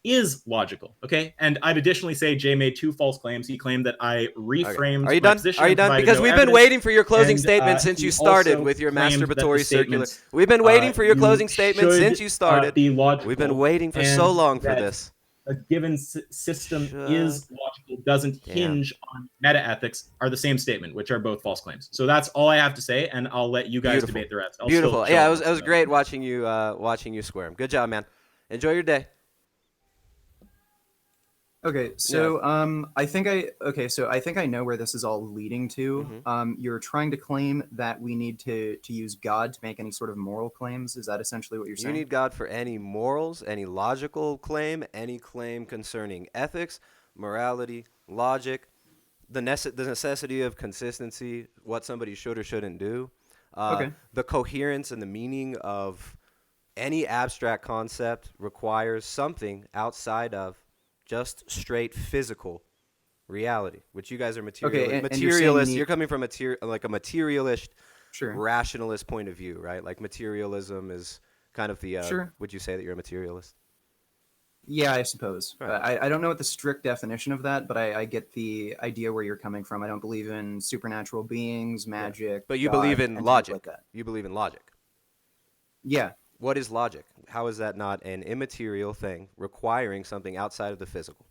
S4: is logical. Okay. And I'd additionally say Jay made two false claims. He claimed that I reframed
S1: Are you
S4: my
S1: done?
S4: position.
S1: Are you
S4: and
S1: done?
S4: provided
S1: Because
S4: no
S1: we've been
S4: evidence.
S1: waiting for your closing
S4: And,
S1: statement since
S4: he
S1: you started
S4: also
S1: with your
S4: claimed that the
S1: masturbatory circular.
S4: statements,
S1: We've been waiting for your
S4: you
S1: closing statement
S4: should,
S1: since you started.
S4: be logical,
S1: We've been waiting for so
S4: and
S1: long for
S4: that
S1: this.
S4: A given system is logical, doesn't hinge on meta-ethics, are the same statement, which are both false claims. So that's all I have to say, and I'll let you guys debate the rest.
S1: Beautiful. Yeah, it was great watching you squirm. Good job, man. Enjoy your day.
S5: Okay, so I think I know where this is all leading to. You're trying to claim that we need to use God to make any sort of moral claims. Is that essentially what you're saying?
S1: You need God for any morals, any logical claim, any claim concerning ethics, morality, logic, the necessity of consistency, what somebody should or shouldn't do, the coherence and the meaning of any abstract concept requires something outside of just straight physical reality, which you guys are materialist. You're coming from like a materialist, rationalist point of view, right? Like materialism is kind of the. Would you say that you're a materialist?
S5: Yeah, I suppose.
S1: Right.
S5: I don't know what the strict definition of that, but I get the idea where you're coming from. I don't believe in supernatural beings, magic.
S1: But you
S5: God,
S1: believe in
S5: and
S1: logic.
S5: things like that.
S1: You believe in logic.
S5: Yeah.
S1: What is logic? How is that not an immaterial thing requiring something outside of the physical?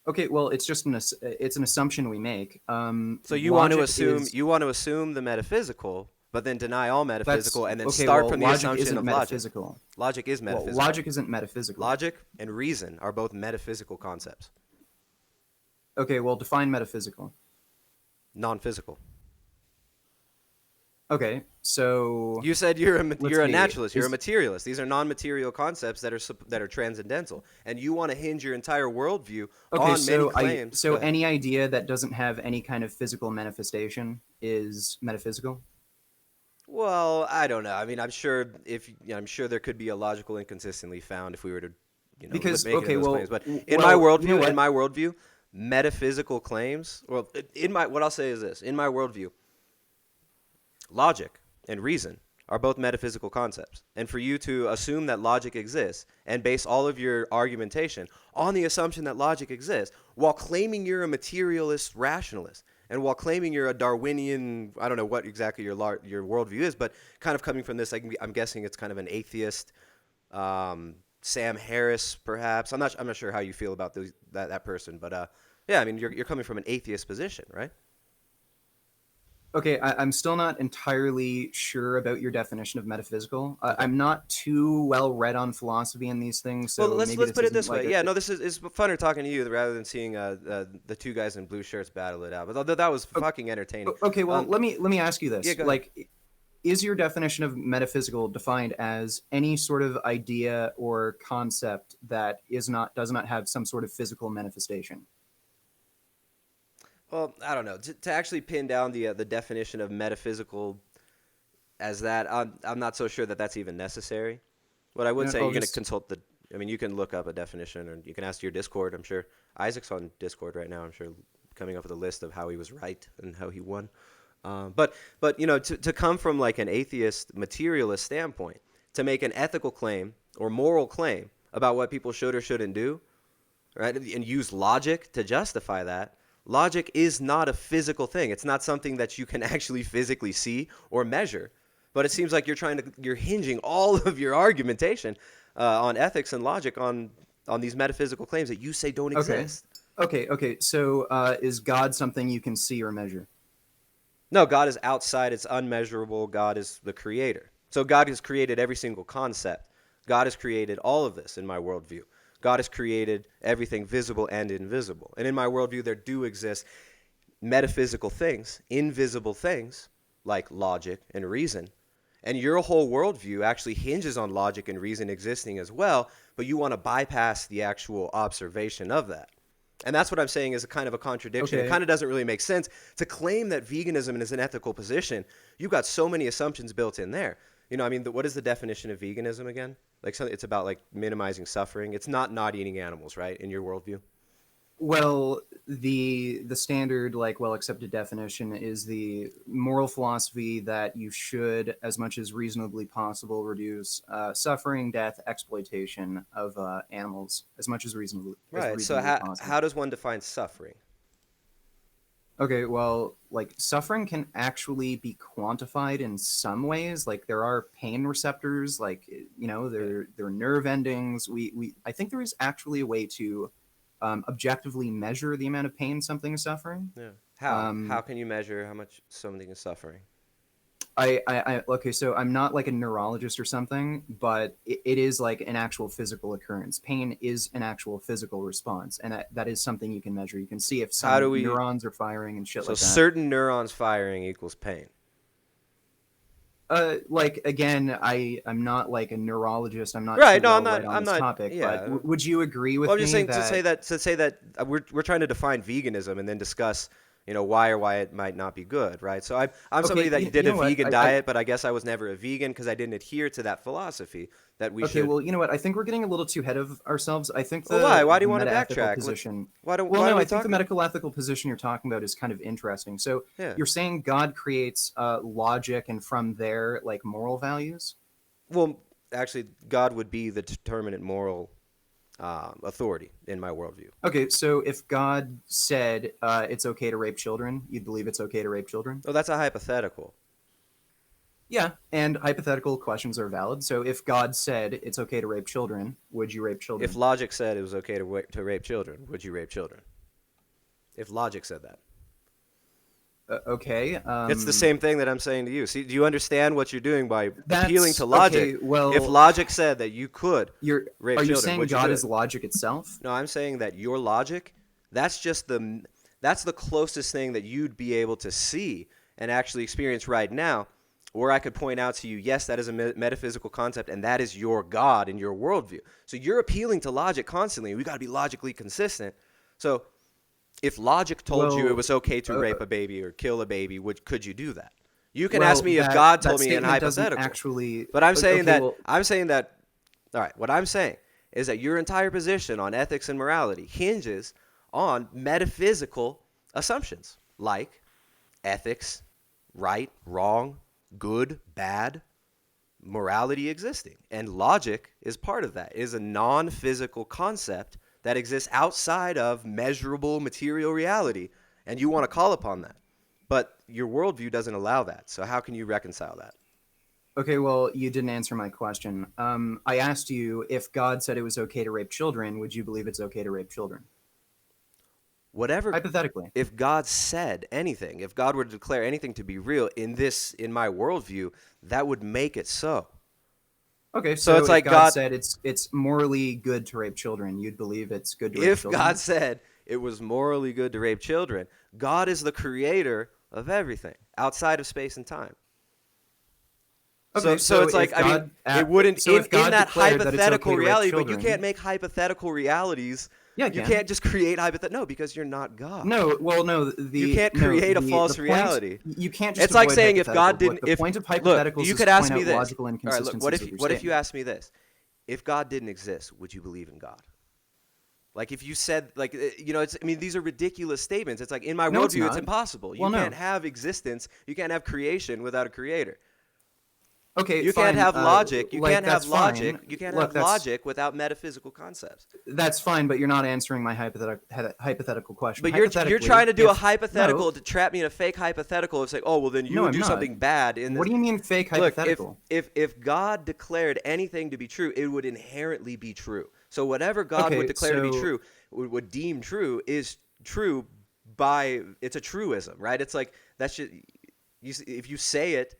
S5: Okay, well, it's just it's an assumption we make.
S1: So you want to assume the metaphysical, but then deny all metaphysical, and then start from the assumption of
S5: metaphysical.
S1: Logic. Logic is metaphysical.
S5: Well, logic isn't metaphysical.
S1: Logic and reason are both metaphysical concepts.
S5: Okay, well, define metaphysical.
S1: Non-physical.
S5: Okay, so
S1: you said you're a naturalist. You're a materialist. These are non-material concepts that are transcendental, and you want to hinge your entire worldview on many claims.
S5: So any idea that doesn't have any kind of physical manifestation is metaphysical?
S1: Well, I don't know. I mean, I'm sure there could be a logical inconsistency found if we were to, make those claims. But in my worldview, metaphysical claims. Well, what I'll say is this: in my worldview, logic and reason are both metaphysical concepts. And for you to assume that logic exists and base all of your argumentation on the assumption that logic exists while claiming you're a materialist rationalist and while claiming you're a Darwinian, I don't know what exactly your worldview is, but kind of coming from this, I'm guessing it's kind of an atheist, Sam Harris perhaps. I'm not sure how you feel about that person, but yeah, I mean, you're coming from an atheist position, right?
S5: Okay, I'm still not entirely sure about your definition of metaphysical. I'm not too well read on philosophy and these things. So
S1: well, let's put it this way. This is funner talking to you rather than seeing the two guys in blue shirts battle it out. But that was fucking entertaining.
S5: Okay, well, let me ask you this.
S1: Yeah, go ahead.
S5: Is your definition of metaphysical defined as any sort of idea or concept that does not have some sort of physical manifestation?
S1: Well, I don't know. To actually pin down the definition of metaphysical as that, I'm not so sure that that's even necessary. What I would say, you're going to consult you can look up a definition, or you can ask your Discord. I'm sure Isaac's on Discord right now. I'm sure coming up with a list of how he was right and how he won. But to come from like an atheist materialist standpoint, to make an ethical claim or moral claim about what people should or shouldn't do, right, and use logic to justify that. Logic is not a physical thing. It's not something that you can actually physically see or measure. But it seems like you're hinging all of your argumentation on ethics and logic on these metaphysical claims that you say don't exist.
S5: Okay. So is God something you can see or measure?
S1: No, God is outside. It's unmeasurable. God is the creator. So God has created every single concept. God has created all of this in my worldview. God has created everything visible and invisible. And in my worldview, there do exist metaphysical things, invisible things, like logic and reason. And your whole worldview actually hinges on logic and reason existing as well, but you want to bypass the actual observation of that. And that's what I'm saying is a kind of a contradiction. It
S5: Okay.
S1: kind of doesn't really make sense to claim that veganism is an ethical position. You've got so many assumptions built in there. You know, I mean, what is the definition of veganism again? Like, it's about like minimizing suffering. It's not eating animals, right? In your worldview.
S5: Well, the standard, like, well accepted definition is the moral philosophy that you should, as much as reasonably possible, reduce suffering, death, exploitation of animals as much as reasonably
S1: Right. So
S5: possible.
S1: how does one define suffering?
S5: Okay, well, like, suffering can actually be quantified in some ways. Like, there are pain receptors, like, there are nerve endings. I think there is actually a way to objectively measure the amount of pain something is suffering.
S1: Yeah. How can you measure how much something is suffering?
S5: Okay, so I'm not like a neurologist or something, but it is like an actual physical occurrence. Pain is an actual physical response, and that is something you can measure. You can see if
S1: How do
S5: some
S1: we-
S5: neurons are firing and shit
S1: So
S5: like that.
S1: certain neurons firing equals pain.
S5: Like, again, I'm not like a neurologist. I'm not
S1: Right,
S5: too
S1: no, I'm
S5: well
S1: not-
S5: read on
S1: I'm
S5: this
S1: not-
S5: topic.
S1: yeah.
S5: But would you agree with
S1: Well, I'm
S5: me
S1: just saying
S5: that
S1: to say that we're trying to define veganism and then discuss why it might not be good, right? So I'm somebody that
S5: you
S1: did
S5: know
S1: a
S5: what?
S1: vegan
S5: I-
S1: diet, but I guess I was never a vegan because I didn't adhere to that philosophy that we
S5: Okay,
S1: should.
S5: well, you know what? I think we're getting a little too ahead of ourselves. I think the
S1: Well, why? Why do you
S5: the
S1: want to
S5: meta-ethical
S1: backtrack?
S5: position.
S1: Why don't?
S5: Well,
S1: why
S5: no,
S1: are we
S5: I think the
S1: talking?
S5: medical ethical position you're talking about is kind of interesting. So
S1: Yeah.
S5: you're saying God creates logic, and from there, like, moral values.
S1: Well, actually, God would be the determinate moral authority in my worldview.
S5: Okay, so if God said it's okay to rape children, you'd believe it's okay to rape children?
S1: Oh, that's a hypothetical.
S5: Yeah, and hypothetical questions are valid. So if God said it's okay to rape children, would you rape children?
S1: If logic said it was okay to rape children, would you rape children? If logic said that.
S5: Okay.
S1: It's the same thing that I'm saying to you. See, do you understand what you're doing by
S5: That's-
S1: appealing to logic?
S5: okay, well,
S1: if logic said that you could
S5: Are
S1: rape
S5: you
S1: children,
S5: saying
S1: would you
S5: God
S1: do
S5: is
S1: it?
S5: logic itself?
S1: No, I'm saying that your logic, that's the closest thing that you'd be able to see and actually experience right now, where I could point out to you, yes, that is a metaphysical concept, and that is your God in your worldview. So you're appealing to logic constantly. We got to be logically consistent. So if logic told you
S5: Well,
S1: it was okay to rape a baby or kill a baby, could you do that? You can
S5: Well,
S1: ask me if
S5: that-
S1: God
S5: that
S1: told me in
S5: statement doesn't
S1: hypothetical.
S5: actually.
S1: But I'm saying
S5: okay,
S1: that
S5: well,
S1: all right, what I'm saying is that your entire position on ethics and morality hinges on metaphysical assumptions like ethics, right, wrong, good, bad, morality existing. And logic is part of that. It is a non-physical concept that exists outside of measurable material reality, and you want to call upon that. But your worldview doesn't allow that. So how can you reconcile that?
S5: Okay, well, you didn't answer my question. I asked you if God said it was okay to rape children, would you believe it's okay to rape children?
S1: Whatever.
S5: Hypothetically.
S1: If God said anything, if God were to declare anything to be real in my worldview, that would make it so.
S5: Okay,
S1: So
S5: so
S1: it's
S5: if
S1: like
S5: God
S1: God-
S5: said it's morally good to rape children, you'd believe it's good to rape
S1: If
S5: children?
S1: God said it was morally good to rape children, God is the creator of everything outside of space and time.
S5: Okay,
S1: so it's
S5: if
S1: like,
S5: God-
S1: it wouldn't,
S5: so if
S1: in
S5: God
S1: that
S5: declared that it's
S1: hypothetical
S5: okay to rape
S1: reality, but you
S5: children-
S1: can't make hypothetical realities.
S5: Yeah, I
S1: You
S5: can.
S1: can't just create no, because you're not God.
S5: No, well, no.
S1: You can't create a false reality.
S5: You can't just.
S1: It's like
S5: avoid
S1: saying if God
S5: hypotheticals.
S1: didn't,
S5: Look, the point of hypotheticals
S1: look, you
S5: is
S1: could
S5: to
S1: ask
S5: point
S1: me
S5: out
S1: this.
S5: logical
S1: All right,
S5: inconsistencies
S1: look,
S5: with your
S1: what if you
S5: statement.
S1: asked me this? If God didn't exist, would you believe in God? Like if you said, like, these are ridiculous statements. It's like in my
S5: No, it's
S1: worldview, it's
S5: not.
S1: impossible. You
S5: Well, no.
S1: can't have existence. You can't have creation without a creator.
S5: Okay,
S1: You
S5: fine.
S1: can't have logic. You
S5: like,
S1: can't have
S5: that's fine.
S1: logic. You can't
S5: Look,
S1: have
S5: that's-
S1: logic without metaphysical concepts.
S5: That's fine, but you're not answering my hypothetical question.
S1: But you're
S5: Hypothetically,
S1: trying to do a
S5: if-
S1: hypothetical
S5: no.
S1: to trap me in a fake hypothetical of saying, oh, well, then you
S5: No,
S1: would
S5: I'm
S1: do
S5: not.
S1: something bad in this.
S5: What do you mean fake
S1: Look,
S5: hypothetical?
S1: if God declared anything to be true, it would inherently be true. So whatever God
S5: Okay,
S1: would declare to be
S5: so-
S1: true, would deem true, is true by, it's a truism, right? It's like, that's just, If you say it,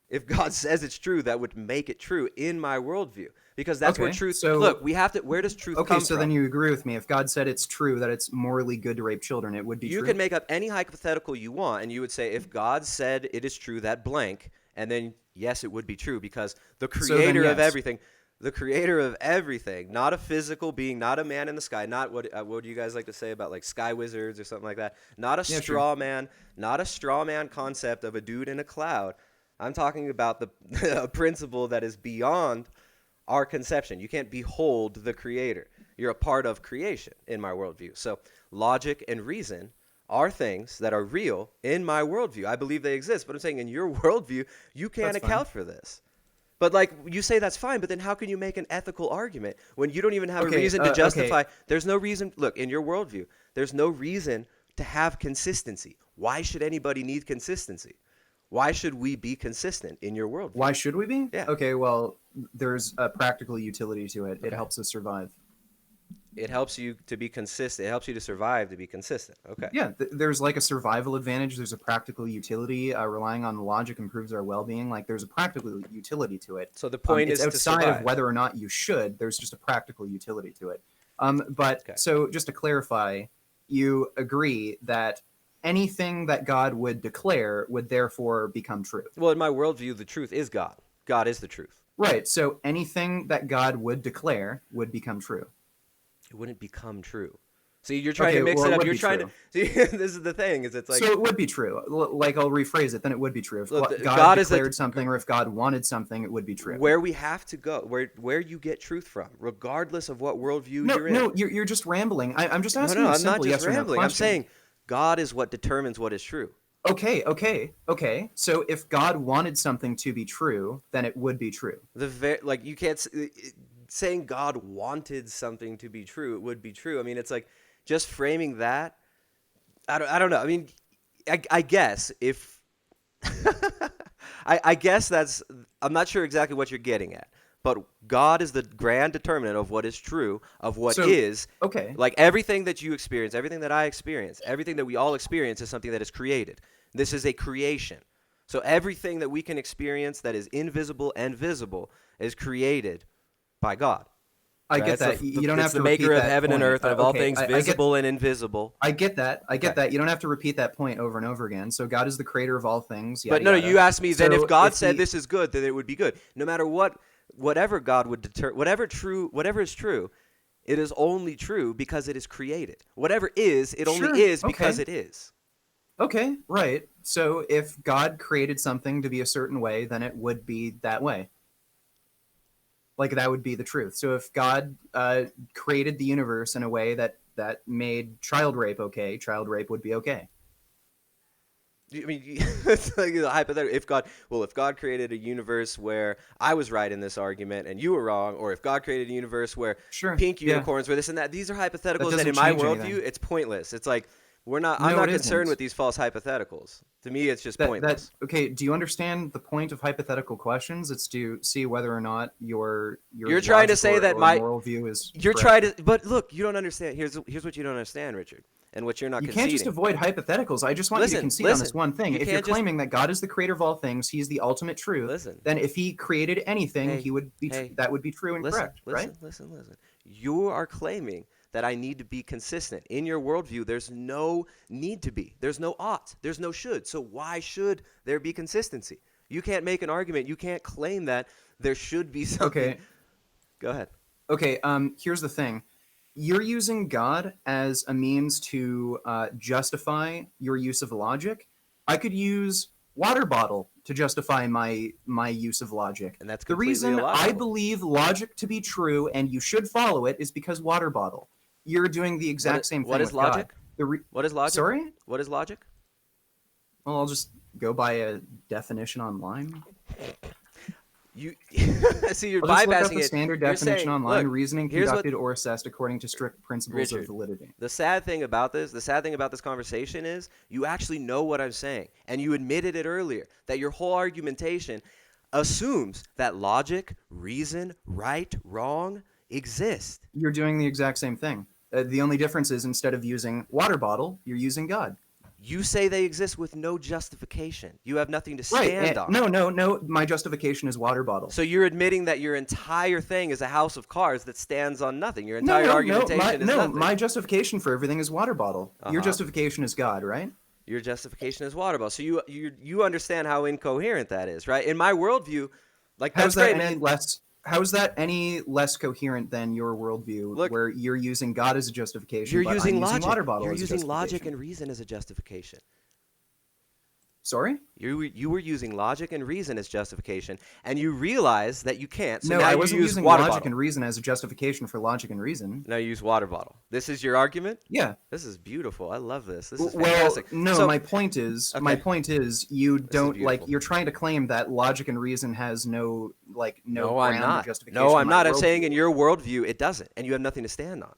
S1: if God says it's true, that would make it true in my worldview, because that's where
S5: Okay,
S1: truth.
S5: so-
S1: Look, we have to. Where does truth
S5: Okay,
S1: come
S5: so
S1: from?
S5: then you agree with me. If God said it's true that it's morally good to rape children, it would be
S1: You
S5: true.
S1: can make up any hypothetical you want, and you would say, if God said it is true that blank, and then yes, it would be true, because the
S5: So then,
S1: creator of
S5: yes.
S1: everything, not a physical being, not a man in the sky, not what do you guys like to say about like sky wizards or something like that? Not a
S5: Yeah,
S1: straw man, not a straw man concept of a dude in a cloud. I'm talking about the a principle that is beyond our conception. You can't behold the creator. You're a part of creation in my worldview. So logic and reason are things that are real in my worldview. I believe they exist, but I'm saying in your worldview, you can't
S5: That's fine.
S1: account for this. But like you say that's fine, but then how can you make an ethical argument when you don't even have a
S5: Okay,
S1: reason to
S5: okay.
S1: justify? There's no reason. Look, in your worldview, there's no reason to have consistency. Why should anybody need consistency? Why should we be consistent in your worldview?
S5: Why should we be?
S1: Yeah.
S5: Okay, well, there's a practical utility to it. It
S1: Okay.
S5: helps us survive.
S1: It helps you to be consistent. It helps you to survive, to be consistent. Okay.
S5: Yeah, there's like a survival advantage. There's a practical utility. Relying on logic improves our well-being. Like there's a practical utility to it.
S1: So the point
S5: It's
S1: is to
S5: outside
S1: survive.
S5: of whether or not you should. There's just a practical utility to it. But
S1: Okay.
S5: so just to clarify, you agree that anything that God would declare would therefore become true.
S1: Well, in my worldview, the truth is God. God is the truth.
S5: Right. So anything that God would declare would become true.
S1: It wouldn't become true. See, you're trying to
S5: Okay,
S1: mix
S5: well,
S1: it
S5: it
S1: up.
S5: would
S1: You're
S5: be
S1: trying
S5: true.
S1: to see. This is the thing. Is it's like
S5: So it would be true. Like I'll rephrase it. Then it would be true. If
S1: Look,
S5: God
S1: God is
S5: declared something, or if God wanted something, it would be true.
S1: where we have to go, where you get truth from, regardless of what worldview
S5: No,
S1: you're in.
S5: no, you're just rambling. I'm just asking
S1: no,
S5: you a
S1: I'm not
S5: simple
S1: just
S5: yes or no
S1: rambling. I'm
S5: question.
S1: saying God is what determines what is true.
S5: Okay. So if God wanted something to be true, then it would be true.
S1: Like you can't saying God wanted something to be true. It would be true. I mean, it's like just framing that. I don't know. I mean, I guess if I guess that's. I'm not sure exactly what you're getting at. But God is the grand determinant of what is true, of what
S5: So,
S1: is.
S5: okay.
S1: Like everything that you experience, everything that I experience, everything that we all experience is something that is created. This is a creation. So everything that we can experience that is invisible and visible is created by God.
S5: I
S1: Right?
S5: get
S1: It's
S5: that.
S1: the-
S5: You don't
S1: it's
S5: have to
S1: the maker
S5: repeat
S1: of
S5: that
S1: heaven and
S5: point.
S1: earth and of all
S5: Okay,
S1: things
S5: I get-
S1: visible and invisible.
S5: I get that. I get
S1: Okay.
S5: that. You don't have to repeat that point over and over again. So God is the creator of all things.
S1: But
S5: Yada,
S1: no,
S5: yada.
S1: you asked me then
S5: So
S1: if God
S5: if
S1: said
S5: he-
S1: this is good, then it would be good. No matter whatever God would whatever is true, it is only true because it is created. Whatever is, it
S5: Sure,
S1: only is because
S5: okay.
S1: it is.
S5: Okay, right. So if God created something to be a certain way, then it would be that way. Like that would be the truth. So if God created the universe in a way that made child rape okay, child rape would be okay.
S1: I mean, it's like a hypothetical. If God created a universe where I was right in this argument and you were wrong, or if God created a universe where
S5: Sure,
S1: pink
S5: yeah.
S1: unicorns were this and that, these are hypotheticals that
S5: doesn't
S1: in my
S5: change
S1: worldview,
S5: anything.
S1: it's pointless. It's like I'm
S5: No,
S1: not
S5: it
S1: concerned
S5: isn't.
S1: with these false hypotheticals. To me, it's just
S5: That
S1: pointless.
S5: okay. Do you understand the point of hypothetical questions? It's to see whether or not your
S1: You're trying to say
S5: logical
S1: that
S5: or
S1: my-
S5: moral view is.
S1: You're
S5: correct.
S1: trying to, but look, you don't understand. Here's what you don't understand, Richard, and what you're not
S5: You
S1: conceding.
S5: can't just avoid hypotheticals. I just want you
S1: Listen,
S5: to concede on this
S1: listen.
S5: one thing.
S1: You
S5: If you're
S1: can't just-
S5: claiming that God is the creator of all things, He's the ultimate truth.
S1: Listen.
S5: Then if He created anything,
S1: Hey,
S5: He would be.
S1: hey,
S5: That would be true and
S1: Listen,
S5: correct, right?
S1: listen. You are claiming that I need to be consistent. In your worldview, there's no need to be. There's no ought. There's no should. So why should there be consistency? You can't make an argument. You can't claim that there should be something.
S5: Okay.
S1: Go ahead.
S5: Okay. Here's the thing. You're using God as a means to justify your use of logic. I could use water bottle to justify my use of logic.
S1: And that's
S5: the
S1: completely
S5: reason I
S1: illogical.
S5: believe logic to be true and you should follow it is because water bottle. You're doing the exact same thing.
S1: What is
S5: with God.
S1: logic?
S5: The
S1: What is logic?
S5: Sorry?
S1: What is logic?
S5: Well, I'll just go by a definition online.
S1: You see, you're
S5: I'll just look up
S1: bypassing
S5: a
S1: it.
S5: standard
S1: You're
S5: definition
S1: saying,
S5: online.
S1: look,
S5: Reasoning
S1: here's what-
S5: conducted or assessed according to strict principles
S1: Richard,
S5: of validity.
S1: The sad thing about this conversation is you actually know what I'm saying, and you admitted it earlier that your whole argumentation assumes that logic, reason, right, wrong exist.
S5: You're doing the exact same thing. The only difference is instead of using water bottle, you're using God.
S1: You say they exist with no justification. You have nothing to stand on.
S5: No. My justification is water bottle.
S1: So you're admitting that your entire thing is a house of cards that stands on nothing. Your entire argumentation is nothing.
S5: My justification for everything is water bottle. Your justification is God, right?
S1: Your justification is water bottle. So you understand how incoherent that is, right? In my worldview, like that's great, man.
S5: How is that any less coherent than your worldview, where you're using God as a justification?
S1: You're using logic.
S5: Water bottle
S1: You're
S5: as a
S1: using logic
S5: justification?
S1: and reason as a justification.
S5: Sorry?
S1: You were using logic and reason as justification, and you realize that you can't. So
S5: no,
S1: now
S5: I
S1: you
S5: wasn't
S1: use
S5: using
S1: water
S5: logic
S1: bottle.
S5: and reason as a justification for logic and reason.
S1: Now you use water bottle. This is your argument?
S5: Yeah.
S1: This is beautiful. I love this. This is
S5: Well,
S1: fantastic.
S5: no,
S1: So-
S5: my point is you don't like you're trying to claim that logic and reason has no
S1: No, I'm
S5: ground or
S1: not.
S5: justification.
S1: No, I'm
S5: in
S1: not.
S5: my
S1: I'm saying
S5: worldview.
S1: in your worldview it doesn't, and you have nothing to stand on.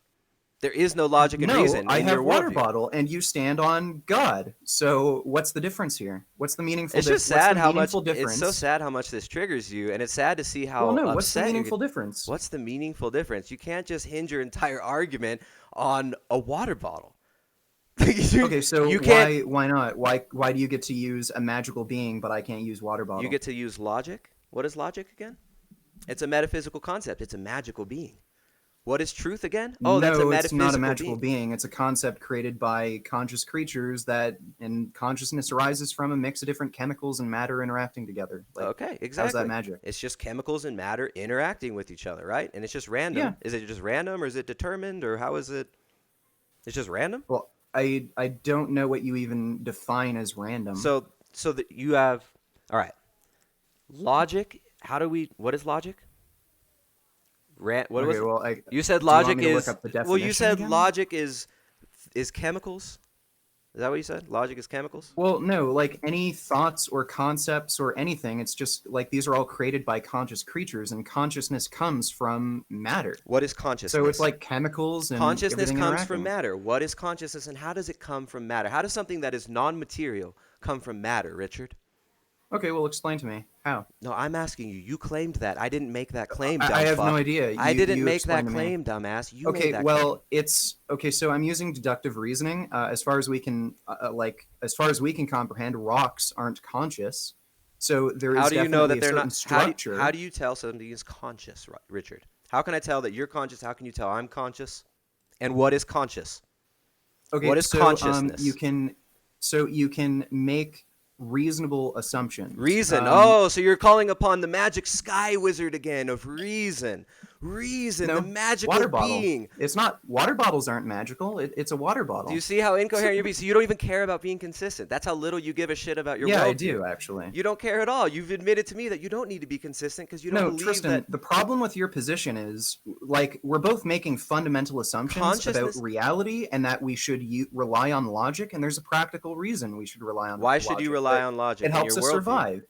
S1: There is no logic and reason
S5: I
S1: in
S5: have
S1: your
S5: water
S1: worldview.
S5: bottle, and you stand on God. So what's the difference here? What's the meaningful?
S1: It's just
S5: what's
S1: sad
S5: the
S1: how much.
S5: meaningful difference?
S1: It's so sad how much this triggers you, and it's sad to see how
S5: Well, no.
S1: upset
S5: What's the
S1: you
S5: meaningful
S1: get.
S5: difference?
S1: What's the meaningful difference? You can't just hinge your entire argument on a water bottle.
S5: Okay, so
S1: you can't.
S5: why not? Why do you get to use a magical being, but I can't use water bottle?
S1: You get to use logic. What is logic again? It's a metaphysical concept. It's a magical being. What is truth again? Oh, that's a
S5: no,
S1: metaphysical
S5: it's not a magical
S1: being.
S5: being. It's a concept created by conscious creatures and consciousness arises from a mix of different chemicals and matter interacting together. Like,
S1: Okay, exactly.
S5: how's that magic?
S1: It's just chemicals and matter interacting with each other, right? And it's just random.
S5: Yeah.
S1: Is it just random, or is it determined, or how is it? It's just random.
S5: Well, I don't know what you even define as random.
S1: So that you have, all right, logic. What is logic? What
S5: okay,
S1: was it?
S5: well,
S1: You said
S5: do you want
S1: logic
S5: me to
S1: is
S5: look up the
S1: well. You
S5: definition
S1: said
S5: again?
S1: logic is chemicals. Is that what you said? Logic is chemicals.
S5: Well, no, like any thoughts or concepts or anything, it's just like these are all created by conscious creatures, and consciousness comes from matter.
S1: What is consciousness?
S5: So it's like chemicals and
S1: consciousness
S5: everything
S1: comes
S5: interacting.
S1: from matter. What is consciousness, and how does it come from matter? How does something that is non-material come from matter, Richard?
S5: Okay, well, explain to me how.
S1: No, I'm asking you. You claimed that. I didn't make that claim, dumb
S5: I have
S1: fuck.
S5: I didn't
S1: I didn't
S5: you
S1: make
S5: explain
S1: that
S5: to me.
S1: claim, dumbass. You
S5: Okay,
S1: made that
S5: well,
S1: claim.
S5: it's okay. So I'm using deductive reasoning. As far as we can, as far as we can comprehend, rocks aren't conscious. So there is
S1: How do you know that
S5: definitely
S1: they're
S5: a certain
S1: not?
S5: structure.
S1: How do you tell something is conscious, Richard? How can I tell that you're conscious? How can you tell I'm conscious? And what is conscious?
S5: Okay,
S1: what is
S5: so,
S1: consciousness?
S5: You can make reasonable assumptions.
S1: Reason. So you're calling upon the magic sky wizard again of reason. Reason,
S5: No,
S1: the magical
S5: water bottle.
S1: being.
S5: It's not. Water bottles aren't magical. It's a water bottle.
S1: Do you see how incoherent you're being? So you don't even care about being consistent. That's how little you give a shit about your
S5: Yeah,
S1: worldview.
S5: I do actually.
S1: You don't care at all. You've admitted to me that you don't need to be consistent because you don't
S5: No,
S1: believe
S5: Tristan,
S1: that.
S5: the problem with your position is, like, we're both making fundamental assumptions about
S1: Consciousness-
S5: reality and that we should rely on logic, and there's a practical reason we should rely on
S1: Why
S5: logic.
S1: should you rely
S5: But
S1: on logic?
S5: It helps
S1: in
S5: us
S1: your worldview?
S5: survive.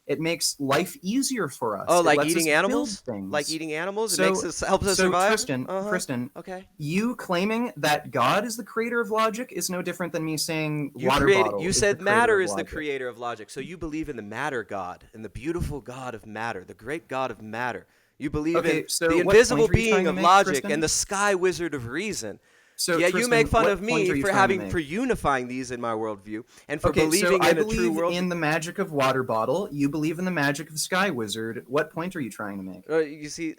S5: It makes life easier for us.
S1: Oh,
S5: It
S1: like
S5: lets us
S1: eating
S5: build
S1: animals?
S5: things.
S1: Like eating animals?
S5: So-
S1: It helps us
S5: so
S1: survive?
S5: Tristan,
S1: Okay.
S5: you claiming that God is the creator of logic is no different than me saying
S1: You
S5: water bottle
S1: You
S5: is
S1: said
S5: the creator
S1: matter
S5: of
S1: is the
S5: logic.
S1: creator of logic. So you believe in the matter God and the beautiful God of matter, the great God of matter. You believe
S5: Okay,
S1: in
S5: so
S1: the
S5: what
S1: invisible
S5: point are you trying
S1: being
S5: to
S1: of
S5: make,
S1: logic
S5: Tristan?
S1: and the sky wizard of reason.
S5: So,
S1: Yeah, you
S5: Tristan,
S1: make fun
S5: what
S1: of
S5: point are
S1: me
S5: you
S1: for
S5: trying to make?
S1: for unifying these in my worldview and for
S5: Okay,
S1: believing
S5: so I
S1: in a true
S5: believe
S1: world.
S5: in the magic of water bottle. You believe in the magic of sky wizard. What point are you trying to make?
S1: You see,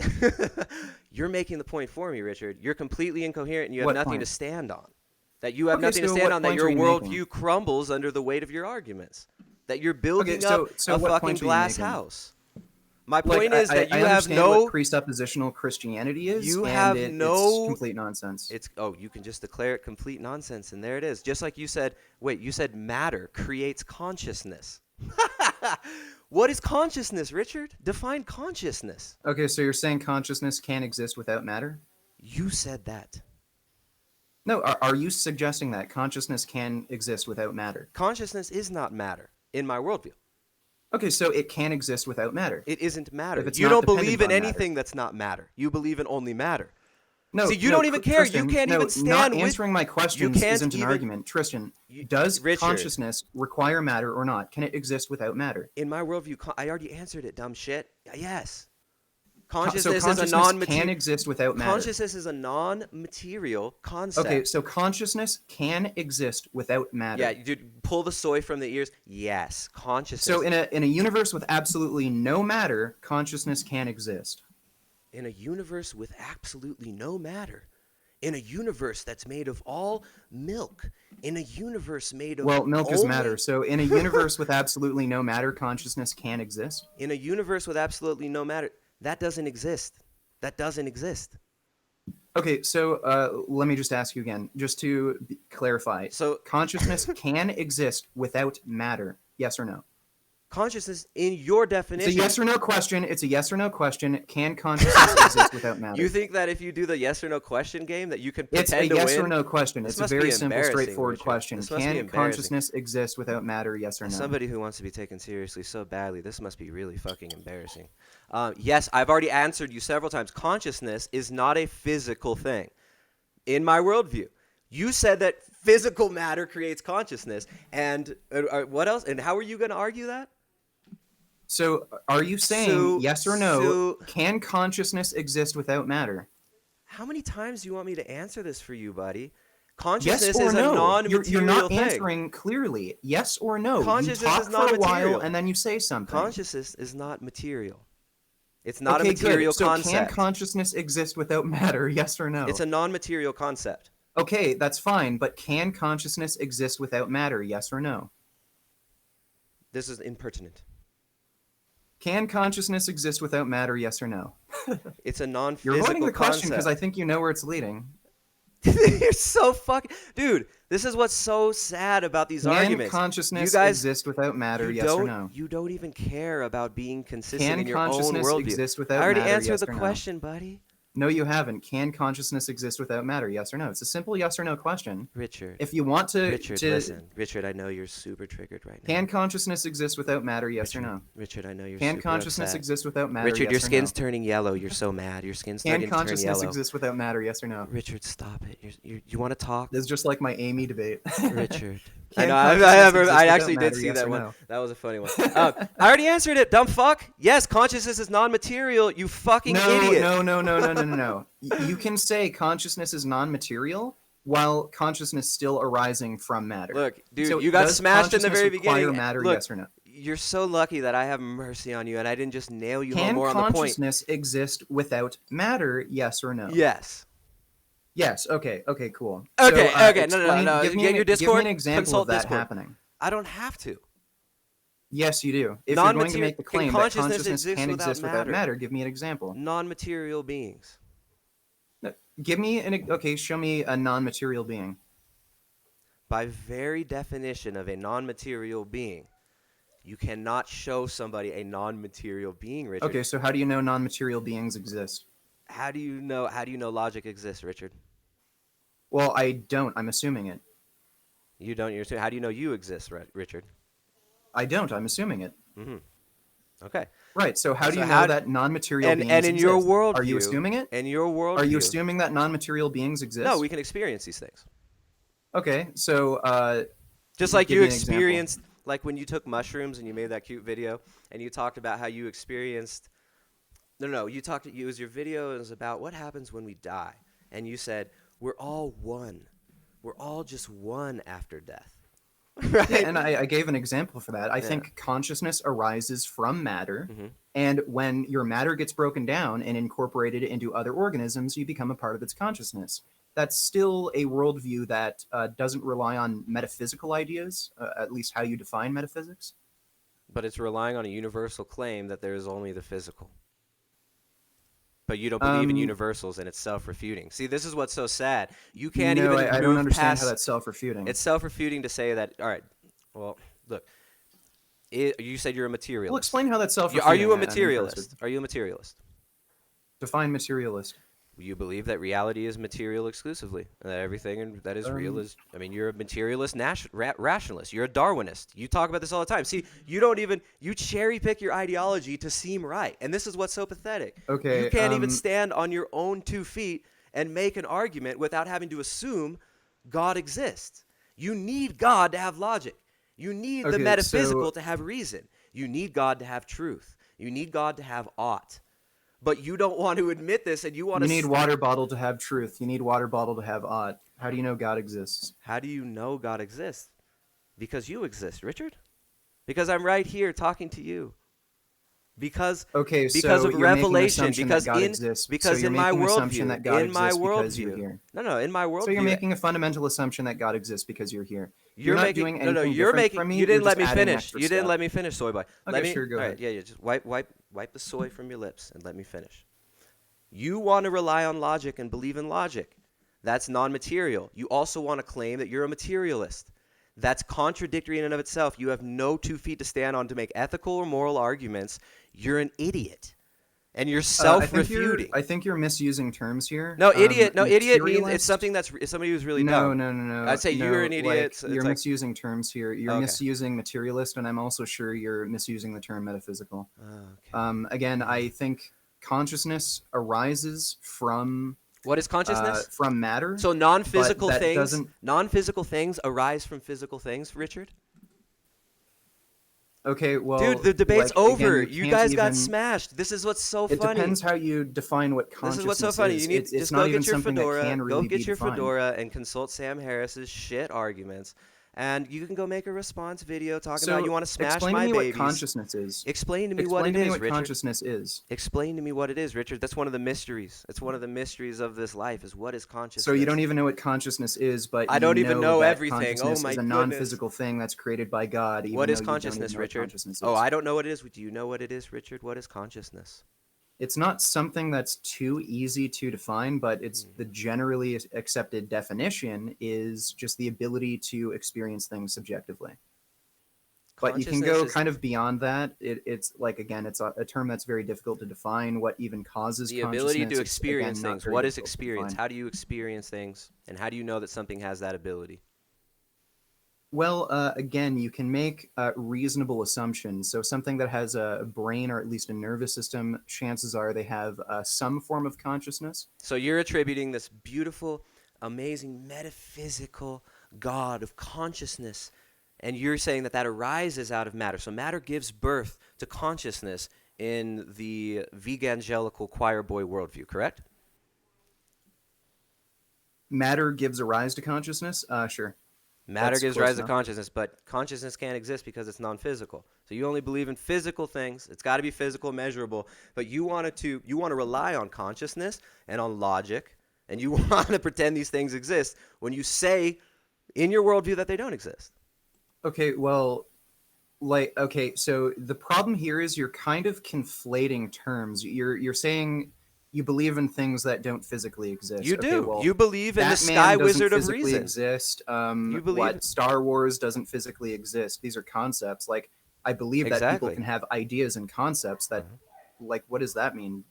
S1: you're making the point for me, Richard. You're completely incoherent and you have
S5: What
S1: nothing
S5: point?
S1: to stand on. That you have
S5: Okay,
S1: nothing to
S5: so
S1: stand
S5: what
S1: on, that
S5: point
S1: your
S5: are you
S1: worldview
S5: making?
S1: crumbles under the weight of your arguments. That you're building
S5: so-
S1: up
S5: so
S1: a
S5: what
S1: fucking
S5: point are you
S1: glass
S5: making?
S1: house. My
S5: Like,
S1: point is that
S5: I
S1: you have
S5: understand
S1: no.
S5: what presuppositional Christianity is.
S1: You
S5: and
S1: have
S5: it's
S1: no-
S5: complete nonsense.
S1: You can just declare it complete nonsense, and there it is. Just like you said. Wait, you said matter creates consciousness. What is consciousness, Richard? Define consciousness.
S5: Okay, so you're saying consciousness can't exist without matter?
S1: You said that.
S5: No, are you suggesting that consciousness can exist without matter?
S1: Consciousness is not matter in my worldview.
S5: Okay, so it can exist without matter.
S1: It isn't matter.
S5: If it's
S1: You
S5: not
S1: don't
S5: dependent
S1: believe in
S5: on matter.
S1: anything that's not matter. You believe in only matter.
S5: No,
S1: See, you
S5: no,
S1: don't even care. You
S5: Tristan,
S1: can't
S5: no,
S1: even stand
S5: not
S1: with-
S5: answering my questions
S1: can't
S5: isn't an
S1: even-
S5: argument. Tristan,
S1: You-
S5: does
S1: Richard.
S5: consciousness require matter or not? Can it exist without matter?
S1: In my worldview, I already answered it, dumb shit. Yes. Consciousness
S5: so
S1: is a
S5: consciousness can exist without matter.
S1: Consciousness is a non-material concept.
S5: Okay, so consciousness can exist without matter.
S1: Yeah, dude, pull the soy from the ears. Yes, consciousness.
S5: So in a universe with absolutely no matter, consciousness can exist.
S1: In a universe with absolutely no matter, in a universe that's made of all milk, in a universe made of
S5: milk is
S1: only...
S5: matter. So in a universe with absolutely no matter, consciousness can exist.
S1: In a universe with absolutely no matter, that doesn't exist. That doesn't exist.
S5: Okay, so let me just ask you again, just to clarify.
S1: So
S5: consciousness can exist without matter, yes or no?
S1: Consciousness, in your definition...
S5: It's a yes or no question. It's a yes or no question. Can consciousness exist without matter?
S1: You think that if you do the yes or no question game that you can pretend
S5: to win? It's a yes or no question. It's a very simple, straightforward
S1: Richard.
S5: question. Can consciousness exist without matter, yes or no?
S1: As somebody who wants to be taken seriously so badly, this must be really fucking embarrassing. Yes, I've already answered you several times. Consciousness is not a physical thing. In my worldview, you said that physical matter creates consciousness. And what else? And how are you going to argue that?
S5: So are you saying yes or no, can consciousness exist without matter?
S1: How many times do you want me to answer this for you, buddy? Consciousness
S5: yes or
S1: is
S5: no.
S1: a non-material
S5: You're not
S1: thing.
S5: Answering clearly. Yes or no.
S1: Consciousness
S5: you talk
S1: is not
S5: for a
S1: material.
S5: while and then you say something.
S1: Consciousness is not material. It's not
S5: okay,
S1: a material
S5: good. So
S1: concept.
S5: Can consciousness exist without matter? Yes or no?
S1: It's a non-material concept.
S5: Okay, that's fine. But can consciousness exist without matter? Yes or no?
S1: This is impertinent.
S5: Can consciousness exist without matter? Yes or no?
S1: It's a non-physical
S5: You're avoiding the question
S1: concept.
S5: because I think you know where it's leading.
S1: You're so fucking... Dude, this is what's so sad about these arguments.
S5: Can consciousness
S1: you guys,
S5: exist without matter? Yes or no?
S1: You don't even care about being consistent in your own
S5: Can consciousness
S1: worldview.
S5: exist without
S1: I already
S5: matter?
S1: answered
S5: Yes
S1: the
S5: or no?
S1: question, buddy.
S5: No, you haven't. Can consciousness exist without matter? Yes or no? It's a simple yes or no question.
S1: Richard.
S5: If you want to...
S1: Listen. Richard, I know you're super triggered right now.
S5: Can consciousness exist without matter? Yes or no?
S1: Richard, I know you're
S5: Can
S1: super
S5: consciousness
S1: upset.
S5: exist without matter?
S1: Richard,
S5: yes
S1: your
S5: or
S1: skin's
S5: no?
S1: turning yellow. You're so mad. Your skin's starting to turn
S5: Can consciousness
S1: yellow.
S5: exist without matter? Yes or no?
S1: Richard, stop it. You want to talk?
S5: This is just like my Amy debate.
S1: Richard. I
S5: Can
S1: know.
S5: consciousness exist
S1: I
S5: without
S1: actually did
S5: matter?
S1: see
S5: Yes
S1: that
S5: or
S1: one.
S5: no?
S1: That was a funny one. I already answered it, dumb fuck. Yes, consciousness is non-material. You fucking idiot.
S5: No. You can say consciousness is non-material while consciousness still arising from matter.
S1: Look, dude,
S5: So
S1: you got
S5: does
S1: smashed in the
S5: consciousness
S1: very
S5: require
S1: beginning.
S5: matter?
S1: Look,
S5: Yes or no?
S1: you're so lucky that I have mercy on you and I didn't just nail you home
S5: Can
S1: more on the point.
S5: consciousness exist without matter? Yes or no?
S1: Yes.
S5: Yes. Okay, cool.
S1: Okay,
S5: So,
S1: okay. No.
S5: Give me
S1: Get your Discord.
S5: Give me an example
S1: Consult
S5: of that
S1: Discord.
S5: happening.
S1: I don't have to.
S5: Yes, you do. If you're going to make the
S1: Can
S5: claim that
S1: consciousness
S5: consciousness
S1: exist
S5: can
S1: without
S5: exist without
S1: matter?
S5: matter, give me an example.
S1: Non-material beings.
S5: Give me show me a non-material being.
S1: By very definition of a non-material being, you cannot show somebody a non-material being, Richard.
S5: Okay, so how do you know non-material beings exist?
S1: How do you know logic exists, Richard?
S5: Well, I don't. I'm assuming it.
S1: You don't. How do you know you exist, Richard?
S5: I don't. I'm assuming it.
S1: Mm-hmm. Okay.
S5: Right. So how do you know that non-material beings
S1: and in
S5: exist?
S1: your worldview,
S5: Are you assuming it?
S1: In your worldview,
S5: Are you assuming that non-material beings exist?
S1: No, we can experience these things.
S5: Okay, so
S1: just like
S5: give
S1: you
S5: me an example.
S1: experienced, like when you took mushrooms and you made that cute video, and you talked about how you experienced. No, you talked. It was your video. It was about what happens when we die, and you said we're all one. We're all just one after death. Right?
S5: Yeah, and I gave an example for that. I think consciousness arises from matter, and when your matter gets broken down and incorporated into other organisms, you become a part of its consciousness. That's still a worldview that doesn't rely on metaphysical ideas, at least how you define metaphysics.
S1: But it's relying on a universal claim that there is only the physical. But you don't believe in universals, and it's self-refuting. See, this is what's so sad. You can't even.
S5: I don't understand how that's self-refuting.
S1: It's self-refuting to say that. All right. Well, look. You said you're a materialist.
S5: Well, explain how that's self-refuting.
S1: Are you a materialist? Are you a materialist?
S5: Define materialist.
S1: You believe that reality is material exclusively, and that everything that is real is. I mean, you're a materialist rationalist. You're a Darwinist. You talk about this all the time. See, you cherry pick your ideology to seem right, and this is what's so pathetic.
S5: Okay,
S1: you can't even stand on your own 2 feet and make an argument without having to assume God exists. You need God to have logic. You need the metaphysical to have reason. You need God to have truth. You need God to have ought. but you don't want to admit this, and you want
S5: You
S1: to.
S5: need water bottle to have truth. You need water bottle to have odd. How do you know God exists?
S1: How do you know God exists? Because you exist, Richard. Because I'm right here talking to you. Because
S5: Okay,
S1: because
S5: so
S1: of
S5: you're
S1: revelation.
S5: making an assumption
S1: Because
S5: that God
S1: in
S5: exists.
S1: because
S5: so you're
S1: in my
S5: making an assumption
S1: worldview,
S5: that God
S1: in my
S5: exists because you're
S1: worldview,
S5: here.
S1: no, in my worldview.
S5: So you're making a fundamental assumption that God exists because you're here.
S1: You're
S5: not
S1: making,
S5: doing
S1: no,
S5: anything
S1: you're
S5: different
S1: making.
S5: from me.
S1: You didn't
S5: You're
S1: let me
S5: just adding an
S1: finish.
S5: extra
S1: You didn't
S5: step.
S1: let me finish, soy boy. Let me,
S5: sure, go
S1: all
S5: ahead.
S1: right, yeah, just wipe the soy from your lips and let me finish. You want to rely on logic and believe in logic. That's non-material. You also want to claim that you're a materialist. That's contradictory in and of itself. You have no 2 feet to stand on to make ethical or moral arguments. You're an idiot. And you're self-refuting.
S5: I think you're misusing terms here.
S1: No, idiot. No, idiot means
S5: Materialist?
S1: it's something that's it's somebody who's really
S5: No,
S1: dumb.
S5: no.
S1: I'd say
S5: no,
S1: you're an idiot.
S5: like,
S1: It's
S5: you're
S1: like,
S5: misusing terms here. You're
S1: Okay.
S5: misusing materialist, and I'm also sure you're misusing the term metaphysical.
S1: okay.
S5: Again, I think consciousness arises from
S1: What is consciousness?
S5: from matter.
S1: So non-physical
S5: that
S1: things,
S5: doesn't-
S1: non-physical things arise from physical things, Richard?
S5: Okay, well,
S1: Dude, the debate's
S5: like,
S1: over.
S5: again,
S1: You
S5: can't
S1: guys got
S5: even-
S1: smashed. This is what's so
S5: It
S1: funny.
S5: depends how you define what
S1: This
S5: consciousness
S1: is what's so funny.
S5: is.
S1: You need
S5: It's
S1: just
S5: not
S1: go
S5: even
S1: get your
S5: something that
S1: fedora,
S5: can really
S1: go get
S5: be
S1: your
S5: defined.
S1: fedora, and consult Sam Harris's shit arguments, and you can go make a response video talking
S5: So
S1: about you want to smash
S5: explain
S1: my
S5: to me
S1: babies.
S5: what consciousness is.
S1: Explain to me
S5: Explain
S1: what it
S5: to me
S1: is,
S5: what
S1: Richard.
S5: consciousness is.
S1: Explain to me what it is, Richard. That's one of the mysteries. It's one of the mysteries of this life. Is what is consciousness?
S5: So you don't even know what consciousness is, but
S1: I don't
S5: you
S1: even
S5: know
S1: know
S5: that
S1: everything. Oh
S5: consciousness
S1: my
S5: is a
S1: goodness.
S5: non-physical thing that's created by God. Even
S1: What
S5: though
S1: is
S5: you don't even
S1: consciousness,
S5: know what
S1: Richard?
S5: consciousness is.
S1: Oh, I don't know what it is. Do you know what it is, Richard? What is consciousness?
S5: It's not something that's too easy to define, but it's the generally accepted definition is just the ability to experience things subjectively. But you can go
S1: Consciousness is
S5: kind of beyond that. It's like, again, it's a term that's very difficult to define. What even causes
S1: the
S5: consciousness?
S1: ability to
S5: It's,
S1: experience
S5: again, not
S1: things.
S5: very
S1: What is
S5: difficult to
S1: experience?
S5: define.
S1: How do you experience things? And how do you know that something has that ability?
S5: Well, again, you can make reasonable assumptions. So something that has a brain or at least a nervous system, chances are they have some form of consciousness.
S1: So you're attributing this beautiful, amazing, metaphysical God of consciousness, and you're saying that that arises out of matter. So matter gives birth to consciousness in the evangelical choir boy worldview, correct?
S5: Matter gives a rise to consciousness? Sure.
S1: Matter
S5: That's
S1: gives
S5: close
S1: rise to
S5: enough.
S1: consciousness, but consciousness can't exist because it's non-physical. So you only believe in physical things. It's got to be physical, measurable. But you want to rely on consciousness and on logic, and you want to pretend these things exist when you say in your worldview that they don't exist.
S5: Okay, well, so the problem here is you're kind of conflating terms. You're saying you believe in things that don't physically exist.
S1: You
S5: Okay,
S1: do.
S5: well,
S1: You believe in the
S5: Batman
S1: Sky
S5: doesn't
S1: Wizard of
S5: physically
S1: Reason.
S5: exist.
S1: You believe
S5: What Star Wars doesn't physically exist. These are concepts. Like, I believe that people
S1: Exactly.
S5: can have ideas and concepts that, like, what does that mean?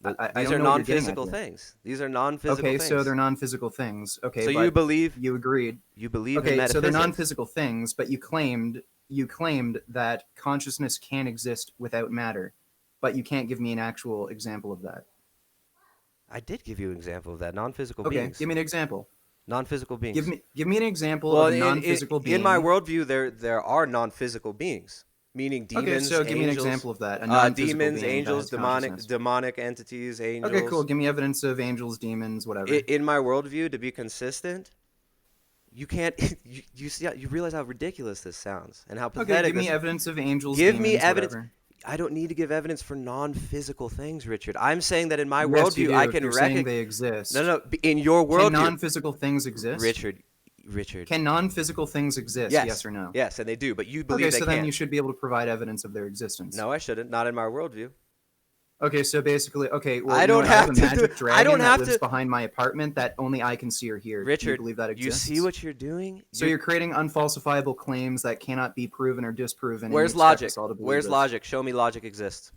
S5: I
S1: These
S5: don't
S1: are
S5: know what you're getting at
S1: non-physical
S5: here.
S1: things. These are non-physical
S5: Okay,
S1: things.
S5: so they're non-physical things. Okay,
S1: So
S5: but
S1: you believe
S5: you agreed.
S1: in
S5: Okay,
S1: metaphysics.
S5: so they're non-physical things, but you claimed that consciousness can exist without matter, but you can't give me an actual example of that.
S1: I did give you an example of that. Non-physical
S5: Okay,
S1: beings.
S5: give me an example.
S1: Non-physical beings.
S5: Give me an example
S1: well,
S5: of a non-physical being.
S1: in my worldview, there are non-physical beings, meaning demons,
S5: Okay, so give me an
S1: angels,
S5: example of that. A non-physical
S1: demons,
S5: being that
S1: angels,
S5: has consciousness.
S1: demonic entities, angels.
S5: Okay, cool. Give me evidence of angels, demons, whatever.
S1: In my worldview, to be consistent, you can't. You realize how ridiculous this sounds and how pathetic.
S5: Okay, give me
S1: this-
S5: evidence of angels,
S1: Give
S5: demons,
S1: me evidence.
S5: whatever.
S1: I don't need to give evidence for non-physical things, Richard. I'm saying that in my
S5: Yes,
S1: worldview,
S5: you do.
S1: I
S5: If
S1: can
S5: you're saying
S1: recognize.
S5: they exist.
S1: No. In your
S5: Can
S1: worldview,
S5: non-physical things exist?
S1: Richard.
S5: Can non-physical things exist?
S1: Yes.
S5: Yes or no?
S1: Yes, and they do, but you believe
S5: Okay,
S1: they
S5: so
S1: can't.
S5: then you should be able to provide evidence of their existence.
S1: No, I shouldn't. Not in my worldview.
S5: Okay, so basically, okay, well,
S1: I
S5: you know
S1: don't
S5: what? I
S1: have
S5: have
S1: to
S5: a magic
S1: do-
S5: dragon
S1: I don't
S5: that
S1: have
S5: lives
S1: to-
S5: behind my apartment that only I can see or hear. Do
S1: Richard,
S5: you believe that
S1: you
S5: exists?
S1: see what you're doing?
S5: So you're creating unfalsifiable claims that cannot be proven or disproven. and
S1: Where's
S5: you expect
S1: logic?
S5: us all to believe
S1: Where's
S5: this.
S1: logic? Show me logic exists.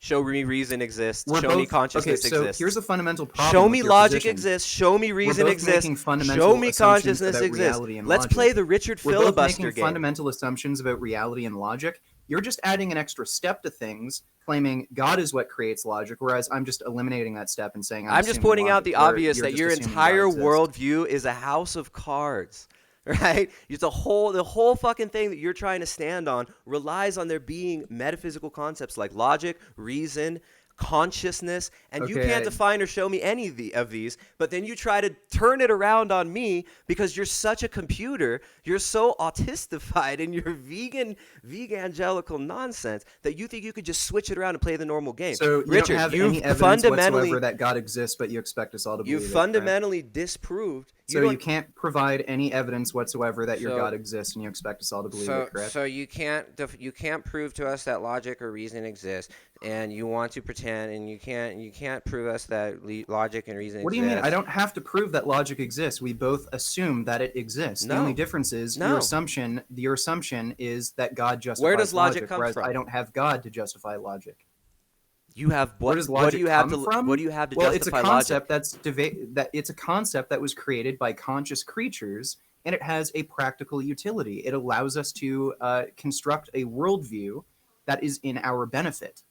S1: Show me reason exists.
S5: We're
S1: Show me
S5: both-
S1: consciousness
S5: okay, so
S1: exists.
S5: here's the fundamental problem.
S1: Show
S5: with
S1: me
S5: your
S1: logic
S5: position.
S1: exists. Show me reason
S5: both
S1: exists.
S5: making fundamental
S1: Show me
S5: assumptions
S1: consciousness
S5: about
S1: exists.
S5: reality and
S1: Let's
S5: logic.
S1: play the Richard
S5: We're both
S1: filibuster
S5: making
S1: game.
S5: fundamental assumptions about reality and logic. You're just adding an extra step to things, claiming God is what creates logic, whereas I'm just eliminating that step and saying
S1: I'm just
S5: assuming
S1: pointing out
S5: logic,
S1: the
S5: where
S1: obvious
S5: you're
S1: that
S5: just
S1: your
S5: assuming
S1: entire
S5: God exists.
S1: worldview is a house of cards, right? It's the whole fucking thing that you're trying to stand on relies on there being metaphysical concepts like logic, reason, consciousness, and you
S5: Okay,
S1: can't define or show me any of these, but then you try to turn it around on me because you're such a computer, you're so autistified in your vegan-evangelical nonsense that you think you could just switch it around and play the normal game.
S5: So you
S1: Richard,
S5: don't have
S1: you've
S5: any evidence
S1: fundamentally
S5: whatsoever that God exists, but you expect us all to
S1: you
S5: believe it, correct?
S1: fundamentally disproved.
S5: So you can't provide any evidence whatsoever that your
S1: So-
S5: God exists, and you expect us all to believe it, correct?
S1: So you can't prove to us that logic or reason exists, and you want to pretend, and you can't prove us that logic and reason.
S5: What do you mean? I don't have to prove that logic exists. We both assume that it exists. The
S1: No.
S5: only difference is
S1: No.
S5: your assumption is that God justifies
S1: Where does logic come
S5: whereas
S1: from?
S5: I don't have God to justify logic.
S1: You have
S5: Where
S1: what?
S5: does
S1: What
S5: logic
S1: do you have
S5: come
S1: to?
S5: from?
S1: What do you have to
S5: Well, it's a
S1: justify
S5: concept
S1: logic?
S5: it's a concept that was created by conscious creatures, and it has a practical utility. It allows us to construct a worldview that is in our benefit.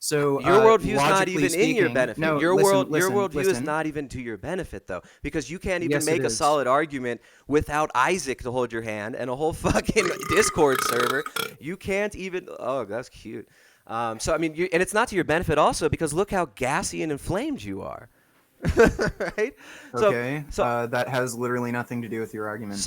S5: So
S1: Your worldview is not
S5: logically
S1: even in your
S5: speaking-
S1: benefit.
S5: No,
S1: your
S5: listen,
S1: worldview is
S5: listen.
S1: not even to your benefit, though, because you can't even
S5: Yes,
S1: make
S5: it
S1: a
S5: is.
S1: solid argument without Isaac to hold your hand and a whole fucking Discord server. You can't even. Oh, that's cute. So I mean, and it's not to your benefit also because look how gassy and inflamed you are, right?
S5: Okay,
S1: So
S5: that has literally nothing to do with your argument.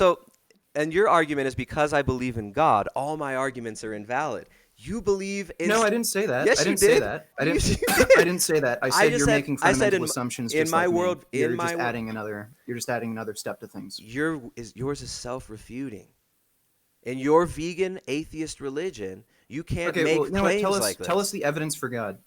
S1: and your argument is because I believe in God, all my arguments are invalid. You believe in
S5: No, I didn't say that.
S1: Yes,
S5: I didn't
S1: you
S5: say
S1: did.
S5: that. I
S1: Yes,
S5: didn't.
S1: you did.
S5: I didn't say that. I said
S1: just
S5: you're
S1: said-
S5: making
S1: I said
S5: fundamental
S1: in-
S5: assumptions.
S1: in
S5: Just
S1: my
S5: like
S1: world-
S5: me. You're
S1: in
S5: just
S1: my wo-
S5: adding another. You're just adding another step to things.
S1: yours is self-refuting. In your vegan atheist religion, you can't
S5: Okay,
S1: make
S5: well, you know what?
S1: claims
S5: Tell us.
S1: like this.
S5: Tell us the evidence for God.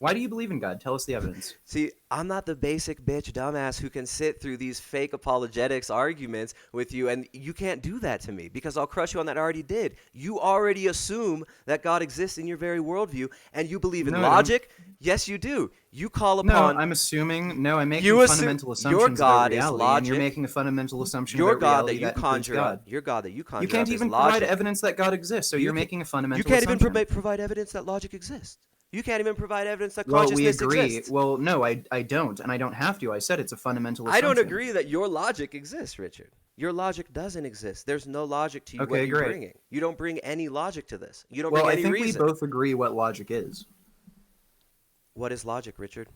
S5: Why do you believe in God? Tell us the evidence.
S1: See, I'm not the basic bitch dumbass who can sit through these fake apologetics arguments with you, and you can't do that to me because I'll crush you on that. I already did. You already assume that God exists in your very worldview, and you believe in
S5: No, I don't.
S1: logic. Yes, you do. You call
S5: No,
S1: upon
S5: I'm assuming. No, I'm making
S1: You assume-
S5: fundamental
S1: your
S5: assumptions
S1: God
S5: about
S1: is
S5: reality, and you're
S1: logic.
S5: making a fundamental assumption
S1: your
S5: about
S1: God
S5: reality
S1: that you
S5: includes
S1: conjure
S5: God.
S1: up. Your God that you conjure
S5: You can't
S1: up is
S5: even
S1: logic.
S5: provide evidence that God exists, so
S1: You
S5: you're
S1: can't-
S5: making a fundamental
S1: You can't even
S5: assumption.
S1: provide evidence that logic exists. You can't even provide evidence that
S5: Well, we
S1: consciousness
S5: agree.
S1: exists.
S5: Well, no, I don't, and I don't have to. I said it's a fundamental
S1: I
S5: assumption.
S1: don't agree that your logic exists, Richard. Your logic doesn't exist. There's no logic to you, what
S5: Okay,
S1: you're
S5: great.
S1: bringing. You don't bring any logic to this. You don't
S5: Well,
S1: bring
S5: I
S1: any
S5: think
S1: reason.
S5: we both agree what logic is.
S1: What is logic, Richard?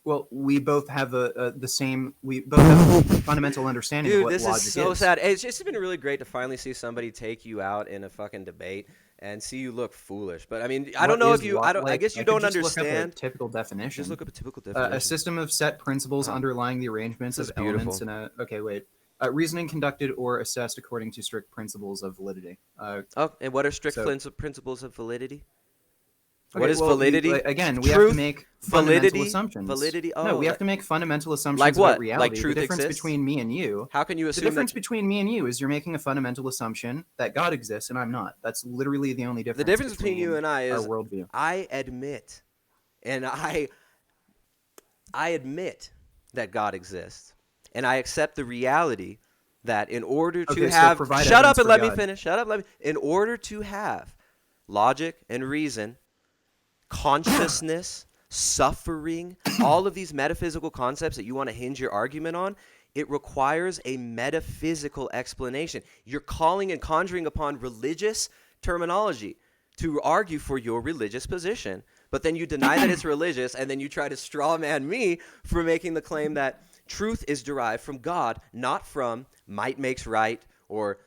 S5: Well, we both have the same. We both have a fundamental understanding of
S1: Dude,
S5: what
S1: this
S5: logic
S1: is so sad. It's just been really great to finally see somebody take you out in a fucking debate and see you look foolish. But I mean, I don't
S5: What
S1: know
S5: is
S1: if you.
S5: lo-
S1: I don't. I
S5: like,
S1: guess you
S5: could
S1: don't
S5: just look up a
S1: understand.
S5: typical definition.
S1: Just look up a typical
S5: A
S1: definition.
S5: system of set principles underlying the arrangements
S1: This
S5: of
S1: is beautiful.
S5: elements in a. Okay, wait. Reasoning conducted or assessed according to strict principles of validity.
S1: Oh, and what are strict
S5: So-
S1: principles of validity?
S5: Okay,
S1: What is
S5: well,
S1: validity?
S5: Again, we have
S1: Truth,
S5: to make fundamental
S1: validity,
S5: assumptions.
S1: validity.
S5: No,
S1: Oh,
S5: we have to make fundamental assumptions
S1: like what?
S5: about reality.
S1: Like truth
S5: the difference
S1: exists?
S5: between me and you.
S1: How can you
S5: The
S1: assume
S5: difference
S1: that?
S5: between me and you is you're making a fundamental assumption that God exists and I'm not. That's literally the only difference.
S1: The difference between you and I
S5: our
S1: is
S5: worldview.
S1: I admit, and I admit that God exists, and I accept the reality that in order to
S5: Okay, so
S1: have
S5: provide
S1: shut up
S5: evidence
S1: and
S5: for
S1: let me
S5: God.
S1: finish. Shut up, let me. In order to have logic and reason, consciousness, suffering, all of these metaphysical concepts that you want to hinge your argument on, it requires a metaphysical explanation. You're calling and conjuring upon religious terminology to argue for your religious position, but then you deny that it's religious, and then you try to straw man me for making the claim that truth is derived from God, not from might makes right or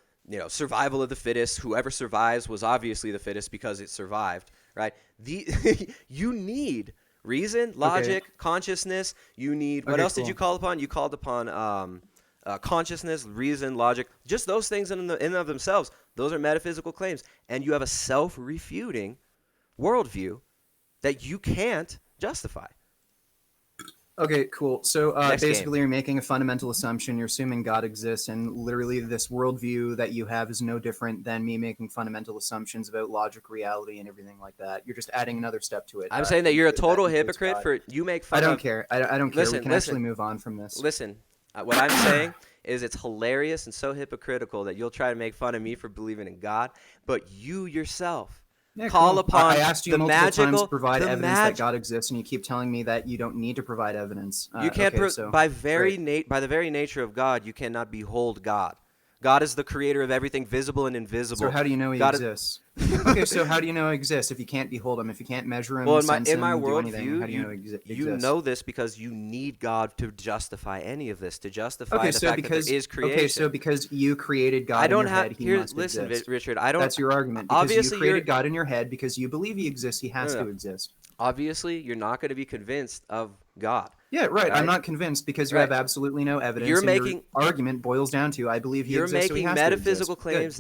S1: survival of the fittest. Whoever survives was obviously the fittest because it survived, right? You need reason, logic, consciousness. You need what
S5: Okay,
S1: else did
S5: cool.
S1: you call upon? You called upon consciousness, reason, logic. Just those things in and of themselves. Those are metaphysical claims, and you have a self-refuting worldview that you can't justify.
S5: Okay, cool. So
S1: Next
S5: basically, you're making a fundamental assumption. You're assuming God exists, and literally, this worldview that you have is no different than me making fundamental assumptions about logic, reality, and everything like that. You're just adding another step to it.
S1: I'm saying that you're a total
S5: includes
S1: hypocrite
S5: God.
S1: for you make fun
S5: I don't
S1: of.
S5: care. I don't care.
S1: Listen,
S5: We can
S1: listen.
S5: actually move on from this.
S1: Listen, what I'm saying is it's hilarious and so hypocritical that you'll try to make fun of me for believing in God, but you yourself
S5: Yeah,
S1: call
S5: cool.
S1: upon
S5: I asked you
S1: the
S5: multiple times
S1: magical
S5: to provide
S1: the
S5: evidence that God exists, and you keep telling me that you don't need to provide evidence.
S1: You can't
S5: okay, so,
S1: by
S5: great.
S1: the very nature of God, you cannot behold God, God is the creator of everything visible and invisible.
S5: So how do you know he
S1: God is-
S5: exists? Okay, so how do you know he exists if you can't behold him, if you can't measure him,
S1: Well,
S5: sense
S1: in my
S5: him, do anything?
S1: worldview,
S5: How do you know he exists?
S1: you know this because you need God to justify any of this, to justify the fact that there is creation.
S5: Okay, so because you created God
S1: I don't
S5: in your
S1: have.
S5: head, he
S1: Here,
S5: must
S1: listen,
S5: exist.
S1: Richard. I don't.
S5: That's your argument. Because
S1: Obviously,
S5: you created
S1: you're-
S5: God in your head because you believe he exists, he has
S1: No, no.
S5: to exist.
S1: Obviously, you're not going to be convinced of God.
S5: Yeah, right.
S1: Right?
S5: I'm not convinced because you
S1: Right.
S5: have absolutely no evidence.
S1: You're
S5: and
S1: making-
S5: your argument boils down to I believe he
S1: You're
S5: exists, so he
S1: making
S5: has to
S1: metaphysical
S5: exist. Good.
S1: claims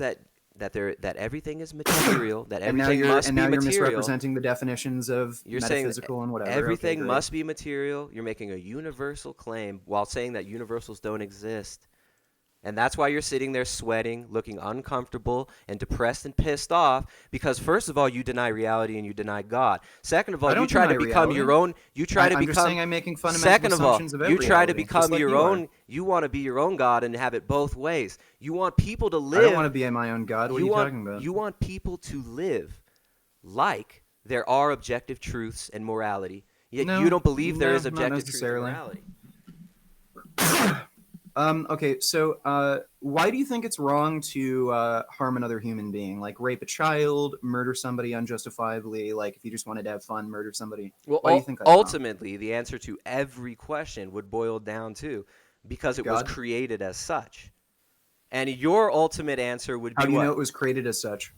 S1: that everything is material, that
S5: And now
S1: everything
S5: you're
S1: must
S5: and
S1: be
S5: now you're
S1: material.
S5: misrepresenting the definitions of
S1: You're saying
S5: metaphysical and whatever.
S1: everything
S5: Okay, great.
S1: must be material. You're making a universal claim while saying that universals don't exist. And that's why you're sitting there sweating, looking uncomfortable and depressed and pissed off because first of all, you deny reality and you deny God. Second of all,
S5: I
S1: you
S5: don't
S1: try to
S5: deny
S1: become
S5: reality.
S1: your own. You try to
S5: I'm
S1: become.
S5: just saying I'm making fundamental
S1: Second of all,
S5: assumptions of
S1: you
S5: every
S1: try to
S5: reality, just
S1: become
S5: like
S1: your
S5: you are.
S1: own. You want to be your own God and have it both ways. You want people to
S5: I
S1: live.
S5: don't want to be my own God. What are you
S1: want,
S5: talking about?
S1: You want people to live like there are objective truths and morality. Yet
S5: No,
S1: you don't believe there
S5: no,
S1: is
S5: not
S1: objective truth and
S5: necessarily.
S1: morality.
S5: Okay, so why do you think it's wrong to harm another human being? Like rape a child, murder somebody unjustifiably, like if you just wanted to have fun, murder somebody?
S1: Well,
S5: Why do you think that's wrong?
S1: ultimately, the answer to every question would boil down to because it was
S5: God?
S1: created as such. And your ultimate answer would be
S5: How do you
S1: what?
S5: know it was created as such?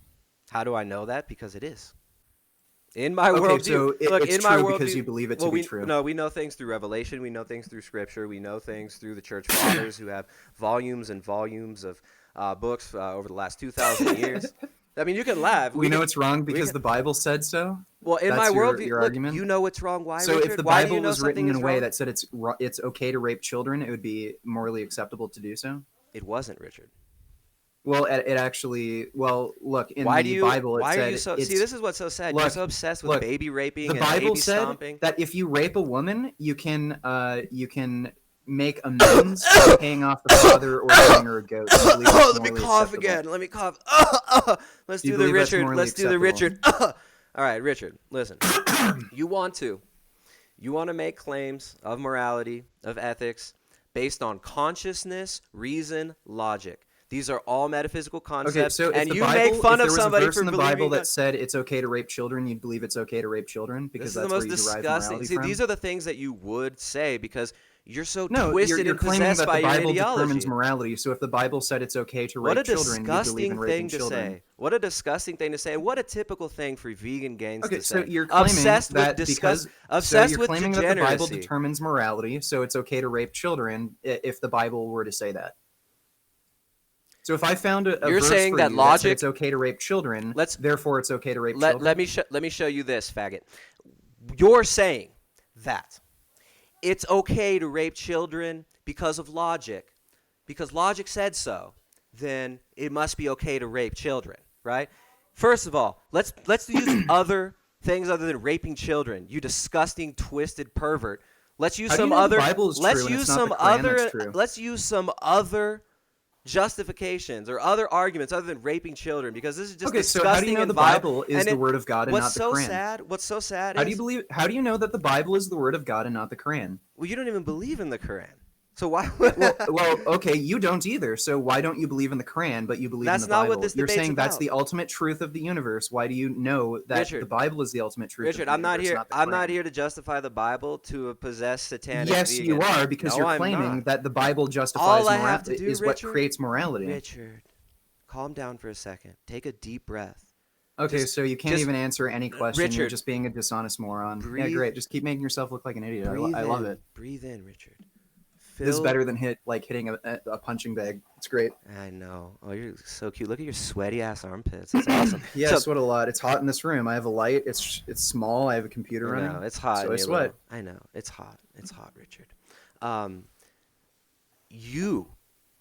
S1: How do I know that? Because it is. In my
S5: Okay,
S1: worldview,
S5: so
S1: look,
S5: it's
S1: in my
S5: true
S1: worldview,
S5: because you believe it to
S1: well,
S5: be
S1: we,
S5: true.
S1: No, we know things through revelation. We know things through scripture. We know things through the church fathers who have volumes and volumes of books over the last 2,000 years. I mean, you can laugh.
S5: We know
S1: can-
S5: it's wrong
S1: we
S5: because
S1: can-
S5: the Bible said so.
S1: Well, in
S5: That's
S1: my
S5: your
S1: worldview,
S5: your
S1: look,
S5: argument?
S1: you know it's wrong. Why,
S5: So
S1: Richard?
S5: if the
S1: Why do you
S5: Bible
S1: know
S5: was written
S1: something
S5: in
S1: is
S5: a way
S1: wrong?
S5: that said it's okay to rape children, it would be morally acceptable to do so.
S1: It wasn't, Richard.
S5: Well, it actually. Well, look in
S1: Why
S5: the
S1: do you?
S5: Bible. It
S1: Why
S5: said
S1: are you so?
S5: it's,
S1: See, this is what's so sad. You're
S5: look,
S1: so obsessed with
S5: look,
S1: baby raping
S5: the
S1: and
S5: Bible
S1: baby
S5: said
S1: stomping.
S5: that if you rape a woman, you can make amends by paying off the father or giving her a goat. I believe that's
S1: Let me
S5: morally
S1: cough
S5: acceptable.
S1: again. Let me cough. Let's
S5: Do you
S1: do the
S5: believe that's
S1: Richard.
S5: morally
S1: Let's do the Richard.
S5: acceptable?
S1: All right, Richard. Listen. You want to make claims of morality, of ethics, based on consciousness, reason, logic. These are all metaphysical concepts,
S5: Okay, so if
S1: and
S5: the
S1: you
S5: Bible,
S1: make fun
S5: if there
S1: of
S5: was
S1: somebody
S5: a verse
S1: for
S5: in the
S1: believing
S5: Bible
S1: that.
S5: that said it's okay to rape children, you'd believe it's okay to rape children because
S1: This is
S5: that's
S1: the most
S5: where you derive
S1: disgusting.
S5: morality
S1: See,
S5: from.
S1: these are the things that you would say because you're so
S5: No,
S1: twisted
S5: you're
S1: and
S5: claiming
S1: possessed
S5: that
S1: by
S5: the
S1: your
S5: Bible
S1: ideology.
S5: determines morality. So if the Bible said it's okay to
S1: What
S5: rape
S1: a
S5: children, you believe
S1: disgusting
S5: in raping
S1: thing to
S5: children.
S1: say. What a disgusting thing to say. What a typical thing for vegan gains
S5: Okay,
S1: to
S5: so
S1: say.
S5: you're claiming
S1: Obsessed
S5: that
S1: with
S5: because
S1: obsessed
S5: you're
S1: with
S5: claiming that the Bible
S1: degeneracy.
S5: determines morality, so it's okay to rape children if the Bible were to say that. So if I found a
S1: You're
S5: verse
S1: saying
S5: for
S1: that
S5: you
S1: logic-
S5: that said it's okay to rape children, therefore it's okay to rape children.
S1: Let me show you this, faggot. You're saying that it's okay to rape children because of logic. Because logic said so, then it must be okay to rape children, right? First of all, let's use other things other than raping children. You disgusting, twisted pervert. Let's use
S5: How do you
S1: some
S5: know the
S1: other.
S5: Bible is
S1: Let's
S5: true and
S1: use
S5: it's not
S1: some
S5: the Quran
S1: other.
S5: that's true?
S1: Let's use some other justifications or other arguments other than raping children because this is just
S5: Okay, so
S1: disgusting
S5: how do you know
S1: and
S5: the
S1: vile.
S5: Bible is
S1: And
S5: the
S1: it-
S5: word of God and not the Quran?
S1: What's so sad
S5: How
S1: is
S5: How do you know that the Bible is the word of God and not the Quran?
S1: well, you don't even believe in the Quran. So why would
S5: Well, okay, you don't either. So why don't you believe in the Quran, but you believe
S1: That's
S5: in the
S1: not
S5: Bible?
S1: what this
S5: You're
S1: debate's
S5: saying that's
S1: about.
S5: the ultimate truth of the universe. Why do you know that
S1: Richard,
S5: the Bible is the ultimate truth?
S1: Richard,
S5: of the
S1: I'm not
S5: universe,
S1: here.
S5: not the
S1: I'm not
S5: Quran?
S1: here to justify the Bible to possess satanic.
S5: Yes, you
S1: vegans.
S5: are, because
S1: No,
S5: you're
S1: I'm
S5: claiming
S1: not.
S5: that the Bible justifies
S1: All I have
S5: morality
S1: to do,
S5: is what
S1: Richard,
S5: creates morality.
S1: Richard, calm down for a second. Take a deep breath.
S5: Okay,
S1: Just-
S5: so you can't
S1: just-
S5: even answer any question. You're
S1: Richard,
S5: just being a dishonest moron. Yeah,
S1: breathe-
S5: great. Just keep making yourself look like an idiot. I love it.
S1: Breathe in, Richard.
S5: This is
S1: Fill-
S5: better than hitting a punching bag. It's great.
S1: I know. Oh, you're so cute. Look at your sweaty ass armpits. It's awesome.
S5: Yeah,
S1: So-
S5: I sweat a lot. It's hot in this room. I have a light. It's small. I have a computer
S1: I
S5: running.
S1: know, it's hot.
S5: So
S1: in
S5: I
S1: your
S5: sweat.
S1: little- I know. It's hot. It's hot, Richard. You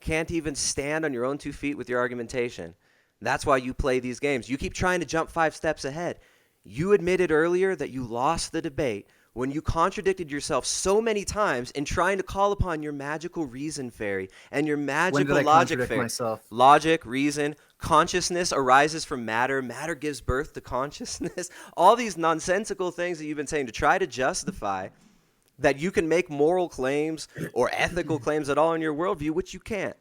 S1: can't even stand on your own 2 feet with your argumentation. That's why you play these games. You keep trying to jump 5 steps ahead. You admitted earlier that you lost the debate when you contradicted yourself so many times in trying to call upon your magical reason fairy and your
S5: When
S1: magical
S5: did I
S1: logic
S5: contradict
S1: fairy.
S5: myself?
S1: Logic, reason, consciousness arises from matter. Matter gives birth to consciousness. All these nonsensical things that you've been saying to try to justify that you can make moral claims or ethical claims at all in your worldview, which you can't.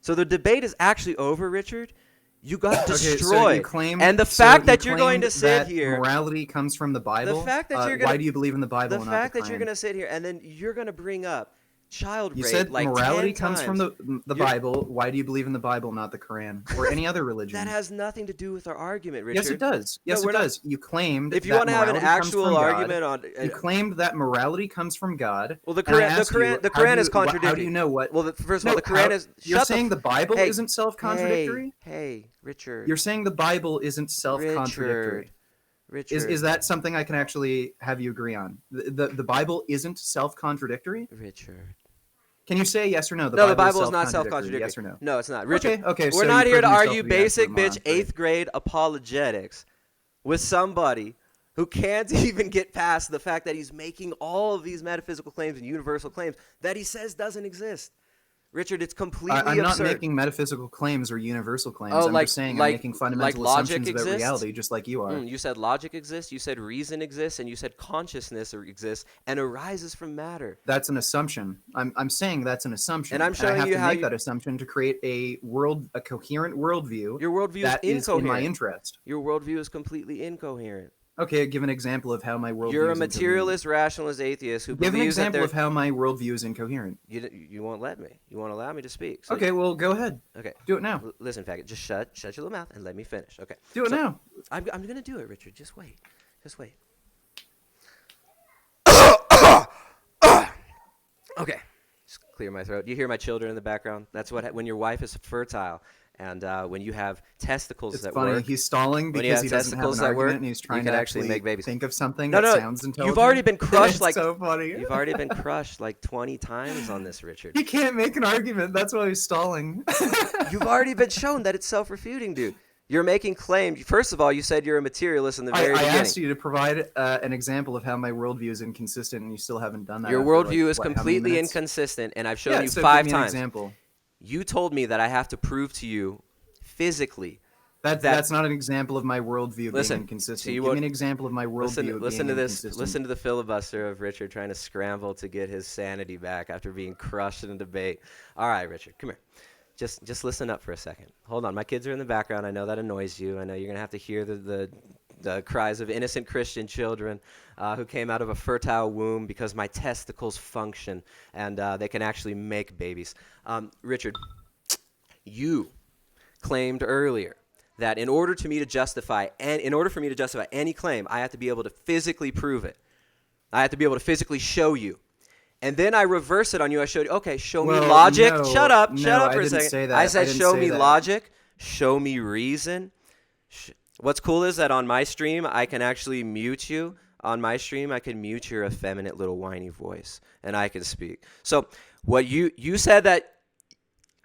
S1: So the debate is actually over, Richard. You got
S5: Okay, so
S1: destroyed.
S5: you claim,
S1: And the
S5: so
S1: fact
S5: you
S1: that you're going
S5: claimed
S1: to sit
S5: that
S1: here,
S5: morality comes from the Bible.
S1: the fact that you're gonna,
S5: why do you believe in the Bible?
S1: the
S5: and
S1: fact
S5: not the
S1: that you're
S5: Quran?
S1: going to sit here and then you're going to bring up child
S5: You
S1: rape
S5: said
S1: like
S5: morality
S1: 10
S5: comes from
S1: times.
S5: the Bible. Why do you believe in the Bible, not the Quran or any other religion?
S1: That has nothing to do with our argument, Richard.
S5: Yes, it does. Yes,
S1: No,
S5: it does. You claimed
S1: If you
S5: that
S1: want to have an
S5: morality comes
S1: actual
S5: from
S1: argument
S5: God.
S1: on,
S5: You claimed that morality comes from God.
S1: well, the
S5: and I
S1: Quran, the
S5: asked you,
S1: Quran, the
S5: how do
S1: Quran is
S5: you-
S1: contradictory.
S5: How do you know what?
S1: Well, first of
S5: No,
S1: all, the Quran is.
S5: You're
S1: shut
S5: saying the Bible
S1: hey,
S5: isn't self-contradictory?
S1: Hey, Richard.
S5: You're saying the Bible isn't self-contradictory.
S1: Richard.
S5: Is that something I can actually have you agree on? The Bible isn't self-contradictory?
S1: Richard.
S5: Can you say yes or no?
S1: No, the Bible is not self-contradictory.
S5: Yes or no?
S1: No, it's not. Richard,
S5: Okay.
S1: we're
S5: so
S1: not
S5: you've
S1: here to
S5: proven yourself
S1: argue
S5: be an
S1: basic
S5: absolute
S1: bitch
S5: moron.
S1: 8th grade apologetics with somebody who can't even get past the fact that he's making all of these metaphysical claims and universal claims that he says doesn't exist. Richard, it's completely
S5: I'm not
S1: absurd.
S5: making metaphysical claims or universal claims.
S1: Oh,
S5: I'm
S1: like-
S5: just saying
S1: like-
S5: I'm making fundamental
S1: like logic
S5: assumptions about
S1: exists?
S5: reality, just like you are.
S1: You said logic exists, you said reason exists, and you said consciousness exists and arises from matter.
S5: That's an assumption. I'm saying that's an assumption.
S1: And I'm showing
S5: I have
S1: you
S5: to
S1: how
S5: make
S1: you-
S5: that assumption to create a coherent worldview
S1: Your worldview
S5: that
S1: is
S5: is in my
S1: incoherent.
S5: interest.
S1: Your worldview is completely incoherent.
S5: Okay, give an example of how my worldview
S1: You're a
S5: is
S1: materialist, rationalist atheist who
S5: incoherent. Give an
S1: believes that
S5: example
S1: there.
S5: of how my worldview is incoherent.
S1: You won't let me. You won't allow me to speak. So
S5: Okay, well, go ahead.
S1: Okay.
S5: Do it now.
S1: Listen, faggot. Just shut your little mouth and let me finish. Okay.
S5: Do it
S1: So,
S5: now.
S1: I'm gonna do it, Richard. Just wait. Just wait. Okay. Just clear my throat. You hear my children in the background? That's what when your wife is fertile and when you have testicles
S5: It's
S1: that
S5: funny.
S1: work.
S5: He's stalling
S1: When you
S5: because
S1: have
S5: he doesn't have
S1: testicles
S5: an
S1: that work,
S5: argument, and he's trying
S1: you can
S5: to
S1: actually make babies.
S5: think of something
S1: No,
S5: that
S1: no,
S5: sounds intelligent.
S1: you've already been crushed
S5: It's
S1: like
S5: so funny.
S1: You've already been crushed like 20 times on this, Richard.
S5: He can't make an argument. That's why he's stalling.
S1: You've already been shown that it's self-refuting, dude. You're making claims. First of all, you said you're a materialist in the very
S5: I
S1: beginning.
S5: asked you to provide an example of how my worldview is inconsistent, and you still haven't done that.
S1: Your
S5: after,
S1: worldview
S5: like,
S1: is
S5: what, how many
S1: completely
S5: minutes?
S1: inconsistent, and I've shown
S5: Yeah,
S1: you
S5: so
S1: 5
S5: give me an
S1: times.
S5: example.
S1: You told me that I have to prove to you physically.
S5: That's not an example of my worldview
S1: Listen,
S5: being inconsistent.
S1: so you
S5: Give me
S1: won't-
S5: an example of my worldview
S1: Listen
S5: being
S1: to this.
S5: inconsistent.
S1: Listen to the filibuster of Richard trying to scramble to get his sanity back after being crushed in a debate. All right, Richard, come here. Just listen up for a second. Hold on. My kids are in the background. I know that annoys you. I know you're going to have to hear the cries of innocent Christian children who came out of a fertile womb because my testicles function and they can actually make babies. Richard, you claimed earlier that in order for me to justify any claim, I have to be able to physically prove it. I have to be able to physically show you. And then I reverse it on you. I showed you, okay, show me
S5: Well,
S1: logic.
S5: no,
S1: Shut up
S5: no,
S1: for
S5: I
S1: a
S5: didn't
S1: second.
S5: say that.
S1: I
S5: I
S1: said,
S5: didn't
S1: show
S5: say
S1: me
S5: that.
S1: logic, show me reason. What's cool is that on my stream, I can actually mute you. On my stream, I can mute your effeminate little whiny voice, and I can speak. So what you said that,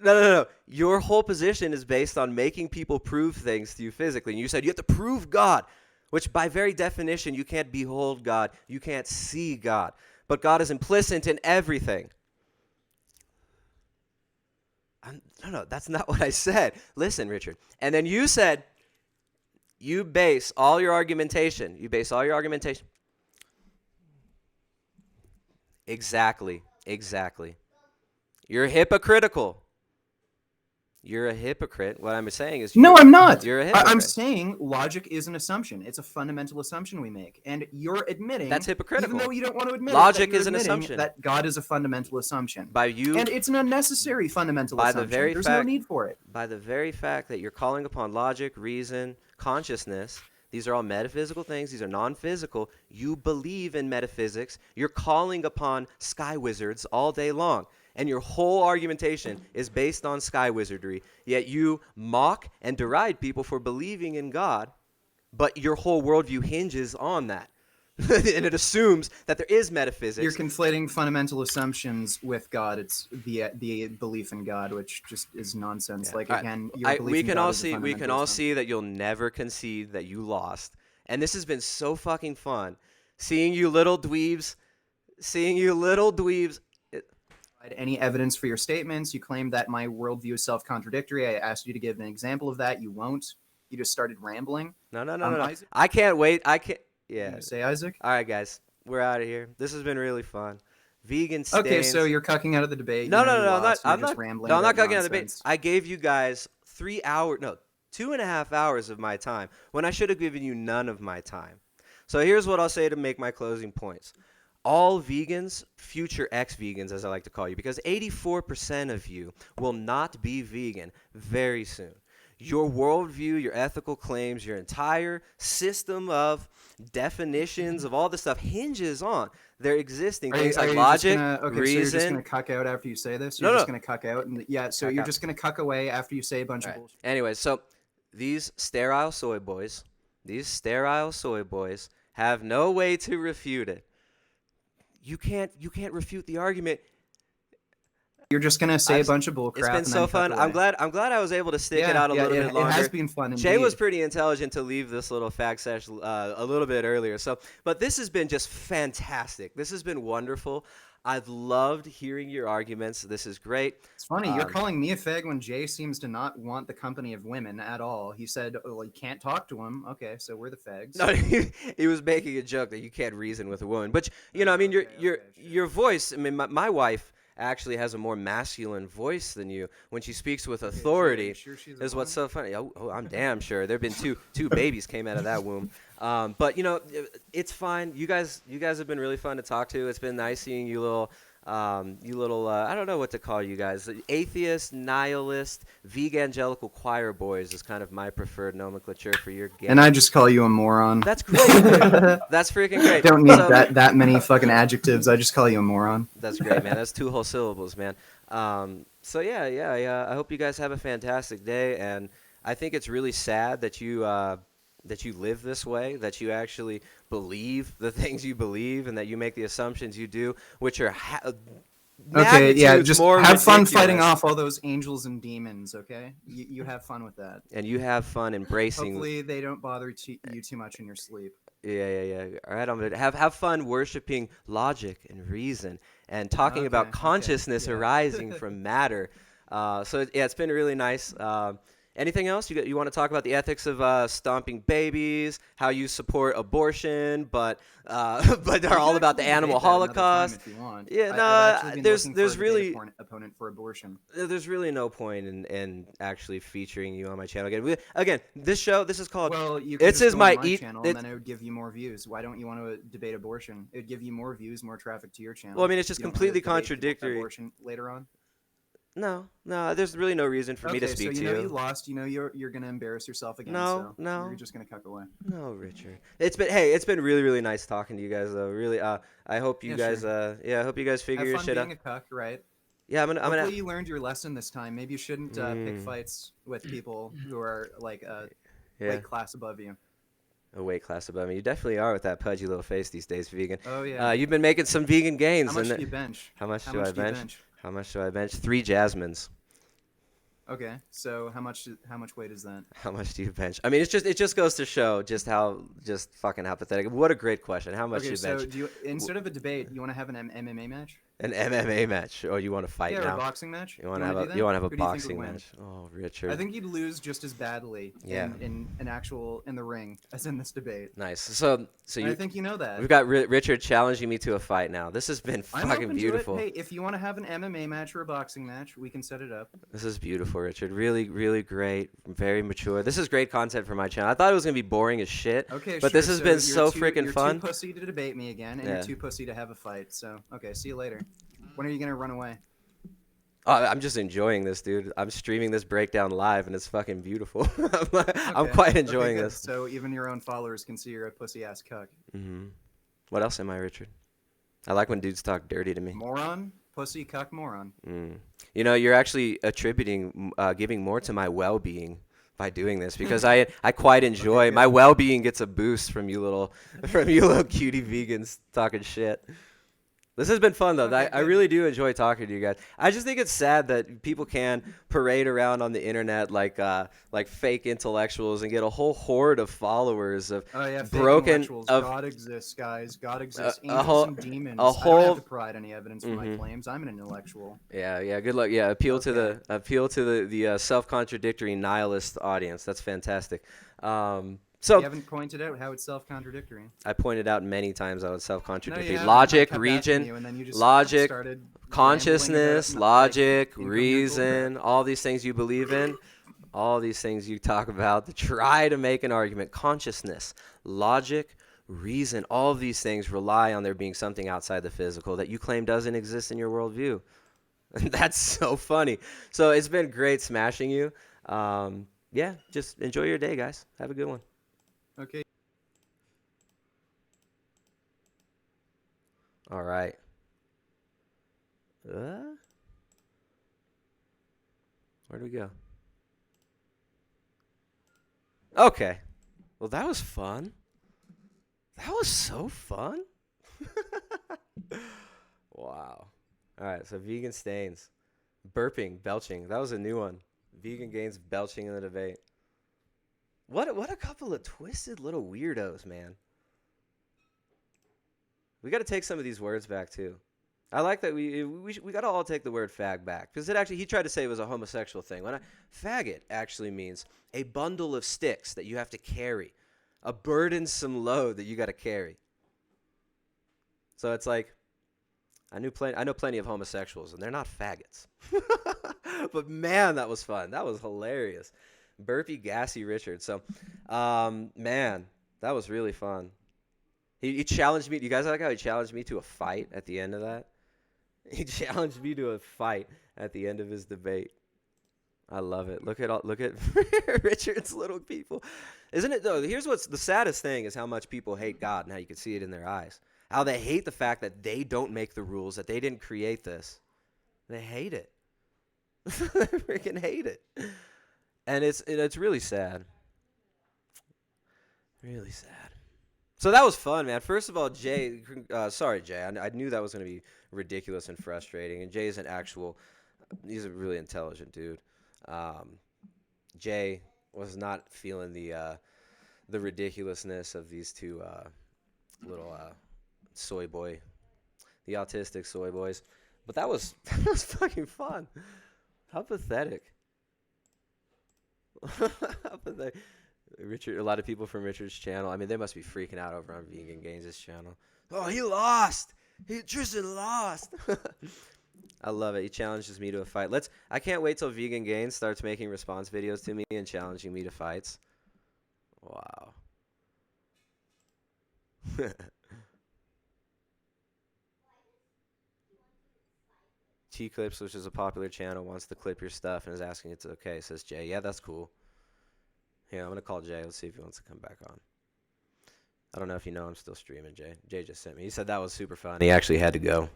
S1: no. Your whole position is based on making people prove things to you physically. And you said you have to prove God, which by very definition, you can't behold God. You can't see God. But God is implicit in everything. No, that's not what I said. Listen, Richard. And then you said you base all your argumentation. Exactly. You're hypocritical. You're a hypocrite. What I'm saying is
S5: No, I'm not.
S1: You're a hypocrite.
S5: I'm saying logic is an assumption. It's a fundamental assumption we make, and you're admitting
S1: That's hypocritical.
S5: even though you don't want to admit
S1: Logic
S5: it, that
S1: is an
S5: you're admitting
S1: assumption.
S5: that God is a fundamental assumption,
S1: By you,
S5: and it's an unnecessary fundamental
S1: By the
S5: assumption.
S1: very
S5: There's
S1: fact-
S5: no need for it.
S1: by the very fact that you're calling upon logic, reason, consciousness, these are all metaphysical things. These are non-physical. You believe in metaphysics. You're calling upon sky wizards all day long. And your whole argumentation is based on sky wizardry. Yet you mock and deride people for believing in God, but your whole worldview hinges on that. And it assumes that there is metaphysics.
S5: You're conflating fundamental assumptions with God. It's the belief in God, which just is nonsense.
S1: Yeah.
S5: Like
S1: All right.
S5: again, your belief
S1: we
S5: in
S1: can
S5: God
S1: all
S5: is a
S1: see
S5: fundamental assumption.
S1: see that you'll never concede that you lost. And this has been so fucking fun. Seeing you little dweebs.
S5: Any evidence for your statements? You claim that my worldview is self-contradictory. I asked you to give an example of that. You won't. You just started rambling.
S1: No.
S5: Isaac?
S1: I can't wait.
S5: You
S1: Yeah.
S5: say, Isaac?
S1: All right, guys. We're out of here. This has been really fun. vegan stains.
S5: Okay, so you're cucking out of the debate.
S1: No,
S5: you know
S1: no,
S5: you
S1: no,
S5: lost,
S1: I'm
S5: you're just
S1: not.
S5: rambling
S1: No, I'm not
S5: about
S1: cucking out of the debate.
S5: nonsense.
S1: I gave you guys 3 hours, no, 2.5 hours of my time when I should have given you none of my time. So here's what I'll say to make my closing points. All vegans, future ex-vegans as I like to call you, because 84% of you will not be vegan very soon. Your worldview, your ethical claims, your entire system of definitions of all this stuff hinges on their existing things like logic,
S5: So you're just
S1: reason.
S5: gonna cuck out after you say this?
S1: No,
S5: You're
S1: no.
S5: just gonna cuck out, and so
S1: Cuck
S5: you're
S1: out.
S5: just gonna cuck away after you say a bunch
S1: All
S5: of
S1: right.
S5: bullshit.
S1: Anyway, so these sterile soy boys have no way to refute it. You can't refute the argument.
S5: You're just gonna say
S1: I've-
S5: a bunch of bullcrap.
S1: It's been
S5: and
S1: so
S5: then cuck
S1: fun.
S5: away.
S1: I'm glad I was able to stick it out a little bit longer.
S5: It has been fun.
S1: Jay
S5: indeed.
S1: was pretty intelligent to leave this little fact session a little bit earlier. So, but this has been just fantastic. This has been wonderful. I've loved hearing your arguments. This is great.
S5: It's funny, you're calling me a fag when Jay seems to not want the company of women at all. He said, well, you can't talk to him. Okay, so we're the fags.
S1: No, he was making a joke that you can't reason with a woman. But I mean, your voice. I mean, my wife actually has a more masculine voice than you when she speaks with authority.
S5: Sure she's a
S1: Is what's
S5: woman?
S1: so funny. Oh, I'm damn sure. There've been two babies came out of that womb. But it's fine. You guys have been really fun to talk to. It's been nice seeing you little. I don't know what to call you guys. Atheist, nihilist, evangelical choir boys is kind of my preferred nomenclature for your game.
S5: And I just call you a moron.
S1: That's great. That's freaking great.
S5: Don't need
S1: So-
S5: that many fucking adjectives. I just call you a moron.
S1: That's great, man. That's 2 whole syllables, man. So yeah. I hope you guys have a fantastic day, and I think it's really sad that you live this way, that you actually believe the things you believe, and that you make the assumptions you do, which are
S5: Okay, yeah,
S1: magnitudes
S5: just
S1: more
S5: have fun
S1: ridiculous.
S5: fighting off all those angels and demons, okay? You have fun with that.
S1: And you have fun embracing.
S5: Hopefully they don't bother you too much in your sleep.
S1: Yeah. All right, I'm gonna have fun worshiping logic and reason and talking about
S5: Okay,
S1: consciousness
S5: yeah.
S1: arising from matter. It's been really nice. Anything else you want to talk about? The ethics of stomping babies, how you support abortion, but they're all about the animal holocaust.
S5: If you want.
S1: Yeah,
S5: I've
S1: no,
S5: actually been
S1: there's
S5: looking for a
S1: really-
S5: debate opponent for abortion.
S1: There's really no point in actually featuring you on my channel again. This is called.
S5: Well, you
S1: It's
S5: could
S1: is
S5: just go
S1: my
S5: on
S1: eat-
S5: channel, and then it would give you more views. Why don't you want to debate abortion? It would give you more views, more traffic to your channel.
S1: Well, I mean, it's just
S5: You don't wanna
S1: completely
S5: debate
S1: contradictory.
S5: abortion later on.
S1: No, there's really no reason for me to speak
S5: so
S1: to
S5: you know
S1: you.
S5: you lost. You know you're gonna embarrass yourself again.
S1: No,
S5: so
S1: no.
S5: You're just gonna cuck away.
S1: No, Richard. It's been really, really nice talking to you guys though. Really, I hope you
S5: Yeah,
S1: guys,
S5: sure.
S1: I hope you guys figure
S5: Have
S1: your
S5: fun
S1: shit out.
S5: being a cuck, right?
S1: Yeah, I'm
S5: Hopefully
S1: gonna.
S5: you learned your lesson this time. Maybe you shouldn't pick fights with people who are like
S1: Yeah,
S5: weight class above you.
S1: a weight class above me. You definitely are with that pudgy little face these days, vegan.
S5: Oh yeah.
S1: You've been making some vegan gains.
S5: How much
S1: and
S5: do you bench?
S1: How much
S5: How
S1: do
S5: much
S1: I
S5: do you
S1: bench?
S5: bench?
S1: How much do I bench? 3 jasmines.
S5: Okay, so how much weight is that?
S1: How much do you bench? I mean, it just goes to show just fucking how pathetic. What a great question. How much do
S5: Okay,
S1: you
S5: so
S1: bench?
S5: do you instead of a debate, you want to have an MMA match?
S1: An MMA match, or you want to fight
S5: Yeah, or
S1: now?
S5: a boxing match.
S1: You want
S5: wanna
S1: to
S5: do that?
S1: have a
S5: Who do you think would
S1: boxing
S5: win?
S1: match? Oh, Richard.
S5: I think you'd lose just as badly
S1: Yeah.
S5: in the ring as in this debate.
S1: Nice. So
S5: And I
S1: you
S5: think you know that.
S1: we've got Richard challenging me to a fight now. This has been
S5: I'm
S1: fucking
S5: open
S1: beautiful.
S5: To it. Hey, if you want to have an MMA match or a boxing match, we can set it up.
S1: This is beautiful, Richard. Really, really great. Very mature. This is great content for my channel. I thought it was gonna be boring as shit.
S5: Okay,
S1: But
S5: sure.
S1: this has been so freaking
S5: you're
S1: fun.
S5: Too pussy to debate me again, and
S1: Yeah.
S5: you're too pussy to have a fight. So okay, see you later. When are you gonna run away?
S1: I'm just enjoying this, dude. I'm streaming this breakdown live, and it's fucking beautiful. I'm
S5: Okay.
S1: quite
S5: Okay,
S1: enjoying
S5: good.
S1: this.
S5: So even your own followers can see you're a pussy ass cuck.
S1: Hmm. What else am I, Richard? I like when dudes talk dirty to me.
S5: Moron, pussy, cuck, moron.
S1: You're actually attributing, giving more to my well-being by doing this because I quite enjoy
S5: good.
S1: my well-being gets a boost from you little cutie vegans talking shit. This has been fun though.
S5: Okay,
S1: I
S5: good.
S1: really do enjoy talking to you guys. I just think it's sad that people can parade around on the internet like fake intellectuals and get a whole horde of followers of
S5: Oh yeah, fake
S1: broken
S5: intellectuals.
S1: of
S5: God exists, guys. God exists.
S1: a
S5: Angels
S1: whole-
S5: and demons.
S1: a
S5: I don't
S1: whole-
S5: have to provide any evidence for my claims. I'm an intellectual.
S1: Yeah, good luck. Yeah, appeal to the self-contradictory nihilist audience. That's fantastic. So
S5: You haven't pointed out how it's self-contradictory.
S1: I pointed out many times I was
S5: No,
S1: self-contradictory.
S5: you haven't. I
S1: Logic,
S5: kept asking
S1: region,
S5: you, and then you just
S1: logic,
S5: started rambling about
S1: consciousness,
S5: like,
S1: logic,
S5: incoherent
S1: reason,
S5: bullcrap.
S1: all these things you believe in, all these things you talk about to try to make an argument. Consciousness, logic, reason, all of these things rely on there being something outside the physical that you claim doesn't exist in your worldview. That's so funny. So it's been great smashing you. Yeah, just enjoy your day, guys. Have a good one.
S5: Okay.
S1: All right. Where do we go? Okay. Well, that was fun. That was so fun. Wow. All right, so vegan stains. Burping, belching. That was a new one. Vegan gains belching in the debate. What a couple of twisted little weirdos, man. We got to take some of these words back too. I like that we got to all take the word fag back, because he tried to say it was a homosexual thing. Faggot actually means a bundle of sticks that you have to carry, a burdensome load that you got to carry. So it's like, I know plenty of homosexuals, and they're not faggots. But man, that was fun. That was hilarious. Burpy, gassy Richard. So, man, that was really fun. He challenged me. You guys like how he challenged me to a fight at the end of that? He challenged me to a fight at the end of his debate. I love it. Look at Richard's little people. Isn't it though? Here's what's the saddest thing is how much people hate God and how you can see it in their eyes. How they hate the fact that they don't make the rules, that they didn't create this. They hate it. They freaking hate it. And it's really sad. Really sad. So that was fun, man. First of all, Jay, sorry, Jay. I knew that was going to be ridiculous and frustrating. And Jay's he's a really intelligent dude. Jay was not feeling the ridiculousness of these two little soy boy, the autistic soy boys. But that was fucking fun. How pathetic. How pathetic. Richard, a lot of people from Richard's channel, I mean, they must be freaking out over on Vegan Gains' channel. Oh, he lost. Tristan lost. I love it. He challenges me to a fight. I can't wait till Vegan Gains starts making response videos to me and challenging me to fights. Wow. T-Clips, which is a popular channel, wants to clip your stuff and is asking it's okay, says Jay. Yeah, that's cool. Yeah, I'm going to call Jay. Let's see if he wants to come back on. I don't know if you know I'm still streaming, Jay. Jay just sent me. He said that was super fun. He actually had to go.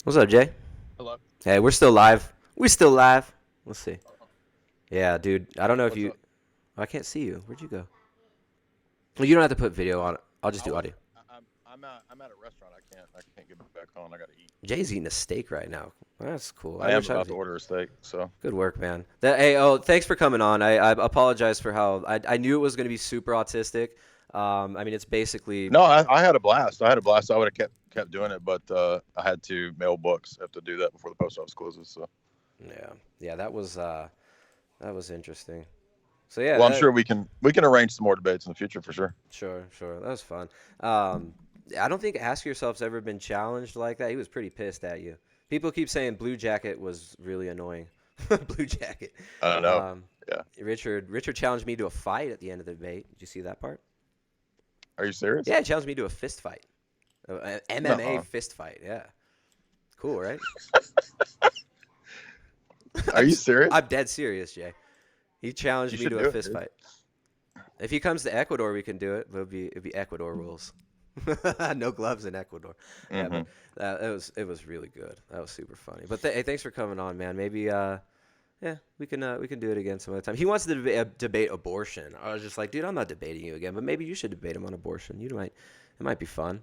S1: What's up, Jay?
S6: Hello.
S1: Hey, we're still live. We still live. Let's see. Yeah, dude. I don't know if you... Oh, I can't see you. Where'd you go? Well, you don't have to put video on it. I'll just do audio.
S6: I'm at a restaurant. I can't get back on. I gotta eat.
S1: Jay's eating a steak right now. That's cool.
S6: I am
S1: wish
S6: about to order a steak. So
S1: good work, man. Thanks for coming on. I apologize for how I knew it was going to be super autistic. I mean, it's basically
S6: no. I had a blast. I would have kept doing it, but I had to mail books. I have to do that before the post office closes. So
S1: yeah, that was interesting. So yeah,
S6: well, I'm sure we can arrange some more debates in the future for sure.
S1: Sure. That was fun. I don't think Ask Yourself's ever been challenged like that. He was pretty pissed at you. People keep saying Blue Jacket was really annoying. Blue Jacket.
S6: I don't know. Yeah.
S1: Richard challenged me to a fight at the end of the debate. Did you see that part?
S6: Are you serious?
S1: Yeah, he challenged me to a fist fight. An MMA fist fight. Yeah. Cool, right?
S6: Are you serious?
S1: I'm dead serious, Jay. He challenged me to a fist fight. If he comes to Ecuador, we can do it. It'd be Ecuador rules. No gloves in Ecuador.
S6: Mm-hmm.
S1: Yeah, but it was really good. That was super funny. But hey, thanks for coming on, man. Maybe we can do it again some other time. He wants to debate abortion. I was just like, dude, I'm not debating you again. But maybe you should debate him on abortion. It might be fun.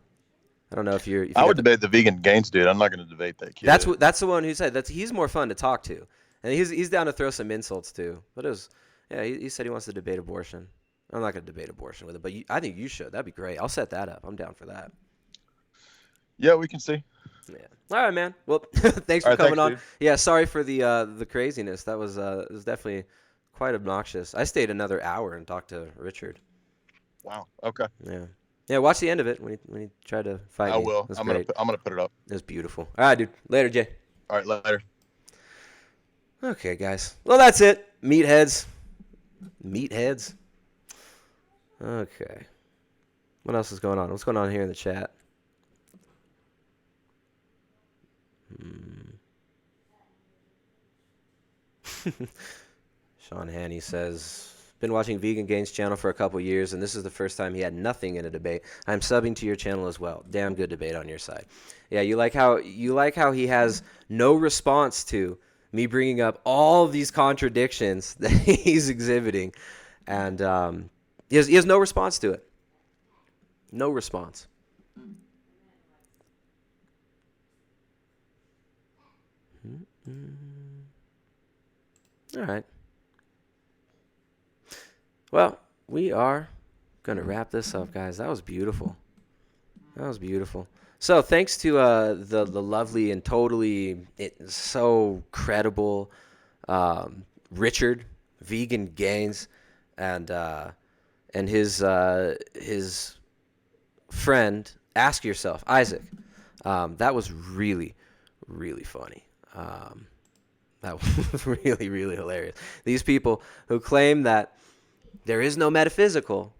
S1: I don't know if you're.
S6: I would debate the Vegan Gains dude. I'm not going to debate that kid.
S1: That's the one who said he's more fun to talk to, and he's down to throw some insults too. But he said he wants to debate abortion. I'm not going to debate abortion with it, but I think you should. That'd be great. I'll set that up. I'm down for that.
S6: Yeah, we can see.
S1: Yeah. All right, man. Well, thanks for coming on.
S6: Dude.
S1: Yeah, sorry for the craziness. That was definitely quite obnoxious. I stayed another hour and talked to Richard.
S6: Wow. Okay.
S1: Yeah. Yeah, watch the end of it when he tried to fight
S6: I
S1: me.
S6: will.
S1: That's
S6: I'm
S1: great.
S6: gonna put it up.
S1: It was beautiful. All right, dude. Later, Jay.
S6: All right. Later.
S1: Okay, guys. Well, that's it. Meatheads. Meatheads. Okay. What else is going on? What's going on here in the chat? Sean Haney says, been watching Vegan Gains channel for a couple years, and this is the first time he had nothing in a debate. I'm subbing to your channel as well. Damn good debate on your side. Yeah, you like how he has no response to me bringing up all these contradictions that he's exhibiting, and he has no response to it. No response. All right. Well, we are going to wrap this up, guys. That was beautiful. That was beautiful. So thanks to the lovely and totally so credible Richard, Vegan Gains, and his friend, Ask Yourself, Isaac. That was really, really funny. That was really, really hilarious. These people who claim that there is no metaphysical,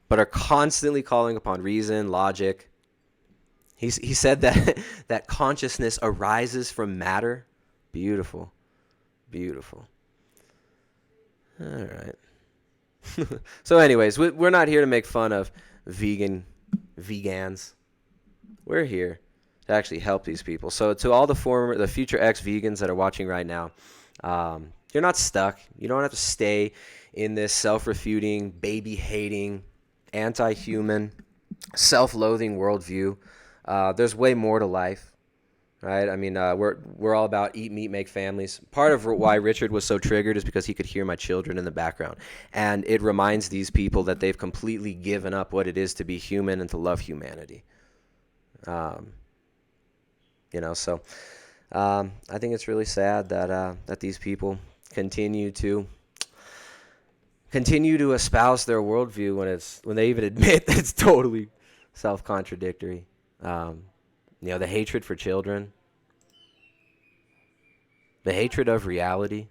S1: but are constantly calling upon reason, logic. He said that that consciousness arises from matter. Beautiful. Beautiful. All right. So anyways, we're not here to make fun of vegans. We're here to actually help these people. So to all the future ex-vegans that are watching right now, you're not stuck. You don't have to stay in this self-refuting, baby-hating, anti-human, self-loathing worldview. There's way more to life, right? I mean, we're all about eat meat, make families. Part of why Richard was so triggered is because he could hear my children in the background, and it reminds these people that they've completely given up what it is to be human and to love humanity. So I think it's really sad that these people continue to espouse their worldview when they even admit that it's totally self-contradictory. The hatred for children, the hatred of reality,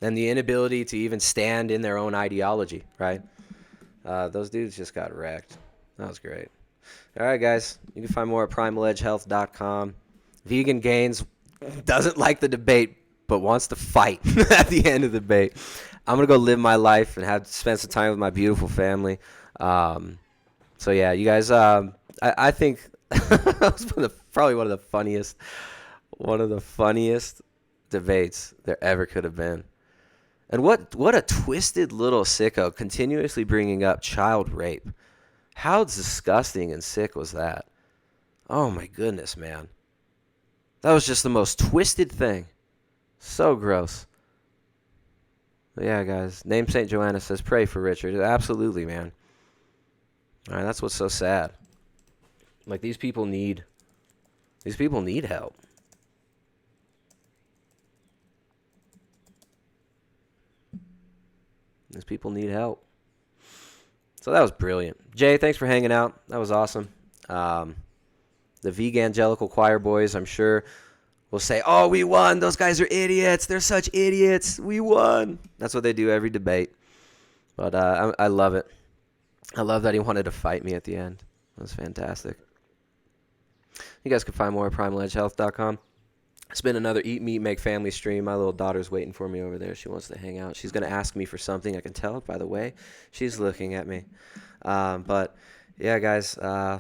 S1: and the inability to even stand in their own ideology, right? Those dudes just got wrecked. That was great. All right, guys. You can find more at primaledgehealth.com. Vegan Gains doesn't like the debate, but wants to fight at the end of the debate. I'm going to go live my life and spend some time with my beautiful family. So, yeah, you guys, I think that was probably one of the funniest debates there ever could have been. And what a twisted little sicko, continuously bringing up child rape. How disgusting and sick was that? Oh my goodness, man. That was just the most twisted thing. So gross. But yeah, guys. Name St. Joanna says, pray for Richard. Absolutely, man. All right, that's what's so sad. Like, these people need help. These people need help. So that was brilliant. Jay, thanks for hanging out. That was awesome. The Vegangelical Choir boys, I'm sure, will say, oh, we won. Those guys are idiots. They're such idiots. We won. That's what they do every debate. But I love it. I love that he wanted to fight me at the end. That was fantastic. You guys can find more at primaledgehealth.com. It's been another Eat Meat, Make Family stream. My little daughter's waiting for me over there. She wants to hang out. She's going to ask me for something. I can tell by the way she's looking at me. But, yeah, guys, I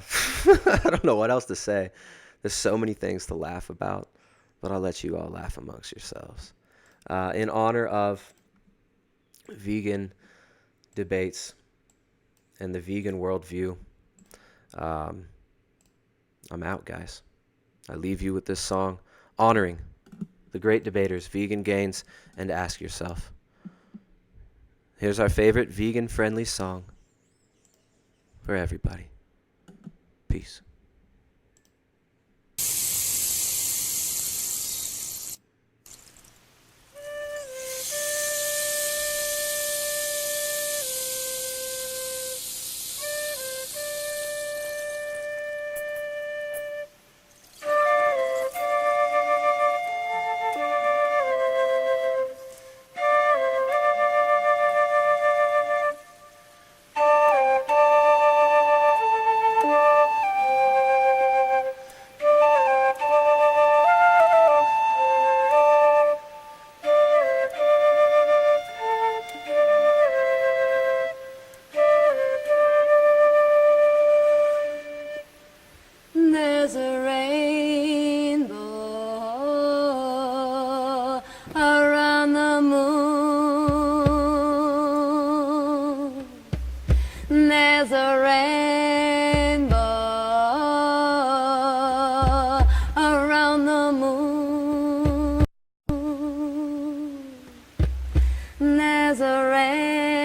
S1: don't know what else to say. There's so many things to laugh about, but I'll let you all laugh amongst yourselves. In honor of vegan debates and the vegan worldview, I'm out, guys. I leave you with this song, honoring the great debaters, Vegan Gains, and Ask Yourself. Here's our favorite vegan-friendly song for everybody. Peace.
S7: as a